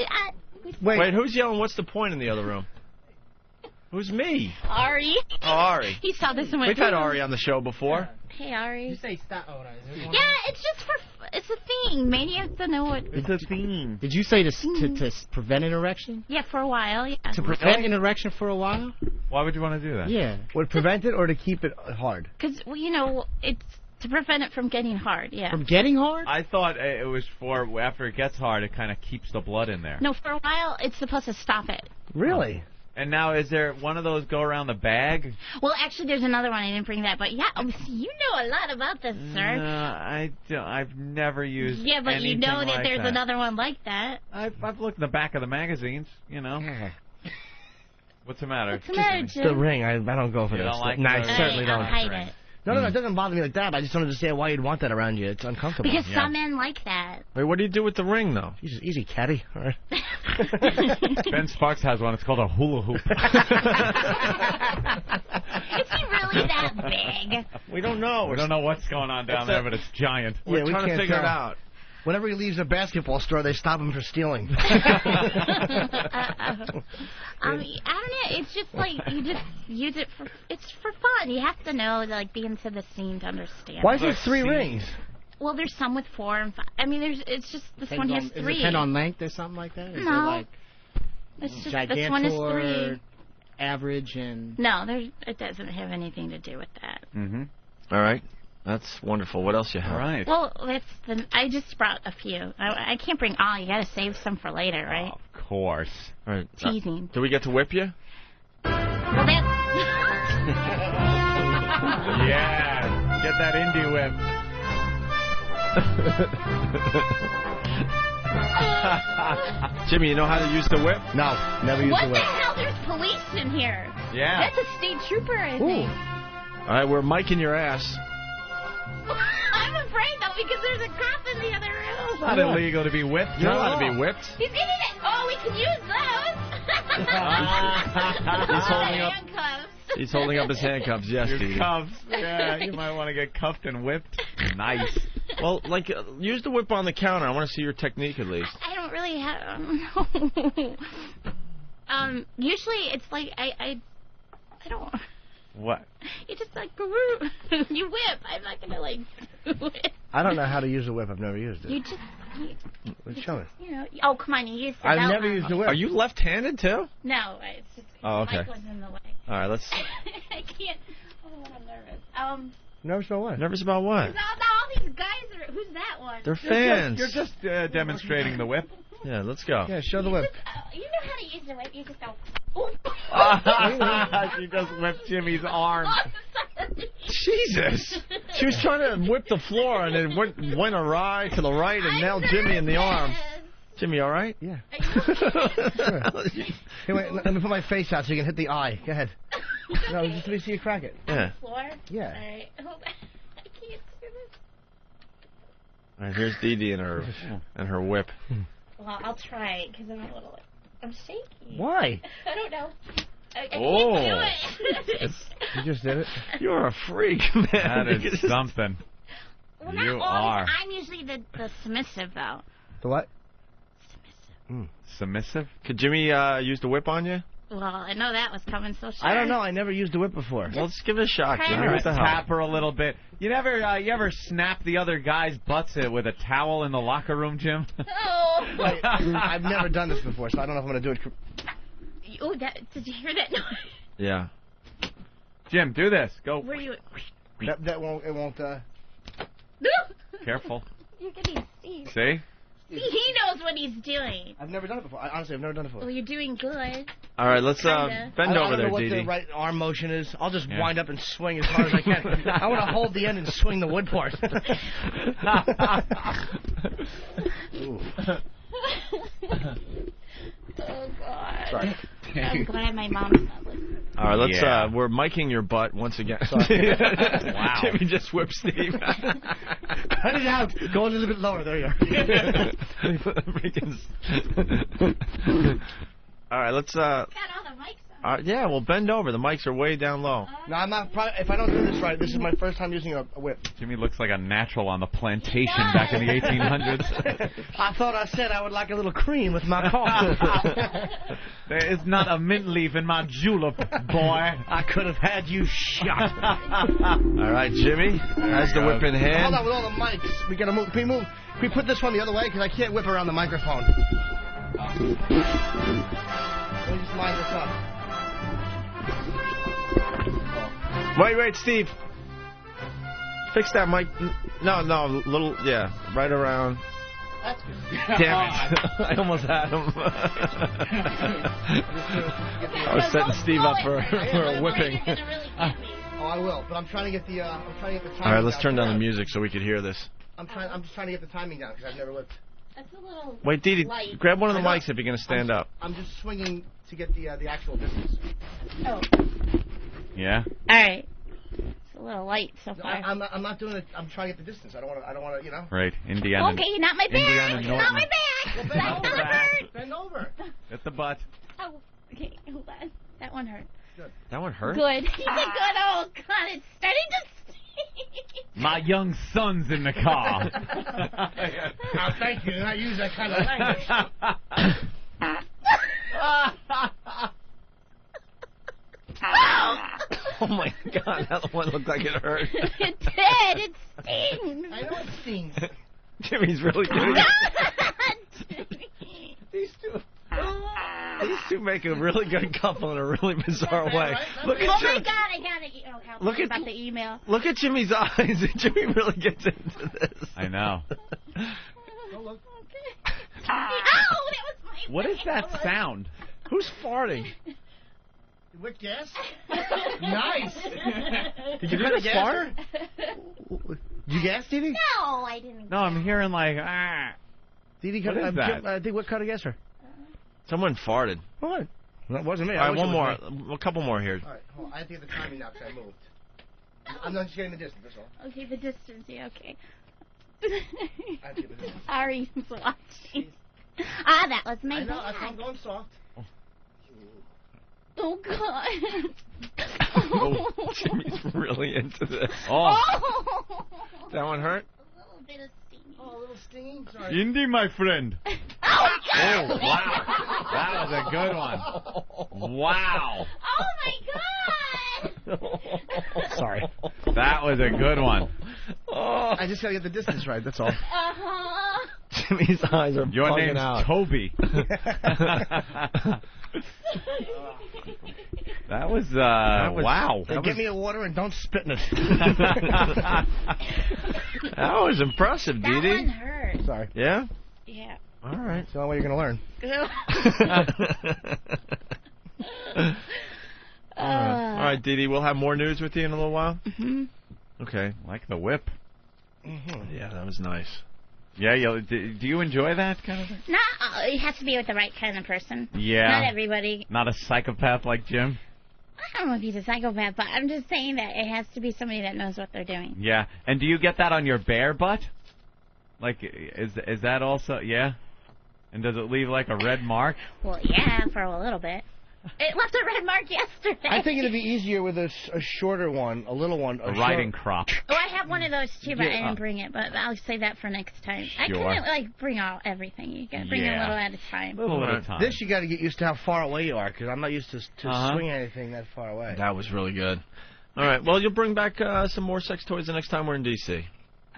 Wait, who's yelling? What's the point in the other room? Who's me? Ari. Oh, Ari. He saw this and went... We've had Ari on the show before. Hey, Ari. You say stop. Oh, no, Yeah, it's just for... It's a thing. Maniacs don't know what... It's a theme. Did you say to prevent an erection? Yeah, for a while, yeah. To prevent an erection for a while? Why would you want to do that? Yeah. Would prevent it or to keep it hard? Because, well, it's to prevent it from getting hard, yeah. From getting hard? I thought it was for after it gets hard, it kind of keeps the blood in there. No, for a while, it's supposed to stop it. Really? And now, is there one of those go around the bag? Well, actually, there's another one. I didn't bring that, but yeah, you know a lot about this, sir. No, I don't. I've never used. Yeah, but you know that like there's that. another one like that. I've looked in the back of the magazines. What's the matter? What's the matter, Jim? The ring. I don't go for You this. don't like no, I the- certainly I'll don't. hide it. No, it doesn't bother me like that. But I just don't understand why you'd want that around you. It's uncomfortable. Because some men like that. Wait, what do you do with the ring, though? Easy, caddy. All right. Ben Sparks has one. It's called a hula hoop. Is he really that big? We don't know. We don't know what's going on down there, but it's giant. We're trying to figure it out. Whenever he leaves a basketball store, they stop him for stealing. I don't know. It's just like you just use it for. It's for fun. You have to know, like, be into the scene to understand. Why is there 3 rings? Well, there's some with 4 and 5. I mean, it's just this one has 3. Does it depend on length or something like that? Is No. there like It's just Gigantor, this one is 3. average, and... No, it doesn't have anything to do with that. Mm-hmm. All right. That's wonderful. What else you have? All right. Well, I just brought a few. I can't bring all. You got to save some for later, right? Of course. All right. Teasing. Do we get to whip you? Well, that's... Yeah. Get that indie whip. Jimmy, you know how to use the whip? No, never used What the the whip. hell? There's police in here. Yeah. That's a state trooper, I think. All right, we're miking your ass. I'm afraid, though, because there's a cop in the other room. It's not illegal to be whipped. You're allowed to be whipped. He's getting it. Oh, we can use those. He's holding up. Handcuffs. He's holding up his handcuffs. Yes, Your Dee Dee. cuffs. Yeah, you might want to get cuffed and whipped. Nice. Well, like, use the whip on the counter. I want to see your technique at least. I don't really have... usually it's like, I don't... What? You just like, you whip. I'm not going to, like, whip. I don't know how to use a whip. I've never used it. You just... Show me. You know, oh, come on, you used the I've belt never one. used a whip. Are you left-handed, too? No, it's just... Oh, okay. Mike was in the way. All right, let's... I can't... Oh, I'm nervous. Nervous about what? Nervous about what? All these guys are... Who's that one? They're fans. You're just demonstrating the whip. Yeah, let's go. Yeah, show the whip. You know how to use the whip. You just go... Ooh. She just whipped Jimmy's arm. Oh, sorry. Jesus! She was trying to whip the floor, and it went awry to the right and nailed Jimmy in the arm. Jimmy, all right? Yeah. Hey, wait, let me put my face out so you can hit the eye. Go ahead. No, just let me see you crack it. Yeah. Floor? Yeah. All right. I can't do this. All right, here's Dee Dee and her whip. Well, I'll try, because I'm a little... I'm shaky. Why? I don't know. I can't do it. You just did it? You're a freak, man. That is something. Well, You not always. are. I'm usually the submissive, though. The what? Submissive? Could Jimmy use the whip on you? Well, I know that was coming, so sure. I don't know. I never used the whip before. Well, let's give it a shot, Try Jimmy. it. What the hell? Tap her a little bit. You ever snap the other guy's butts with a towel in the locker room, Jim? Oh. I've never done this before, so I don't know if I'm going to do it. Oh, did you hear that noise? Yeah. Jim, do this. Go. Were you? That won't. It won't. Careful. You're getting Steve. See? See, he knows what he's doing. I've never done it before. Honestly, I've never done it before. Well, you're doing good. All right, let's Kinda. bend I over don't there, know what Dee the Dee. right arm motion is. I'll just Yeah. wind up and swing as hard as I can. I want to hold the end and swing the wood part. Ooh. Oh, God. Sorry. I'm glad my mom's not listening. All right, let's. Yeah. We're miking your butt once again. Wow. Jimmy just whipped Steve. Cut it out. Go a little bit lower. There you are. All right, let's. Got all the mics on. Yeah, well, bend over. The mics are way down low. No, I'm not. If I don't do this right, this is my first time using a whip. Jimmy looks like a natural on the plantation back in the 1800s. I thought I said I would like a little cream with my coffee. There is not a mint leaf in my julep, boy. I could have had you shot. All right, Jimmy has the whip in Hold hand. on, with all the mics, we gotta move. Can we put this one the other way? Because I can't whip around the microphone. Let me just line this up. Wait, Steve. Fix that mic. No, little, yeah, right around. That's good. Damn it. I almost had him. I was setting Steve up for a whipping. Oh, I will, but I'm trying to get the timing. All right, let's turn down the music. music so we could hear this. I'm just trying to get the timing down because I've never whipped. That's a little Wait, Dee Dee, light. grab one of the I know. mics if you're going to stand up. I'm just swinging to get the actual distance. Oh. Yeah? All right. It's a little light so far. I'm not doing it. I'm trying to get the distance. I don't want to, you know. Right, Indiana. Okay, not my Indiana back. Norton. Not my back. Well, That's not hurt. Bend over. Hit the butt. Oh, okay, hold on. That one hurt. That one hurt? Good. He's a good old God. It's starting to sting. My young son's in the car. Oh, thank you. I use that kind of language. Oh my God, that one looked like it hurt. It did. It stings. I know it stings. Jimmy's really good. These two make a really good couple in a really bizarre way. Look Oh at my Jimmy. God! I gotta help Look you at- about the email. Look at Jimmy's eyes. Jimmy really gets into this. I know. Don't look. Oh, that was my. What is that sound? Who's farting? With gas? Nice. Did you get a fart? You gas, Dee Dee? No, I didn't. No, I'm hearing like, ah. Dee Dee, What is that? I think what kind of gas her? Someone farted. What? That wasn't me. All I right, wish one it more. was me. A couple more here. All right, hold on. I have to get the timing now because I moved. I'm not just getting the distance. That's all. Okay, the distance. Yeah, okay. I have to get the distance. Ari's watching. Ah, that was my I know. That's why I'm bag. going soft. Oh God. Oh, Jimmy's really into this. Oh. That one hurt? A little bit of stinging. Oh, a little stinging. Sorry. Indy, my friend. Oh, Oh, wow. That was a good one. Wow. Oh my God. Sorry. That was a good one. Oh, I just gotta get the distance right. That's all. Uh-huh. Jimmy's eyes are Your bugging name's out. Toby. That was, wow. Hey, get me a water and don't spit in it. That was impressive, Dee That Dee. one hurt. Sorry. Yeah? Yeah. All right. It's the only way you're gonna learn. All right, Dee Dee, we'll have more news with you in a little while. Mm-hmm. Okay. Like the whip. Yeah, that was nice. Yeah, do you enjoy that kind of thing? No, it has to be with the right kind of person. Yeah. Not everybody. Not a psychopath like Jim? I don't know if he's a psychopath, but I'm just saying that it has to be somebody that knows what they're doing. Yeah. And do you get that on your bare butt? Like, is that also, yeah? And does it leave like a red mark? Well, yeah, for a little bit. It left a red mark yesterday. I think it'd be easier with a shorter one, a little one. A riding crop. Oh, I have one of those too, but I Yeah. didn't bring it. But I'll save that for next time. I Sure. couldn't like bring everything. You gotta bring it a little at a time. This you got to get used to how far away you are, because I'm not used to swinging anything that far away. That was really good. All right. Well, you'll bring back some more sex toys the next time we're in D.C.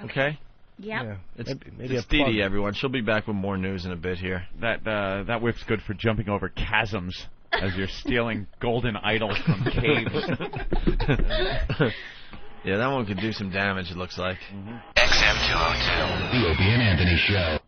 Okay? Yep. Yeah. It's Maybe it's a plug. Dee Dee, everyone. She'll be back with more news in a bit here. That whip's good for jumping over chasms as you're stealing golden idols from caves. Yeah, that one could do some damage, it looks like. XM202. The Opie and Anthony Show.